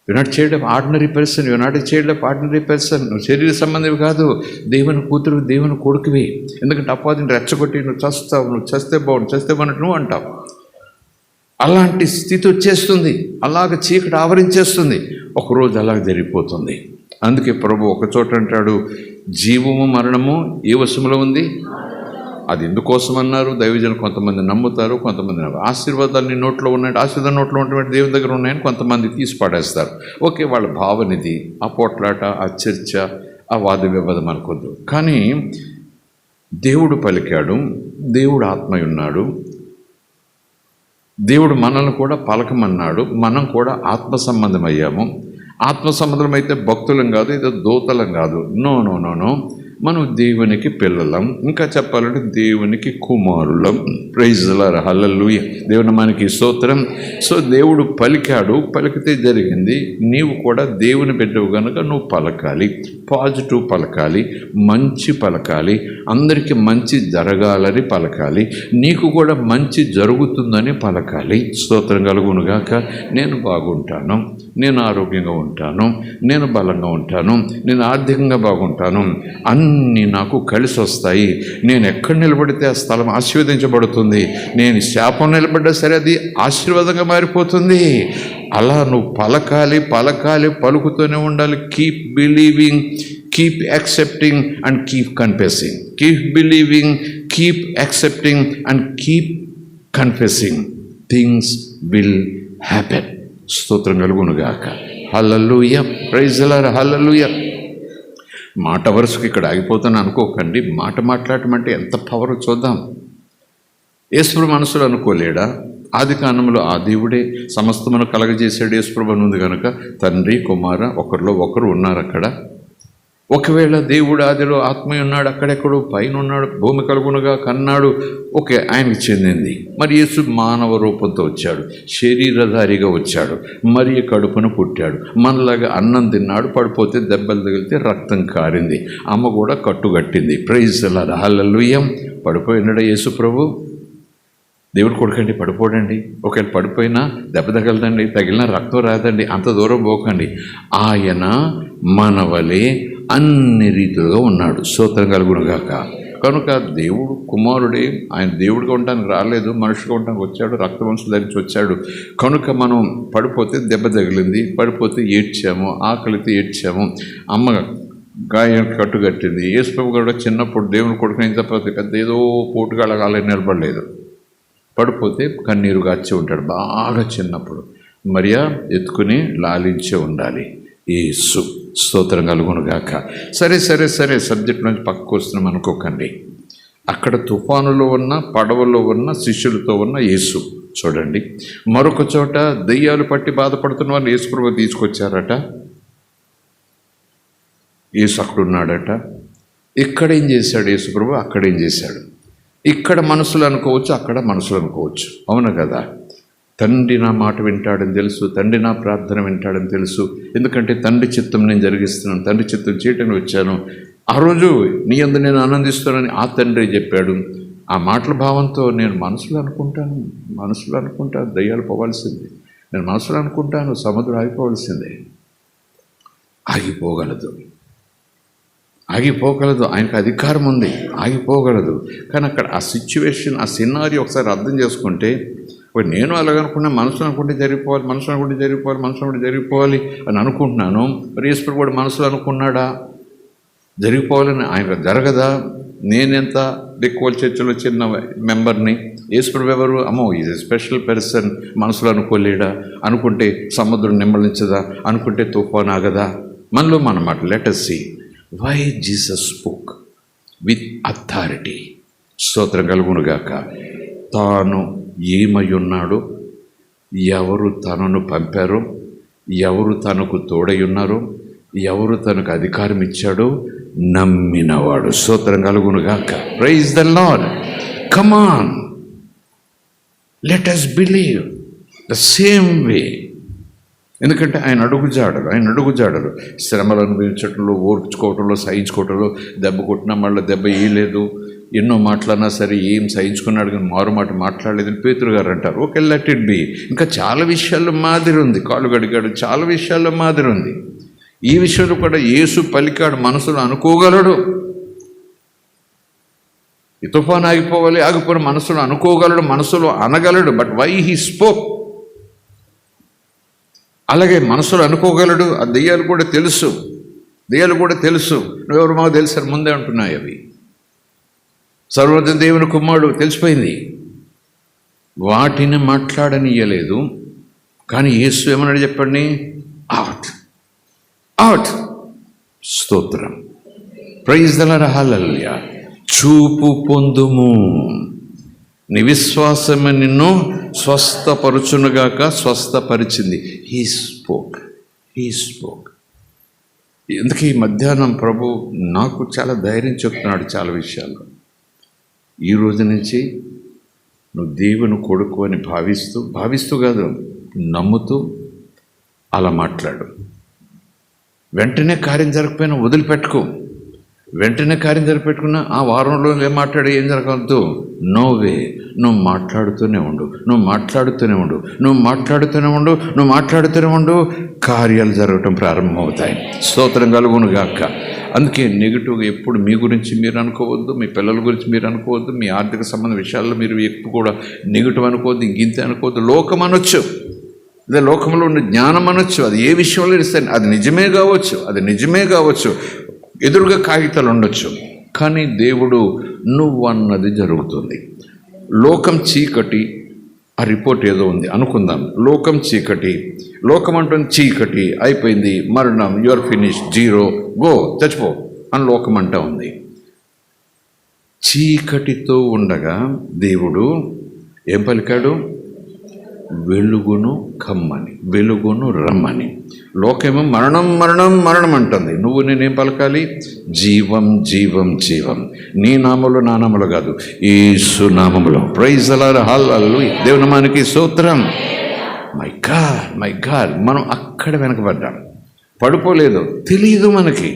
You not child of ordinary person, you not a child of ordinary person. నువ్వు శరీర సంబంధివి కాదు, దేవుని కూతురు, దేవుని కొడుకువి. ఎందుకంటే అపవాదిని రెచ్చగొట్టి నువ్వు చస్తావు, నువ్వు చస్తే బాగుంటు నువ్వు అంటావు. అలాంటి స్థితి వచ్చేస్తుంది, అలాగ చీకటి ఆవరించేస్తుంది. ఒకరోజు అలాగ జరిగిపోతుంది. అందుకే ప్రభు ఒక చోట అంటాడు, జీవము మరణము ఏ వశములో ఉంది. అది ఎందుకోసం అన్నారు? దైవజనులు కొంతమంది నమ్ముతారు, కొంతమంది ఆశీర్వాదాలు నీ నోట్లో ఉన్నాయంటే, ఆశీర్వాదం నోట్లో ఉన్నటువంటి దేవుని దగ్గర ఉన్నాయని కొంతమంది తీసి పడేస్తారు. ఓకే, వాళ్ళ భావనిది. ఆ పోట్లాట, ఆ చర్చ, ఆ వాద వివాదం అనుకోద్దు. కానీ దేవుడు పలికాడు, దేవుడు ఆత్మ ఉన్నాడు, దేవుడు మనల్ని కూడా పలకమన్నాడు. మనం కూడా ఆత్మ సంబంధం అయ్యాము. ఆత్మ సంబంధం అయితే భక్తులం కాదు, ఏదో దూతలం కాదు. నో నో నో నో మనం దేవునికి పిల్లలం, ఇంకా చెప్పాలంటే దేవునికి కుమారులం. ప్రైజ్ ది లార్డ్, హల్లెలూయా. దేవుని మనకి స్తోత్రం. సో దేవుడు పలికాడు, పలికితే జరిగింది. నీవు కూడా దేవుని బిడ్డవు కనుక నువ్వు పలకాలి, పాజిటివ్ పలకాలి, మంచి పలకాలి, అందరికీ మంచి జరగాలని పలకాలి, నీకు కూడా మంచి జరుగుతుందని పలకాలి. స్తోత్రం కలుగునుగాక. నేను బాగుంటాను, నేను ఆరోగ్యంగా ఉంటాను, నేను బలంగా ఉంటాను, నేను ఆర్థికంగా బాగుంటాను, అన్నీ నాకు కలిసి వస్తాయి. నేను ఎక్కడ నిలబడితే ఆ స్థలం ఆశీర్వదించబడుతుంది. నేను శాపం నిలబడ్డా సరే అది ఆశీర్వాదంగా మారిపోతుంది. అలా నువ్వు పలకాలి, పలుకుతూనే ఉండాలి. Keep believing, keep accepting and keep confessing. Keep believing, keep accepting and keep confessing. Things will happen. స్తోత్రం కలుగునుగాక. హల్లెలూయా. ప్రైజ్ ది లార్డ్, హల్లెలూయా. మాట వరుసకు ఇక్కడ ఆగిపోతాను అనుకోకండి. మాట్లాడటం అంటే ఎంత పవర్ చూద్దాం. యేసుప్రభు మనసులో అనుకోలేడా? ఆది కాండంలో ఆ దేవుడే సమస్తమును కలగజేసాడు. యేసుప్రభు ఉంది కనుక తండ్రి కుమార ఒకరిలో ఒకరు ఉన్నారు అక్కడ. ఒకవేళ దేవుడు ఆదిలో ఆత్మ ఉన్నాడు, అక్కడెక్కడో పైన ఉన్నాడు, భూమి కలుగునుగా కన్నాడు, ఓకే, ఆయనకి చెందింది. మరి యేసు మానవ రూపంతో వచ్చాడు, శరీరధారిగా వచ్చాడు, మరి కడుపున పుట్టాడు, మనలాగా అన్నం తిన్నాడు, పడిపోతే దెబ్బలు తగిలితే రక్తం కారింది, అమ్మ కూడా కట్టుగట్టింది. ప్రైజ్ ది లార్డ్, హల్లెలూయా. పడిపోయినాడా యేసు ప్రభు? దేవుడు కొడుకండి, పడిపోడండి. ఒకవేళ పడిపోయినా దెబ్బ తగలదండి, తగిలినా రక్తం రాదండి, అంత దూరం పోకండి. ఆయన మనవలే అన్ని రీతులుగా ఉన్నాడు. స్తోత్రం కలుగునుగాక. కనుక దేవుడు కుమారుడే, ఆయన దేవుడిగా ఉండడానికి రాలేదు, మనిషిగా ఉండడానికి వచ్చాడు, రక్తవంశం ధరించి వచ్చాడు. కనుక మనం పడిపోతే దెబ్బ తగిలింది, పడిపోతే ఏడ్చాము, ఆకలితో ఏడ్చాము, అమ్మ గాయం కట్టుకట్టింది. యేసుప్రభు కూడా చిన్నప్పుడు దేవుని కొడుకుని తప్ప పెద్ద ఏదో పోటుగాళ్ళ నిలబడలేదు. పడిపోతే కన్నీరు గాచి ఉంటాడు బాగా చిన్నప్పుడు. మరియా ఎత్తుకుని లాలించే ఉండాలి. యేసు. స్తోత్రం కలుగునుగాక. సరే సరే సరే సబ్జెక్ట్ నుంచి పక్కకు వస్తున్నాం అనుకోకండి. అక్కడ తుఫానులో ఉన్న, పడవలో ఉన్న, శిష్యులతో ఉన్న యేసు చూడండి. మరొక చోట దెయ్యాలు పట్టి బాధపడుతున్న వాళ్ళు యేసుప్రభు తీసుకొచ్చారట. యేసు అక్కడున్నాడట. ఇక్కడ ఏం చేశాడు యేసుప్రభు? అక్కడ ఏం చేశాడు? ఇక్కడ మనసులు అనుకోవచ్చు, అక్కడ మనసులు అనుకోవచ్చు. అవును కదా? తండ్రి నా మాట వింటాడని తెలుసు, తండ్రి నా ప్రార్థన వింటాడని తెలుసు. ఎందుకంటే తండ్రి చిత్తం నేను జరిగిస్తున్నాను, తండ్రి చిత్తం చేయటానికి వచ్చాను. ఆ రోజు నీ యందు నేను ఆనందిస్తున్నానని ఆ తండ్రి చెప్పాడు. ఆ మాటల భావంతో నేను మనసులో అనుకుంటాను దయ్యాలు పోవాల్సిందే, నేను మనసులో అనుకుంటాను సముద్రం ఆగిపోవాల్సిందే. ఆగిపోగలదు, ఆయనకు అధికారం ఉంది, ఆగిపోగలదు. కానీ అక్కడ ఆ సిచ్యువేషన్, ఆ సినారీ ఒకసారి అర్థం చేసుకుంటే, నేను అలాగనుకున్నా, మనసులో అనుకుంటే జరిగిపోవాలి అని అనుకుంటున్నాను. మరి యేసుప్రభు కూడా మనసులో అనుకున్నాడా జరిగిపోవాలని? ఆయన జరగదా? నేనెంత దిక్కువల చర్చలో చిన్న మెంబర్ని, యేసుప్రభు ఎవరు? అమ్మో ఈజ్ ఎ స్పెషల్ పర్సన్. మనసులో అనుకోలేడా? అనుకుంటే సముద్రం నిమ్మలించదా? అనుకుంటే తుఫాను ఆగదా? మనలో మనమాట. Let us see why Jesus spoke with authority. స్తోత్రం కలుగునుగాక. తాను ఏమై ఉన్నాడో, ఎవరు తనను పంపారో, ఎవరు తనకు తోడై ఉన్నారో, ఎవరు తనకు అధికారం ఇచ్చాడో నమ్మినవాడు. స్తోత్రం కలుగునుగాక. Praise the Lord. Come on, let us believe the same way. ఎందుకంటే ఆయన అడుగుజాడరు శ్రమలు అనుభవించడంలో, ఓర్చుకోవటంలో, సహించుకోవటంలో, దెబ్బ కొట్టినా మళ్ళీ దెబ్బ వేయలేదు, ఎన్నో మాట్లాడినా సరే ఏం సహించుకున్నాడు కానీ మారు మాట మాట్లాడలేదని పేతురు గారు అంటారు. Okay, let it be. ఇంకా చాలా విషయాల్లో మాదిరి ఉంది. కాళ్ళు గడిగాడు, చాలా విషయాల్లో మాదిరి ఉంది. ఈ విషయంలో కూడా యేసు పలికాడు, మనసులో అనుకోగలడు. ఈ తుఫాను ఆగిపోయిన మనసులో అనుకోగలడు, మనసులో అనగలడు. But why he spoke? అలాగే మనసులో అనుకోగలడు. ఆ దెయ్యాలు కూడా తెలుసు. నువ్వెవరు మాకు తెలుసు ముందే అంటున్నాయి అవి. సర్వోన్నత దేవుని కుమారుడు తెలిసిపోయింది. వాటిని మాట్లాడనియ్యలేదు. కానీ యేసు ఏమన్నాడు చెప్పండి? అవుట్. స్తోత్రం. Praise the lord. హల్లెలూయా. చూపు పొందుము, నీ విశ్వాసమే నిన్ను స్వస్థపరచునుగాక. స్వస్థపరిచింది. He spoke. ఎందుకు ఈ మధ్యాహ్నం ప్రభు నాకు చాలా ధైర్యం చెప్తున్నాడు చాలా విషయాల్లో. ఈ రోజు నుంచి నువ్వు దేవుని కొడుకు అని భావిస్తూ కాదు, నమ్ముతూ అలా మాట్లాడు. వెంటనే కార్యం జరగకపోయినా వదిలిపెట్టుకో. వెంటనే కార్యం జరిపెట్టుకున్నా ఆ వారంలో ఏం మాట్లాడి ఏం జరగవద్దు. No way. నువ్వు మాట్లాడుతూనే ఉండు. కార్యాలు జరగటం ప్రారంభమవుతాయి. స్తోత్రం కలుగునుగాక. అందుకే నెగిటివ్గా ఎప్పుడు మీ గురించి మీరు అనుకోవద్దు, మీ పిల్లల గురించి మీరు అనుకోవద్దు, మీ ఆర్థిక సంబంధ విషయాల్లో మీరు ఎప్పుడు కూడా నెగిటివ్ అనుకోవద్దు, ఇంకింతే అనుకోవద్దు. లోకం అనొచ్చు, అదే లోకంలో ఉన్న జ్ఞానం అనొచ్చు, అది ఏ విషయంలో ఇస్తాను, అది నిజమే కావచ్చు, ఎదురుగా కాగితాలు ఉండొచ్చు. కానీ దేవుడు నువ్వన్నది జరుగుతుంది. లోకం చీకటి, ఆ రిపోర్ట్ ఏదో ఉంది అనుకుందాం. లోకం చీకటి, లోకం అంటుంది చీకటి, అయిపోయింది, మరణం, యువర్ ఫినిష్, జీరో, గో, చచ్చిపో అని లోకం అంటా ఉంది. చీకటితో ఉండగా దేవుడు ఏం పలికాడు? వెలుగును కమ్మని, వెలుగును రమ్మని. లోకమేమో మరణం అంటుంది. నువ్వు నేనేం పలకాలి? జీవం. నీ నామములు నా నామములు కాదు, యేసు నామములో. Praise the lord. హల్లెలూయా. దేవుని నామానికి స్తోత్రం. మై గాడ్ మనం అక్కడ వెనకబడ్డాం. పడిపోలేదు, తెలియదు మనకి.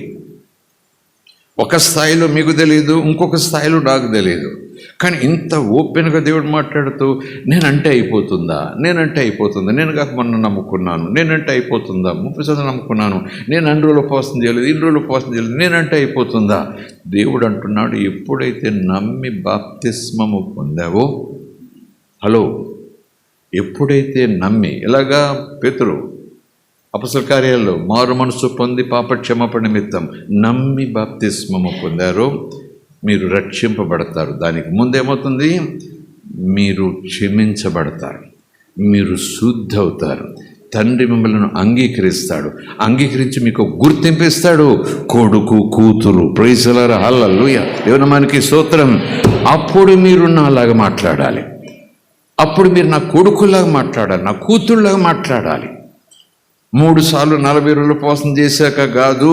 ఒక స్థాయిలో మీకు తెలియదు, ఇంకొక స్థాయిలో నాకు తెలియదు. కానీ ఇంత ఓపెన్గా దేవుడు మాట్లాడుతూ నేనంటే అయిపోతుందా, నేను కాక మొన్న నమ్ముకున్నాను, నేనంటే అయిపోతుందా, 30 సంవత్సరాలు నమ్ముకున్నాను, నేను అన్ని రోజులు ఉపవాసం చేయలేదు, ఇన్ని రోజులు ఉపవాసం చేయలేదు, నేనంటే అయిపోతుందా? దేవుడు అంటున్నాడు, ఎప్పుడైతే నమ్మి బాప్తిస్మము పొందావో, హలో, ఎప్పుడైతే నమ్మి, ఇలాగా పేతురు అపొస్తలుల కార్యాల్లో మారు మనసు పొంది పాపక్షమాపణ నిమిత్తం నమ్మి బాప్తిస్మము పొందారో మీరు రక్షింపబడతారు. దానికి ముందేమవుతుంది? మీరు క్షమించబడతారు, మీరు శుద్ధి అవుతారు, తండ్రి మిమ్మల్ని అంగీకరిస్తాడు, అంగీకరించి మీకు గుర్తింపు ఇస్తాడు, కొడుకు కూతురు. ప్రైజ్ ది లార్డ్, హల్లెలూయా, దేవుని నామానికి స్తోత్రం. అప్పుడు మీరు నాలాగా మాట్లాడాలి, అప్పుడు మీరు నా కొడుకులాగా మాట్లాడాలి, నా కూతురులాగా మాట్లాడాలి. 3 సార్లు 40 రోజులు ఉపవాసం చేశాక కాదు,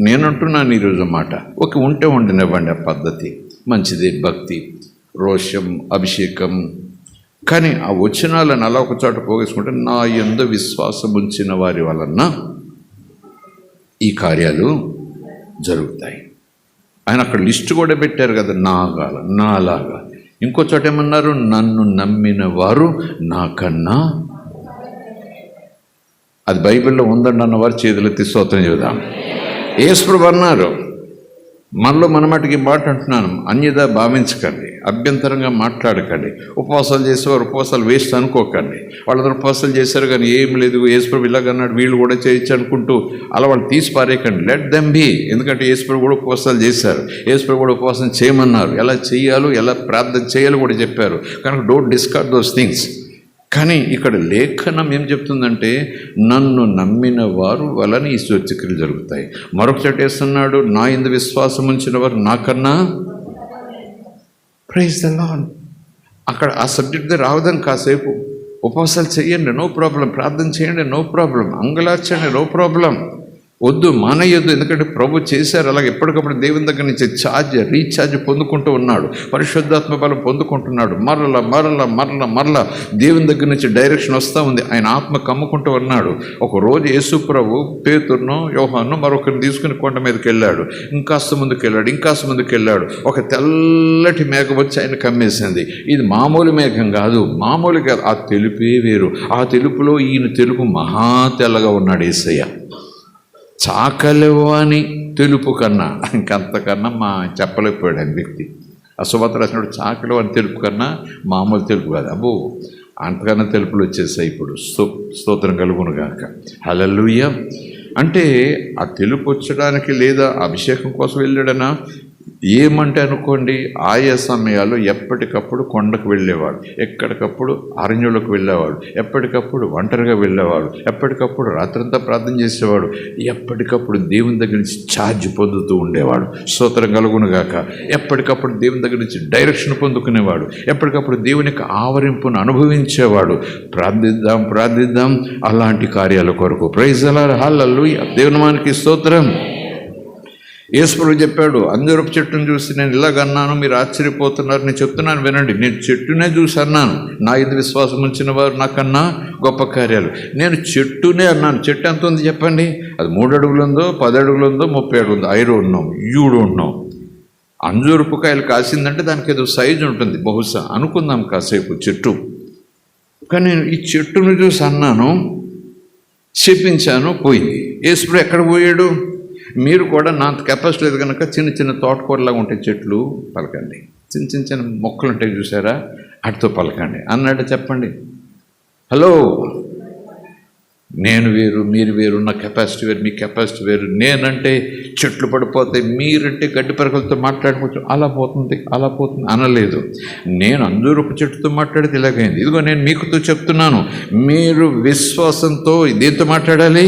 నేనంటున్నాను ఈరోజు మాట. ఉంటే ఉండనివ్వండి, ఆ పద్ధతి మంచిది, భక్తి, రోషం, అభిషేకం. కానీ ఆ వచనాలను అలా ఒక చోట పోగేసుకుంటే, నా యందు విశ్వాసం ఉంచిన వారి వలన ఈ కార్యాలు జరుగుతాయి. ఆయన అక్కడ లిస్టు కూడా పెట్టారు కదా, నాలాగా. ఇంకో చోట ఏమన్నారు? నన్ను నమ్మిన వారు నాకన్నా. అది బైబిల్లో ఉందండి అన్నవారు చేతులెత్తి స్తోత్రం చెబుదాం. యేసుప్రభు అన్నారు, మనలో మనమాటికి మాట అంటున్నాను, అన్యదా భావించకండి, అభ్యంతరంగా మాట్లాడకండి. ఉపవాసాలు చేసేవారు ఉపవాసాలు వేస్ట్ అనుకోకండి. వాళ్ళందరూ ఉపవాసాలు చేశారు కానీ ఏం లేదు, యేసుప్రభు ఇలాగన్నాడు, వీళ్ళు కూడా చేయొచ్చు అనుకుంటూ అలా వాళ్ళు తీసి పారేయకండి. Let them be. ఎందుకంటే యేసుప్రభు కూడా ఉపవాసాలు చేశారు, యేసుప్రభు కూడా ఉపవాసం చేయమన్నారు, ఎలా చేయాలో ఎలా ప్రార్థన చేయాలో కూడా చెప్పారు. కనుక డోంట్ డిస్కార్డ్ దోస్ థింగ్స్. కానీ ఇక్కడ లేఖనం ఏం చెప్తుందంటే, నన్ను నమ్మిన వారు వలన ఈ సూచక్రియలు జరుగుతాయి. మరొక చోట వేస్తున్నాడు, నా యందు విశ్వాసం ఉంచిన వారు నాకన్నా. Praise the Lord. అక్కడ ఆ సబ్జెక్ట్ రావదని కాసేపు ఉపవాసాలు చేయండి, నో ప్రాబ్లం, ప్రార్థన చేయండి, నో ప్రాబ్లం, అంగలార్చండి, నో ప్రాబ్లం, వద్దు, మానేయొద్దు. ఎందుకంటే ప్రభు చేశారు అలాగే. ఎప్పటికప్పుడు దేవుని దగ్గర నుంచి రీఛార్జ్ పొందుకుంటూ ఉన్నాడు, పరిశుద్ధాత్మ బలం పొందుకుంటున్నాడు. మరల దేవుని దగ్గర నుంచి డైరెక్షన్ వస్తూ ఉంది, ఆయన ఆత్మ కమ్ముకుంటూ ఉన్నాడు. ఒకరోజు యేసు ప్రభు పేతురును యోహాను మరొకరిని తీసుకుని కొండ మీదకి వెళ్ళాడు. ఇంకాస్త ముందుకు వెళ్ళాడు. ఒక తెల్లటి మేఘం వచ్చి ఆయన కమ్మేసింది. ఇది మామూలు మేఘం కాదు, ఆ తెలుపే వేరు. ఆ తెలుపులో ఈయన తెలుపు మహా తెల్లగా ఉన్నాడు యేసయ్య. చాకలివాని తెలుపు కన్నా, ఇంకంతకన్నా చెప్పలేకపోయాడు ఆయన వ్యక్తి. అశుభత రాసినప్పుడు చాకలివాని తెలుపు కన్నా మామూలు తెలుపు కాదు, అబ్బో అంతకన్నా తెలుపులు వచ్చేసాయి ఇప్పుడు. స్తోత్రం కలుగును గాక, హల్లెలూయా. అంటే ఆ తెలుపు వచ్చడానికి లేదా అభిషేకం కోసం వెళ్ళాడనా? ఏమంటే అనుకోండి, ఆయా సమయాల్లో ఎప్పటికప్పుడు కొండకు వెళ్ళేవాడు, ఎక్కడికప్పుడు అరణ్యంలోకి వెళ్ళేవాడు, ఎప్పటికప్పుడు ఒంటరిగా వెళ్ళేవాడు, ఎప్పటికప్పుడు రాత్రంతా ప్రార్థన చేసేవాడు, ఎప్పటికప్పుడు దేవుని దగ్గర నుంచి ఛార్జ్ పొందుతూ ఉండేవాడు. స్తోత్రం కలుగునుగాక. ఎప్పటికప్పుడు దేవుని దగ్గర నుంచి డైరెక్షన్ పొందుకునేవాడు, ఎప్పటికప్పుడు దేవుని యొక్క ఆవరింపును అనుభవించేవాడు. ప్రార్థిద్దాం అలాంటి కార్యాల కొరకు. ప్రైజ్ ది లార్డ్, హల్లెలూయా, దేవుని నామానికి స్తోత్రం. యేసుప్రభు చెప్పాడు, అంజూరపు చెట్టును చూసి నేను ఇలాగన్నాను, మీరు ఆశ్చర్యపోతున్నారు. నేను చెప్తున్నాను వినండి, నేను చెట్టునే చూసి అన్నాను, నా యందు విశ్వాసం ఉంచిన వారు నాకన్నా గొప్ప కార్యాలు. నేను చెట్టునే అన్నాను. చెట్టు ఎంత ఉంది చెప్పండి? అది 3 అడుగులు ఉందో, 10 అడుగులు ఉందో, 30 అడుగులు ఉందో, I don't know, you don't know. అంజూరపు కాయలు కాసిందంటే దానికి ఏదో సైజు ఉంటుంది బహుశా, అనుకుందాం కాసేపు చెట్టు. కానీ నేను ఈ చెట్టును చూసి అన్నాను, చెప్పించాను, పోయింది. యేసుప్రభు ఎక్కడ పోయాడు? మీరు కూడా నా కెపాసిటీ లేదు కనుక చిన్న తోటకూరలాగా ఉంటాయి చెట్లు, పలకండి. చిన్న మొక్కలు ఉంటాయి చూసారా, వాటితో పలకండి అన్నాడు. చెప్పండి, హలో, నేను వేరు, మీరు వేరు, నా కెపాసిటీ వేరు, మీ కెపాసిటీ వేరు. నేనంటే చెట్లు పడిపోతాయి, మీరంటే గడ్డి పరకలతో మాట్లాడుకోవచ్చు, అలా పోతుంది అనలేదు. నేను అంజూరపు చెట్టుతో మాట్లాడితే ఇలాగైంది. ఇదిగో నేను మీకుతో చెప్తున్నాను, మీరు విశ్వాసంతో దేంతో మాట్లాడాలి?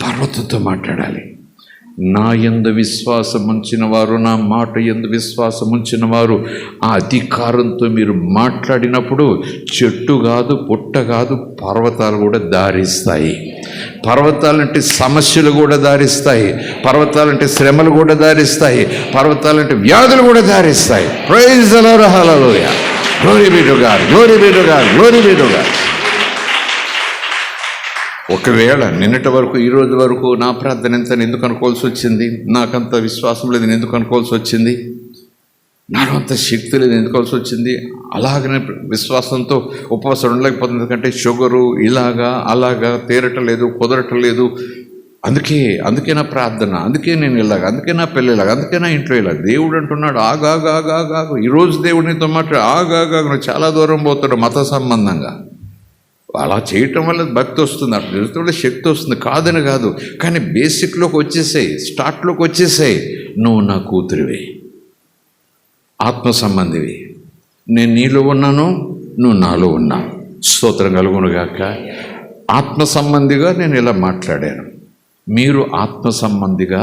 పర్వతంతో మాట్లాడాలి. నా యందు విశ్వాసం ఉంచిన వారు, నా మాట యందు విశ్వాసం ఉంచిన వారు, ఆ అధికారంతో మీరు మాట్లాడినప్పుడు చెట్టు కాదు, పుట్ట కాదు, పర్వతాలు కూడా దారిస్తాయి. పర్వతాలంటే సమస్యలు కూడా దారిస్తాయి, పర్వతాలంటే శ్రమలు కూడా దారిస్తాయి, పర్వతాలంటే వ్యాధులు కూడా దారిస్తాయి. ప్రైజ్ ది లార్డ్, హల్లెలూయా, glory be to God, glory be to God, glory be to God. ఒకవేళ నిన్నటి వరకు ఈ రోజు వరకు నా ప్రార్థన ఎంత ఎందుకు అనుకోవాల్సి వచ్చింది, నాకంత విశ్వాసం లేదు ఎందుకు అనుకోవాల్సి వచ్చింది? నాలో అంత శక్తి లేదు, ఎందుకోవాల్సి వచ్చింది? అలాగనే విశ్వాసంతో ఉపవాసం ఉండలేకపోతుంది, ఎందుకంటే షుగరు అలాగా తేరటం లేదు, కుదరటం లేదు. అందుకే నా ప్రార్థన, అందుకే నేను ఇలాగ, అందుకే నా పిల్లలాగా, అందుకే నా ఇంట్లో ఇలాగ. దేవుడు అంటున్నాడు ఆగాగాగాగాగు. ఈరోజు దేవుడినితో ఆగాగాగు, నువ్వు చాలా దూరం పోతాడు మత సంబంధంగా. అలా చేయటం వల్ల భక్తి వస్తుంది, అట్లా చేస్తే వల్ల శక్తి వస్తుంది, కాదని కాదు. కానీ బేసిక్లోకి వచ్చేసాయి, స్టార్ట్లోకి వచ్చేసాయి. నువ్వు నా కూతురివే, ఆత్మ సంబంధివి, నేను నీలో ఉన్నాను, నువ్వు నాలో ఉన్నావు. స్తోత్రం కలుగునుగాక. ఆత్మ సంబంధిగా నేను ఇలా మాట్లాడాను, మీరు ఆత్మ సంబంధిగా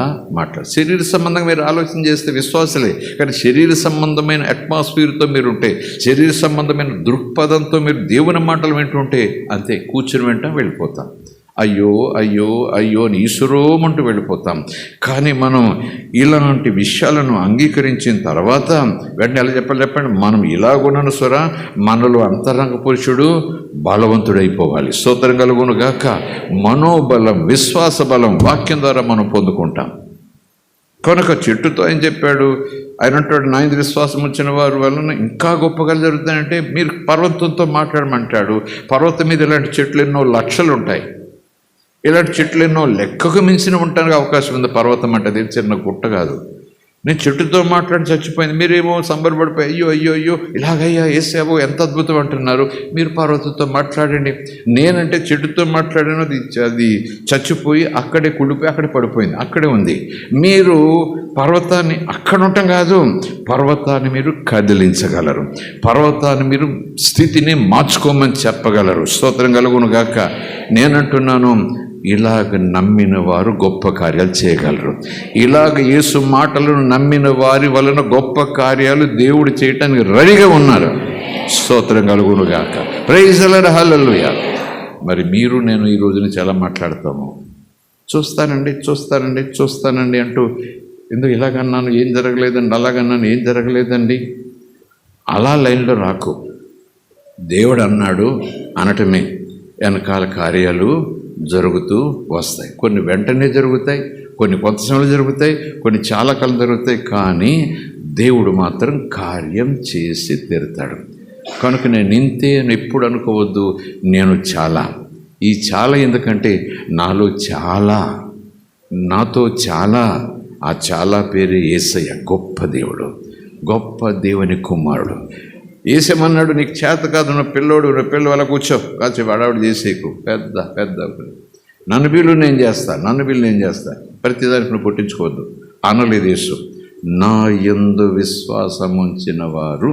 శరీర సంబంధంగా మీరు ఆలోచన చేస్తే విశ్వాసలే, కానీ శరీర సంబంధమైన అట్మాస్ఫియర్తో మీరు ఉంటే, శరీర సంబంధమైన దృక్పథంతో మీరు దేవుని మాటలు వింటుంటే అంతే, కూర్చుని వెంట వెళ్ళిపోతాం. అయ్యో అయ్యో అయ్యో అని ఈశ్వరోమంటూ వెళ్ళిపోతాం. కానీ మనం ఇలాంటి విషయాలను అంగీకరించిన తర్వాత వెంటనే ఎలా చెప్పండి, మనం ఇలాగున్నాను స్వరా, మనలో అంతరంగ పురుషుడు బలవంతుడైపోవాలి. స్తోత్రం కలుగును గాక. మనోబలం, విశ్వాస బలం వాక్యం ద్వారా మనం పొందుకుంటాం. కనుక చెట్టుతో ఆయన చెప్పాడు, ఆయన అంటాడు, నా యందు విశ్వాసం వచ్చిన వారి వలన ఇంకా గొప్పగా జరుగుతాయంటే మీరు పర్వతంతో మాట్లాడమంటాడు. పర్వతం మీద ఇలాంటి చెట్లు ఎన్నో లక్షలు ఉంటాయి, ఇలాంటి చెట్లు ఎన్నో లెక్కకు మించిన ఉండడానికి అవకాశం ఉంది. పర్వతం అంటే అది చిన్న గుట్ట కాదు. నేను చెట్టుతో మాట్లాడి చచ్చిపోయింది, మీరేమో సంబరపడిపోయి అయ్యో అయ్యో అయ్యో ఇలాగయ్యా వేసావో ఎంత అద్భుతం అంటున్నారు. మీరు పర్వతంతో మాట్లాడండి. నేనంటే చెట్టుతో మాట్లాడాను, అది చచ్చిపోయి అక్కడే కుళ్ళిపోయి అక్కడే పడిపోయింది, అక్కడే ఉంది. మీరు పర్వతాన్ని అక్కడ ఉండటం కాదు, పర్వతాన్ని మీరు కదిలించగలరు, పర్వతాన్ని మీరు స్థితిని మార్చుకోమని చెప్పగలరు. స్తోత్రం కలుగును గాక. నేనంటున్నాను, ఇలాగ నమ్మిన వారు గొప్ప కార్యాలు చేయగలరు. ఇలాగ యేసు మాటలను నమ్మిన వారి వలన గొప్ప కార్యాలు దేవుడు చేయటానికి రెడీగా ఉన్నారు. స్తోత్రం కలుగును గాక. ప్రైజ్ ది లార్డ్, హల్లెలూయా. మరి మీరు నేను ఈ రోజున చాలా మాట్లాడతాము, చూస్తానండి అంటూ, ఎందుకు ఇలాగన్నాను ఏం జరగలేదండి, అలాగన్నాను ఏం జరగలేదండి, అలా లైన్లో రాకు. దేవుడు అన్నాడు అనటమే వెనకాల కార్యాలు జరుగుతూ వస్తాయి. కొన్ని వెంటనే జరుగుతాయి, కొన్ని కొంత సమయంలో జరుగుతాయి, కొన్ని చాలా కాలం జరుగుతాయి. కానీ దేవుడు మాత్రం కార్యం చేసి తీరుతాడు. కనుక నేను ఇంతే అని ఎప్పుడు అనుకోవద్దు. నేను చాలా, ఈ చాలా ఎందుకంటే నాలో చాలా, నాతో చాలా, ఆ చాలా పేరు యేసయ్య. గొప్ప దేవుడు, గొప్ప దేవుని కుమారుడు. ఏసేమన్నాడు, నీకు చేత కాదు, నా పిల్లోడు, నా పిల్లలు అలా కూర్చో, కాసేపు అడావిడి చేసేకు, పెద్ద నన్ను వీళ్ళు నేను చేస్తా, ప్రతిదానికి నువ్వు పుట్టించుకోవద్దు అనలేదు యేసు. నా యందు విశ్వాసం ఉంచిన వారు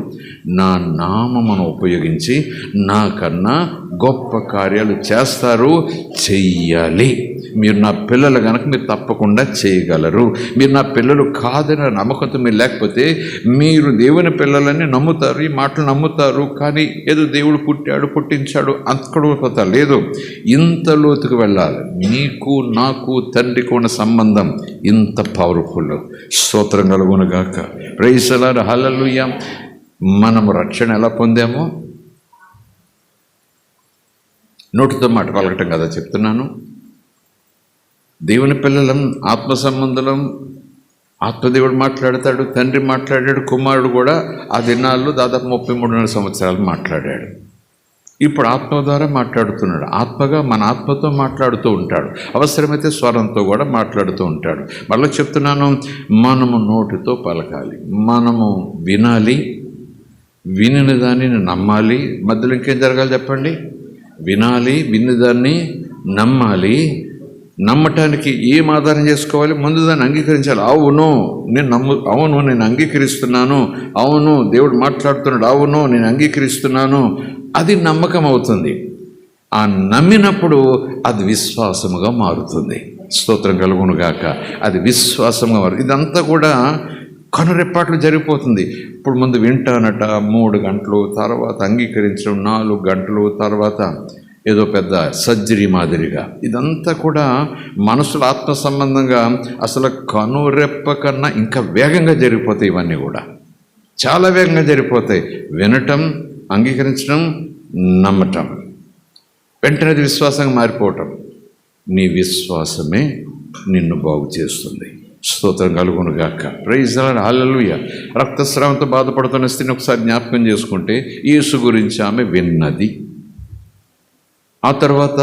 నా నామమును ఉపయోగించి నాకన్నా గొప్ప కార్యాలు చేస్తారు, చెయ్యాలి. మీరు నా పిల్లలు కనుక మీరు తప్పకుండా చేయగలరు. మీరు నా పిల్లలు కాదని నమ్మకంతో మీరు లేకపోతే మీరు దేవుని పిల్లలని నమ్ముతారు, ఈ మాటలు నమ్ముతారు. కానీ ఏదో దేవుడు పుట్టించాడు అక్కడ లేదు, ఇంత లోతుకు వెళ్ళాలి. నీకు నాకు తండ్రికి ఉన్న సంబంధం ఇంత పవర్ఫుల్. స్తోత్రం కలుగును గాక. ప్రైజ్ ది లార్డ్, హల్లెలూయా. మనము రక్షణ ఎలా పొందామో నోటితో మాట పలకటం కదా చెప్తున్నాను. దేవుని పిల్లలం, ఆత్మ సంబంధం, ఆత్మదేవుడు మాట్లాడతాడు, తండ్రి మాట్లాడాడు, కుమారుడు కూడా ఆ దినాల్లో దాదాపు 33 సంవత్సరాలు మాట్లాడాడు. ఇప్పుడు ఆత్మ ద్వారా మాట్లాడుతున్నాడు. ఆత్మగా మన ఆత్మతో మాట్లాడుతూ ఉంటాడు, అవసరమైతే స్వరంతో కూడా మాట్లాడుతూ ఉంటాడు. మళ్ళీ చెప్తున్నాను, మనము నోటితో పలకాలి, మనము వినాలి, వినిన దాన్ని నమ్మాలి. మధ్యలో ఇంకేం జరగాలి చెప్పండి? వినాలి, విన్నదాన్ని నమ్మాలి. నమ్మటానికి ఏం ఆధారం చేసుకోవాలి? ముందు దాన్ని అంగీకరించాలి. అవును నేను అంగీకరిస్తున్నాను, అవును దేవుడు మాట్లాడుతున్నాడు, అవును నేను అంగీకరిస్తున్నాను, అది నమ్మకం అవుతుంది. ఆ నమ్మినప్పుడు అది విశ్వాసముగా మారుతుంది. స్తోత్రం కలుగును గాక. అది విశ్వాసంగా మారుతుంది. ఇదంతా కూడా కనురెప్పాట్లు జరిగిపోతుంది. ఇప్పుడు ముందు వింటానట 3 గంటలు, తర్వాత అంగీకరించడం 4 గంటలు, తర్వాత ఏదో పెద్ద సర్జరీ మాదిరిగా. ఇదంతా కూడా మనసులో ఆత్మ సంబంధంగా అసలు కనురెప్ప కన్నా ఇంకా వేగంగా జరిగిపోతాయి. ఇవన్నీ కూడా చాలా వేగంగా జరిగిపోతాయి. వినటం, అంగీకరించడం, నమ్మటం, వెంటనే విశ్వాసంగా మారిపోవటం. నీ విశ్వాసమే నిన్ను బాగు చేస్తుంది. స్తోత్రం కలుగును గాక. Praise the lord. హల్లెలూయా. రక్తస్రావంతో బాధపడుతున్న స్త్రీని ఒకసారి జ్ఞాపకం చేసుకుంటే యేసు గురించి ఆమె విన్నది. ఆ తర్వాత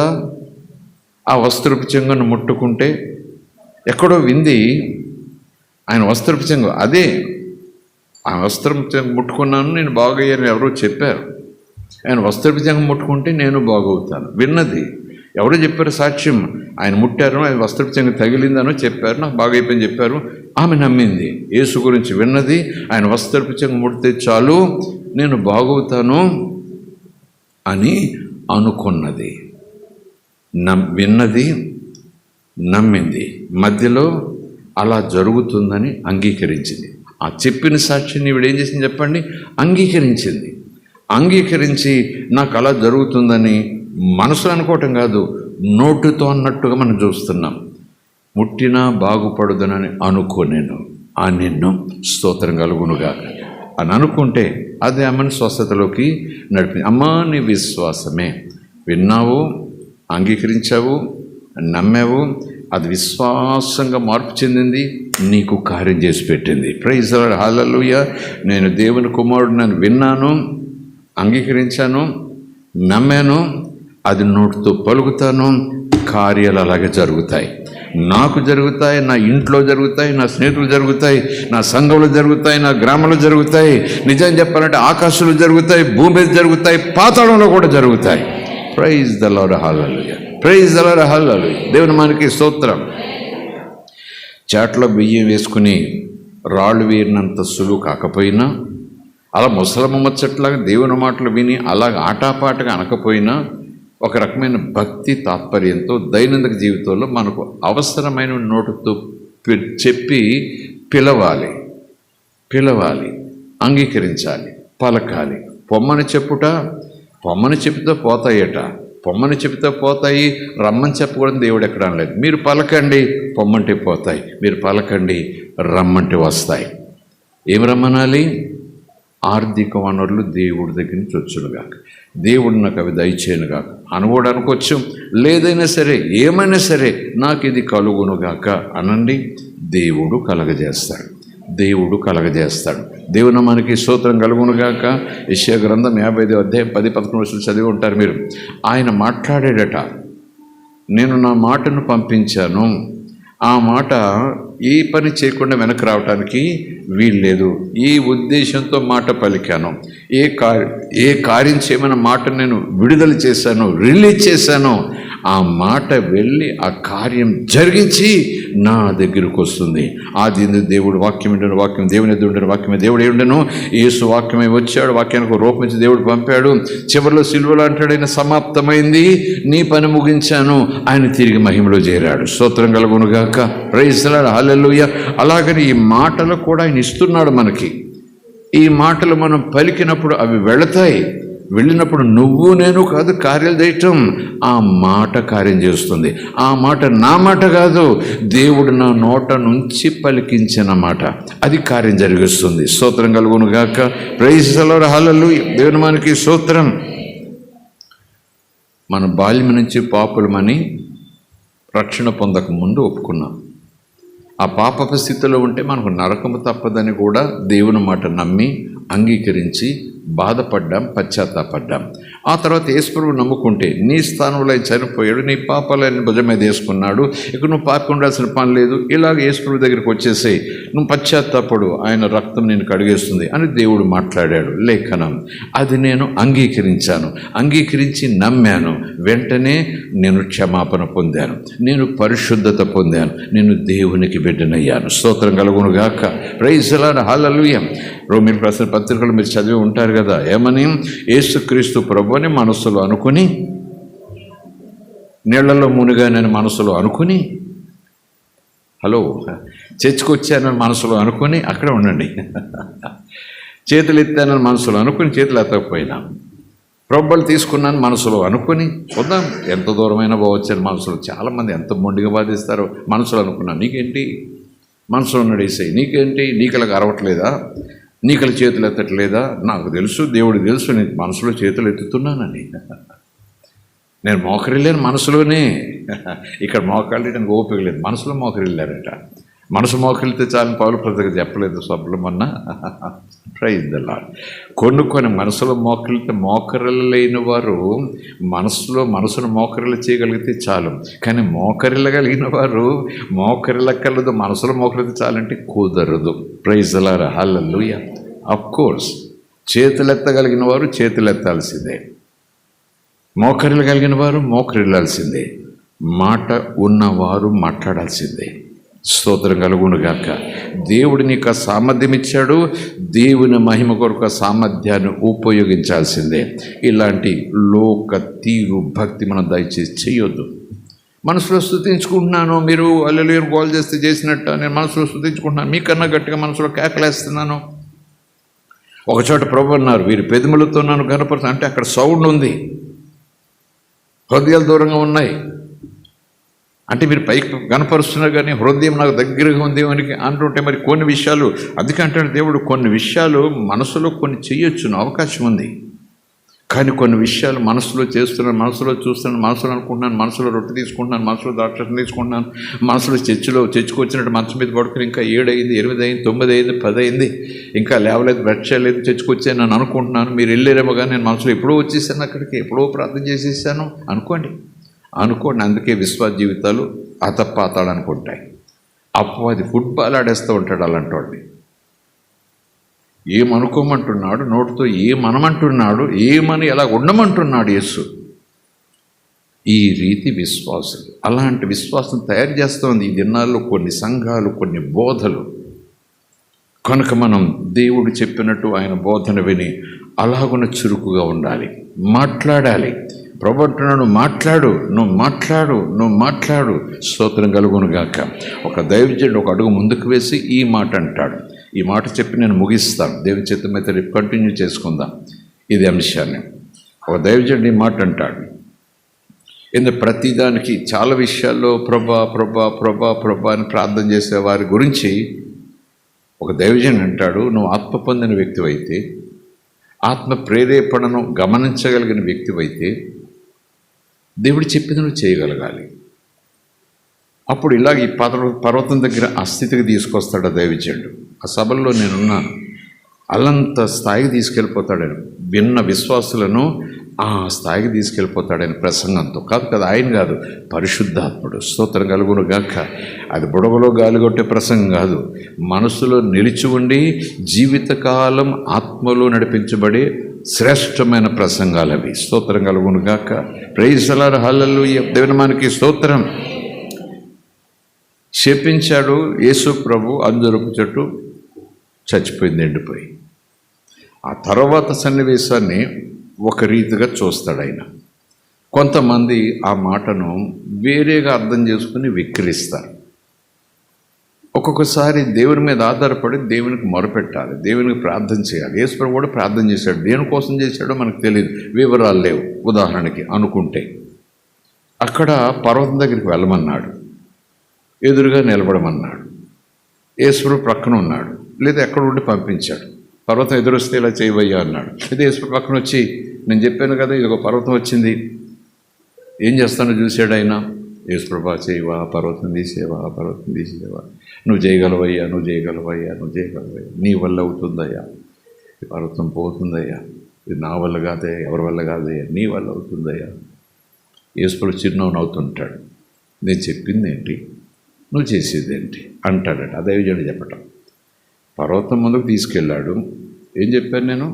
ఆ వస్త్రపు చెంగును ముట్టుకుంటే ఎక్కడో వింది, ఆయన వస్త్రపు చెంగు అదే, ఆ వస్త్రం చెంగు ముట్టుకున్నాను నేను బాగయ్యాను ఎవరో చెప్పారు, ఆయన వస్త్రపు చెంగు ముట్టుకుంటే నేను బాగవుతాను విన్నది. ఎవరో చెప్పారు సాక్ష్యం, ఆయన ముట్టారు, ఆయన వస్త్రపు చెంగు తగిలిందనో చెప్పారు, నాకు బాగా అయిపోయింది చెప్పారు. ఆమె నమ్మింది, యేసు గురించి విన్నది, ఆయన వస్త్రపు చెంగు ముడితే చాలు నేను బాగవుతాను అని అనుకున్నది. విన్నది, నమ్మింది, మధ్యలో అలా జరుగుతుందని అంగీకరించింది. ఆ చెప్పిన సాక్షిని ఈవిడ ఏం చేసింది చెప్పండి? అంగీకరించింది. అంగీకరించి నాకు అలా జరుగుతుందని మనసులో అనుకోవటం కాదు, నోటుతో అన్నట్టుగా మనం చూస్తున్నాం. ముట్టినా బాగుపడుదనని అనుకోనేను ఆ నిన్ను స్తోత్రం కలుగునుగా అని అనుకుంటే అది ఆమెను స్వస్థతలోకి నడిపింది. అమ్మా నీ విశ్వాసమే, విన్నావు, అంగీకరించావు, నమ్మావు, అది విశ్వాసంగా మార్పు చెందింది, నీకు కార్యం చేసి పెట్టింది. Praise the lord. హల్లెలూయా. నేను దేవుని కుమారుడు, నన్ను విన్నాను, అంగీకరించాను, నమ్మాను, అది నోటితో పలుకుతాను, కార్యాలు అలాగే జరుగుతాయి. నాకు జరుగుతాయి, నా ఇంట్లో జరుగుతాయి, నా స్నేహితులు జరుగుతాయి, నా సంఘంలో జరుగుతాయి, నా గ్రామంలో జరుగుతాయి. నిజం చెప్పాలంటే ఆకాశంలో జరుగుతాయి, భూమి మీద జరుగుతాయి, పాతాళంలో కూడా జరుగుతాయి. Praise the lord. హల్లెలూయా. Praise the lord. హల్లెలూయా. దేవుని మనకి స్తోత్రం. చాట్లో బియ్యం వేసుకుని రాళ్ళు వేరినంత సులువు కాకపోయినా, అలా ముసలమ్మ ముచ్చట్లాగా దేవుని మాటలు విని అలాగ ఆటాపాటగా అనకపోయినా, ఒక రకమైన భక్తి తాత్పర్యంతో దైనందిక జీవితంలో మనకు అవసరమైన నోటుతో చెప్పి పిలవాలి, అంగీకరించాలి, పలకాలి. పొమ్మని చెప్పుట, పొమ్మని చెప్తే పోతాయట, పొమ్మని చెప్తే పోతాయి, రమ్మని చెప్పకూడదు దేవుడు ఎక్కడ అనలేదు. మీరు పలకండి, పొమ్మంటే పోతాయి, మీరు పలకండి, రమ్మంటే వస్తాయి. ఏమి రమ్మనాలి? ఆర్థిక వనరులు దేవుడి దగ్గర నుంచి వచ్చునుగాక, దేవుడు నాకు అవి దయచేయనుగాక అని కూడా అనుకోవచ్చు. లేదైనా సరే, ఏమైనా సరే నాకు ఇది కలుగునుగాక అనండి, దేవుడు కలగజేస్తాడు, దేవుడు కలగజేస్తాడు. దేవుని మనకి స్తోత్రం కలుగునుగాక. యెషయా గ్రంథం 55వ అధ్యాయం 10-11 చదివి ఉంటారు మీరు. ఆయన మాట్లాడాడట, నేను నా మాటను పంపించాను, ఆ మాట ఏ పని చేయకుండా వెనక్కి రావటానికి వీల్లేదు, ఈ ఉద్దేశంతో మాట పలికాను, ఏ కార్యం చేయమన్న మాట నేను విడుదల చేశాను, రిలీజ్ చేశాను, ఆ మాట వెళ్ళి ఆ కార్యం జరిగించి నా దగ్గరకు వస్తుంది. ఆది దేవుడు వాక్యం ఉండను, వాక్యం దేవుని ఎదురు ఉండను, వాక్యమే దేవుడే ఉండను, యేసు వాక్యమై వచ్చాడు, వాక్యానికి రూపొందించి దేవుడు పంపాడు. చివరిలో సిలువలో అంటాడు, ఆయన సమాప్తమైంది, నీ పని ముగించాను, ఆయన తిరిగి మహిమలో చేరాడు. స్తోత్రం కలుగునుగాక. Praise the lord. హల్లెలూయా. అలాగని ఈ మాటలు కూడా ఆయన ఇస్తున్నాడు మనకి. ఈ మాటలు మనం పలికినప్పుడు అవి వెళతాయి. వెళ్ళినప్పుడు నువ్వు నేను కాదు కార్యాలు చేయటం, ఆ మాట కార్యం చేస్తుంది. ఆ మాట నా మాట కాదు, దేవుడు నా నోట నుంచి పలికించిన మాట, అది కార్యం జరిగిస్తుంది. స్తోత్రం కలుగును గాక. Praise the lord. హల్లెలూయా. దేవుని మనకి స్తోత్రం. మన బాల్యం నుంచి పాపులమని రక్షణ పొందక ముందు ఒప్పుకున్నాం. ఆ పాపపు స్థితిలో ఉంటే మనకు నరకము తప్పదని కూడా దేవుని మాట నమ్మి అంగీకరించి బాధపడ్డాం, పశ్చాత్తాపడ్డాం. ఆ తర్వాత యేసుప్రభువు నమ్ముకుంటే నీ స్థానంలో ఆయన చనిపోయాడు, నీ పాపాలని భుజం మీద వేసుకున్నాడు, ఇక నువ్వు పాపం ఉండాల్సిన పని లేదు, ఇలాగ యేసుప్రభు దగ్గరికి వచ్చేసేయి, నువ్వు పశ్చాత్తాపడు, ఆయన రక్తం నేను కడిగేస్తుంది అని దేవుడు మాట్లాడాడు లేఖనం. అది నేను అంగీకరించాను, అంగీకరించి నమ్మాను. వెంటనే నేను క్షమాపణ పొందాను, నేను పరిశుద్ధత పొందాను, నేను దేవునికి బిడ్డనయ్యాను. స్తోత్రం కలుగును గాక. Praise the lord. హల్లెలూయా. రోమీయులకు రాసిన పత్రికలు మీరు చదివి ఉంటారు కదా, ఏమని? యేసుక్రీస్తు ప్రభువుని మనసులో అనుకుని, నీళ్లలో మునిగానని మనసులో అనుకుని, హలో చర్చికి వచ్చానని మనసులో అనుకుని అక్కడే ఉండండి, చేతులు ఎత్తానని మనసులో అనుకుని చేతులు ఎత్తకపోయినా, ప్రభువులు తీసుకున్నాను మనసులో అనుకుని, వద్దాం ఎంత దూరమైనా పోవచ్చని మనసులో. చాలామంది ఎంత మొండిగా బాధిస్తారో, మనసులో అనుకున్నాను, నీకేంటి మనసులో నడేసాయి, నీకేంటి నీకలకు అరవట్లేదా, నీకల చేతులు ఎత్తట్లేదా, నాకు తెలుసు, దేవుడు తెలుసు, నేను మనసులో చేతులు ఎత్తుతున్నానని. నేను మోకరిల్లాను మనసులోనే, ఇక్కడ మోకాళ్ళు ఓపిక లేదు, మనసులో మోకరిల్లారట. మనసు మోకరిల్తే చాలని పౌలు ప్రజలకు చెప్పలేదు సభలో మొన్న. Praise the Lord. కొన్ని మనసులో మోకరిల్తే మోకరిల్లు లేని వారు మనసును మోకరిల్లు చేయగలిగితే చాలు. కానీ మోకరిల్లగలిగిన వారు మోకరిల్లక్కర్లేదు, మనసులో మోకరిల్తే చాలంటే కుదరదు. Praise the lord. హల్లెలూయా. ఆఫ్ కోర్స్ చేతులెత్తగలిగిన వారు చేతులెత్తాల్సిందే, మోకరిల్లగలిగిన వారు మోకరిల్లాల్సిందే, మాట ఉన్నవారు మాట్లాడాల్సిందే. స్తోత్రం కలుగునుగాక. దేవుడు నీకు ఆ సామర్థ్యం ఇచ్చాడు, దేవుని మహిమ కొరకు ఆ సామర్థ్యాన్ని ఉపయోగించాల్సిందే. ఇలాంటి లోక తీరు భక్తి మనం దయచేసి చేయొద్దు. మనసులో స్తుతించుకుంటున్నాను, మీరు హల్లెలూయా గోల్ చేస్తే చేసినట్టు నేను మనసులో స్తుతించుకుంటున్నాను, మీకన్నా గట్టిగా మనసులో కేకలేస్తున్నాను. ఒకచోట ప్రభు అన్నారు, వీరి పెదములతో నన్ను కనపరుచు అంటే అక్కడ సౌండ్ ఉంది, హృదయాలు దూరంగా ఉన్నాయి అంటే మీరు పైకి కనపరుస్తున్నారు కానీ హృదయం నాకు దగ్గరగా ఉంది అని అంటుంటే మరి కొన్ని విషయాలు అందుకంటే దేవుడు కొన్ని విషయాలు మనసులో కొన్ని చేయొచ్చును అవకాశం ఉంది. కానీ కొన్ని విషయాలు మనసులో చేస్తున్నాను, మనసులో చూస్తున్నాను, మనసులో అనుకుంటున్నాను, మనసులో రొట్టె తీసుకుంటున్నాను, మనసులో ద్రాక్షరసం తీసుకుంటున్నాను, మనసులో చర్చికి వచ్చినట్టు మంచం మీద పడుకుని ఇంకా 7 అయింది, 8 అయింది, 9 అయింది, 10 అయింది, ఇంకా లేవలేదు, బ్రష్ చేయలేదు, చర్చికి వచ్చాను నన్ను అనుకుంటున్నాను. మీరు వెళ్ళారేమో కానీ నేను మనసులో ఎప్పుడో వచ్చేసాను, అక్కడికి ఎప్పుడో ప్రార్థన చేసేసాను అనుకోండి. అందుకే విశ్వాస జీవితాలు అతపాతాడనుకుంటాయి. అపవాది ఫుట్బాల్ ఆడేస్తూ ఉంటాడు అలాంటి వాడిని. ఏమనుకోమంటున్నాడు, నోటితో ఏమనమంటున్నాడు, ఏమని ఎలా ఉండమంటున్నాడు యేసు. ఈ రీతి విశ్వాసులు అలాంటి విశ్వాసం తయారు చేస్తోంది ఈ దినాల్లో కొన్ని సంఘాలు, కొన్ని బోధలు. కనుక మనం దేవుడు చెప్పినట్టు ఆయన బోధన విని అలాగున చురుకుగా ఉండాలి, మాట్లాడాలి. ప్రభు అంటున్నాడు, నువ్వు మాట్లాడు. స్తోత్రం కలుగునుగాక. ఒక దైవజనుడు ఒక అడుగు ముందుకు వేసి ఈ మాట అంటాడు. ఈ మాట చెప్పి నేను ముగిస్తాను. దేవుని చిత్తమైతే రేపు కంటిన్యూ చేసుకుందాం ఇది అంశాన్ని. ఒక దైవజనుడు ఈ మాట అంటాడు. ప్రతిదానికి చాలా విషయాల్లో ప్రభా అని ప్రార్థన చేసే వారి గురించి ఒక దైవజనుడు అంటాడు, నువ్వు ఆత్మ పొందిన వ్యక్తివైతే, ఆత్మ ప్రేరేపణను గమనించగలిగిన వ్యక్తివైతే దేవుడు చెప్పింది నువ్వు చేయగలగాలి. అప్పుడు ఇలాగ ఈ పర్వతం దగ్గర ఆ స్థితికి తీసుకొస్తాడు ఆ దైవజనుడు. ఆ సభల్లో నేనున్నాను. అల్లంత స్థాయికి తీసుకెళ్ళిపోతాడని, విన్న విశ్వాసులను ఆ స్థాయికి తీసుకెళ్ళిపోతాడని ప్రసంగంతో. కాదు కదా, ఆయన కాదు, పరిశుద్ధాత్ముడు. స్తోత్రం కలుగును గాక. అది బుడగలో గాలిగొట్టే ప్రసంగం కాదు, మనసులో నిలిచి ఉండి జీవితకాలం ఆత్మలో నడిపించబడే శ్రేష్టమైన ప్రసంగాలు అవి. స్తోత్రం కలుగును గాక. Praise the lord. హల్లెలూయా. దేవుని మనకి స్తోత్రం. శపించాడు యేసు ప్రభు అంజూరపు చెట్టు, చచ్చిపోయింది, ఎండిపోయి. ఆ తర్వాత సన్నివేశాన్ని ఒక రీతిగా చూస్తాడు ఆయన. కొంతమంది ఆ మాటను వేరేగా అర్థం చేసుకుని విక్రిస్తారు. ఒక్కొక్కసారి దేవుని మీద ఆధారపడి దేవునికి మొరపెట్టాలి, దేవునికి ప్రార్థన చేయాలి. యేసు ప్రభు కూడా ప్రార్థన చేశాడు. దేనికోసం చేశాడో మనకు తెలియదు, వివరాలు లేవు. ఉదాహరణకి అనుకుంటే అక్కడ పర్వతం దగ్గరికి వెళ్ళమన్నాడు, ఎదురుగా నిలబడమన్నాడు. యేసు ప్రభు ప్రక్కన ఉన్నాడు, లేదా ఎక్కడ ఉండి పంపించాడు. పర్వతం ఎదురొస్తే ఇలా చేయవయ్యా అన్నాడు. లేదా యేసు ప్రభు పక్కన వచ్చి, నేను చెప్పాను కదా ఇదిగో పర్వతం వచ్చింది, ఏం చేస్తానో చూశాడు ఆయన. యేసు ప్రభు చేయవా, పర్వతం తీసేవా, నువ్వు చేయగలవయ్యా, నీ వల్ల అవుతుందయ్యా, ఈ పర్వతం పోతుందయ్యా, ఇది నా వల్ల కాదయ్యా, ఎవరి వల్ల కాదయ్యా, నీ వల్ల అవుతుందయ్యా. యేసు ప్రభు చిరునవ్వు నవ్వుతుంటాడు. నేను చెప్పింది ఏంటి, నువ్వు చేసేది ఏంటి అంటాడట. అదే విజయుడు చెప్పటం. పర్వతం ముందుకు తీసుకెళ్ళాడు. ఏం చెప్పాను నేను,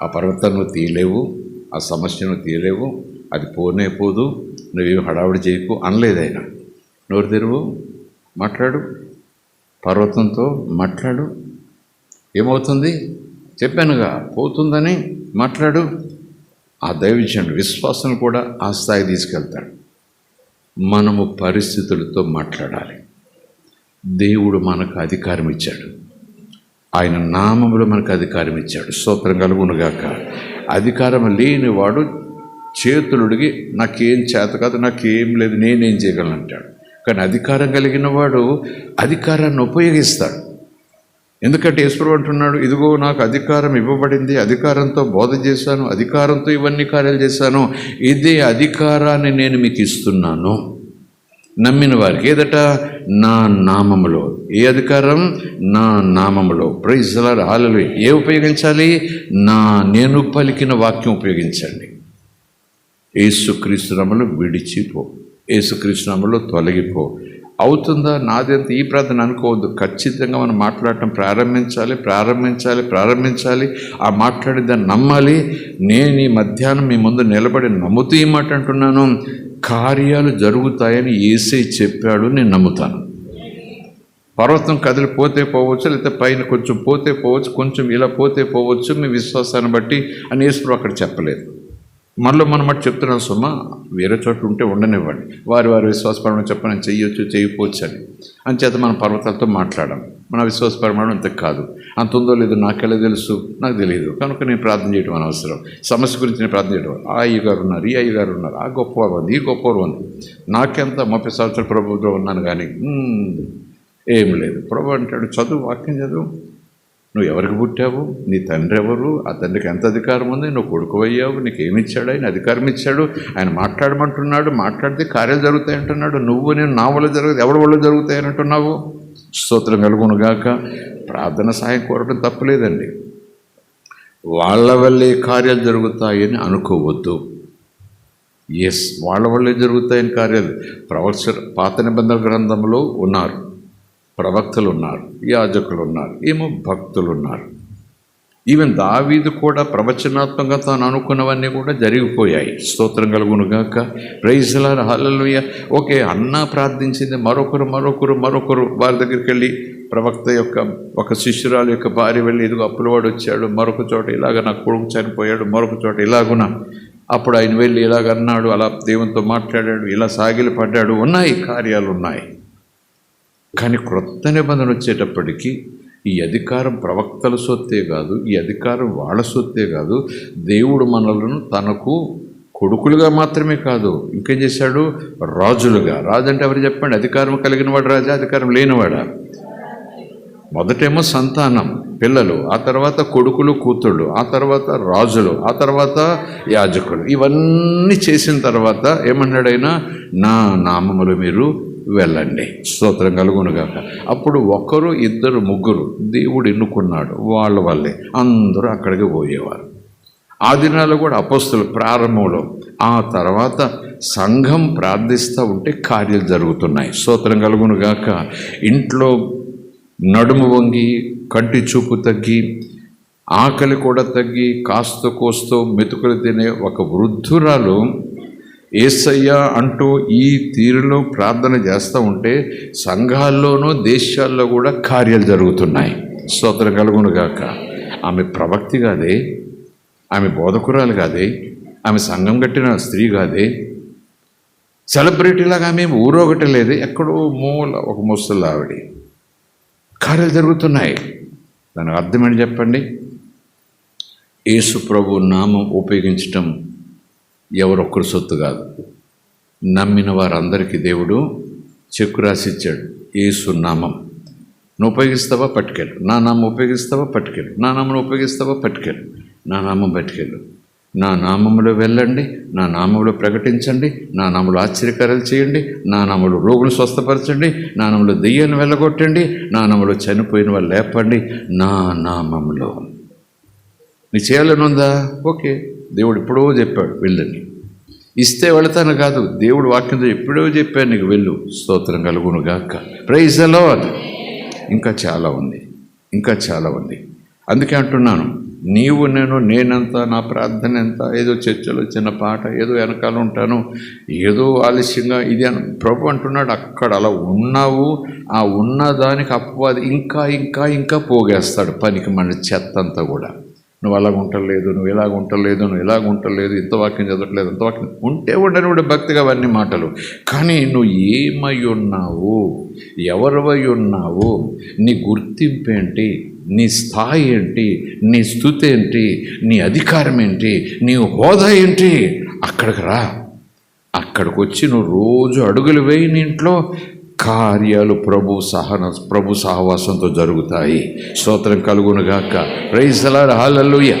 ఆ పర్వతాన్ని నువ్వు తీయలేవు, ఆ సమస్యను తీయలేవు, అది పోనే పోదు, నువ్వేం హడావుడి చేయకు అనలేదు ఆయన. నోరు తెరువు, మాట్లాడు, పర్వతంతో మాట్లాడు. ఏమవుతుంది చెప్పానుగా, పోతుందని మాట్లాడు. ఆ దైవజనుడు విశ్వాసం కూడా ఆ స్థాయి తీసుకెళ్తాడు. మనము పరిస్థితులతో మాట్లాడాలి. దేవుడు మనకు అధికారం ఇచ్చాడు, ఆయన నామములో మనకు అధికారం ఇచ్చాడు. స్తోత్రం కలుగునుగాక. అధికారం లేనివాడు చేతులుడిగి నాకేం చేత కాదు, నాకేం లేదు, నేనేం చేయగలను అంటాడు. కానీ అధికారం కలిగిన వాడు అధికారాన్ని ఉపయోగిస్తాడు. ఎందుకంటే యేసు అంటున్నాడు, ఇదిగో నాకు అధికారం ఇవ్వబడింది, అధికారంతో బోధ చేశాను, అధికారంతో ఇవన్నీ కార్యాలు చేశాను, ఇదే అధికారాన్ని నేను మీకు ఇస్తున్నాను. నమ్మిన వారికి ఏదట? నా నామములో. ఏ అధికారం? నా నామములో. ప్రైజ్ ది లార్డ్, హల్లెలూయా. ఏ ఉపయోగించాలి? నేను పలికిన వాక్యం ఉపయోగించండి. యేసుక్రీస్తు నామములో విడిచిపో, యేసుక్రీస్తు నామములో తొలగిపో. అవుతుందా నాదెంత ఈ ప్రార్థన అనుకోవద్దు. ఖచ్చితంగా మనం మాట్లాడటం ప్రారంభించాలి. ఆ మాట్లాడి దాన్ని నమ్మాలి. నేను ఈ మధ్యాహ్నం మీ ముందు నిలబడి నమ్ముతూ ఈ మాట అంటున్నాను, కార్యాలు జరుగుతాయని యేసే చెప్పాడు, నేను నమ్ముతాను. పర్వతం కదిలిపోతే పోవచ్చు, లేకపోతే పైన కొంచెం పోతే పోవచ్చు, కొంచెం ఇలా పోతే పోవచ్చు, మీ విశ్వాసాన్ని బట్టి అని యేసు అక్కడ చెప్పలేదు. మనలో మనం మాట చెప్తున్నాను సుమా, వేరే చోట ఉంటే ఉండనివ్వండి. వారి విశ్వాసపరమైన చెప్పని చేయకపోవచ్చు అని. అంచేత మనం పర్వతాలతో మాట్లాడాం. మన విశ్వాసపరమైన అంత కాదు. అంత ఉందో లేదో నాకెలా తెలుసు? నాకు తెలియదు. కనుక నేను ప్రార్థన చేయడం అనవసరం. సమస్య గురించి నేను ప్రార్థన చేయడం. ఆ అయ్యగారు ఉన్నారు, ఈ అయ్యగారు ఉన్నారు, ఆ గొప్పవారు ఉంది, ఈ గొప్పవారు ఉంది. నాకెంత 30 సంవత్సరాల ప్రభుత్వం ఉన్నాను కానీ ఏం లేదు. ప్రభు అంటాడు, చదువు, వాక్యం చదువు. నువ్వు ఎవరికి పుట్టావు? నీ తండ్రి ఎవరు? ఆ తండ్రికి ఎంత అధికారం ఉంది? నువ్వు కొడుకు అయ్యావు, నీకేమిచ్చాడు? ఆయన అధికారం ఇచ్చాడు. ఆయన మాట్లాడమంటున్నాడు, మాట్లాడితే కార్యాలు జరుగుతాయి అంటున్నాడు. నేను నా వల్ల జరుగుతాయి, ఎవరి వల్ల జరుగుతాయని అంటున్నావు? స్తోత్రం కలుగును గాక. ప్రార్థన సాయం కోరడం తప్పులేదండి. వాళ్ళ వల్లే కార్యాలు జరుగుతాయని అనుకోవద్దు. వాళ్ళ వల్లే జరుగుతాయని కార్యాలు. పాత నిబంధన గ్రంథంలో ఉన్నారు, ప్రవక్తలు ఉన్నారు, యాజకులు ఉన్నారు, ఏమో భక్తులు ఉన్నారు. ఈవెన్ దావీదు కూడా ప్రవచనాత్మకంగా తాను అనుకున్నవన్నీ కూడా జరిగిపోయాయి. స్తోత్రం కలుగును గాక. Praise the lord, hallelujah. Okay, అన్న ప్రార్థించింది, మరొకరు వారి దగ్గరికి వెళ్ళి ప్రవక్త యొక్క ఒక శిష్యురాలు యొక్క భార్య వెళ్ళి, ఇదిగో అప్పులవాడు వచ్చాడు, మరొక చోట ఇలాగ నా కొడుకు చనిపోయాడు, మరొక చోట ఇలాగున, అప్పుడు ఆయన వెళ్ళి ఇలాగన్నాడు, అలా దేవునితో మాట్లాడాడు, ఇలా సాగిలి పడ్డాడు. ఉన్నాయి, కార్యాలు ఉన్నాయి. కానీ క్రొత్త నిబంధన వచ్చేటప్పటికీ ఈ అధికారం ప్రవక్తల సొత్తే కాదు, ఈ అధికారం వాళ్ళ సొత్తే కాదు. దేవుడు మనలను తనకు కొడుకులుగా మాత్రమే కాదు, ఇంకేం చేశాడు? రాజులుగా. రాజు అంటే ఎవరు చెప్పండి? అధికారం కలిగిన వాడు రాజా, అధికారం లేనివాడా? మొదటేమో సంతానం, పిల్లలు, ఆ తర్వాత కొడుకులు కూతుళ్ళు, ఆ తర్వాత రాజులు, ఆ తర్వాత యాజకులు. ఇవన్నీ చేసిన తర్వాత ఏమన్నాడైనా? నా నామములో మీరు వెళ్ళండి. స్తోత్రం కలుగునుగాక. అప్పుడు 1, 2, 3 దేవుడు ఎన్నుకున్నాడు, వాళ్ళ వల్లే అందరూ అక్కడికి పోయేవారు. ఆ దినాల్లో కూడా అపోస్తుల ప్రారంభంలో, ఆ తర్వాత సంఘం ప్రార్థిస్తూ ఉంటే కార్యాలు జరుగుతున్నాయి. స్తోత్రం కలుగునుగాక. ఇంట్లో నడుము వంగి, కంటి చూపు తగ్గి, ఆకలి కూడా తగ్గి, కాస్త కోస్తో మెతుకులు తినే ఒక వృద్ధురాలు యేసయ్య అంటూ ఈ తీరులో ప్రార్థన చేస్తూ ఉంటే సంఘాల్లోనూ దేశాల్లో కూడా కార్యాలు జరుగుతున్నాయి. స్తోత్రం కలుగును గాక. ఆమె ప్రవక్తి కాదే, ఆమె బోధకురాలు కాదే, ఆమె సంఘం కట్టిన స్త్రీ కాదే, సెలబ్రిటీలాగా ఆమె ఊరొకటి లేదు, ఎక్కడో మూల ఒక ముసలి ఆవిడ. కార్యాలు జరుగుతున్నాయి. దానికి అర్థమని చెప్పండి. యేసు ప్రభు నామం ఉపయోగించటం ఎవరొక్కరు సొత్తు కాదు. నమ్మిన వారందరికీ దేవుడు చెక్కు రాసిచ్చాడు. యేసు నామం నువ్వు ఉపయోగిస్తావా? పట్టుకెళ్ళు. నా నామం ఉపయోగిస్తావా? పట్టుకెళ్ళు. నా నామం ఉపయోగిస్తావా? పట్టుకెళ్ళు. నా నామం పట్టుకెళ్ళు. నా నామములో వెళ్ళండి, నా నామములో ప్రకటించండి, నా నామములో ఆశ్చర్యకార్యాలు చేయండి, నా నామములో రోగులు స్వస్థపరచండి, నా నామములో దెయ్యాన్ని వెళ్ళగొట్టండి, నా నామములో చనిపోయిన వాళ్ళు లేపండి. నా నామములో నీ చేయాలని ఉందా? ఓకే, దేవుడు ఎప్పుడో చెప్పాడు వెళ్ళని. ఇస్తే వెళతాను కాదు, దేవుడు వాక్యంతో ఎప్పుడో చెప్పాను నీకు వెళ్ళు. స్తోత్రం కలుగును గాక. Praise the lord. ఇంకా చాలా ఉంది. అందుకే అంటున్నాను, నీవు నేనంత, నా ప్రార్థన ఎంత, ఏదో చర్చలో చిన్న పాట, ఏదో వెనకాల ఉంటాను, ఏదో ఆలస్యంగా ఇది ప్రభు అంటున్నాడు. అక్కడ అలా ఉన్నావు, ఆ ఉన్నదానికి అపవాది ఇంకా పోగేస్తాడు పనికి మన చెత్త అంతా కూడా. నువ్వు అలాగ ఉంటలేదు, నువ్వు ఇలాగ ఉంటలేదు, ఇంత వాక్యం చదవట్లేదు, అంత వాక్యం ఉంటే ఉండని కూడా భక్తిగా అవన్నీ మాటలు. కానీ నువ్వు ఏమై ఉన్నావు, ఎవరివై ఉన్నావు, నీ గుర్తింపు ఏంటి, నీ స్థాయి ఏంటి, నీ స్తుతి ఏంటి, నీ అధికారం ఏంటి, నీ హోదా ఏంటి, అక్కడికి రా. అక్కడికి వచ్చి నువ్వు రోజు అడుగులు వేయి. నీ ఇంట్లో కార్యాలు ప్రభు సహవాసంతో జరుగుతాయి. స్తోత్రం కలుగును గాక. Praise the lord, hallelujah.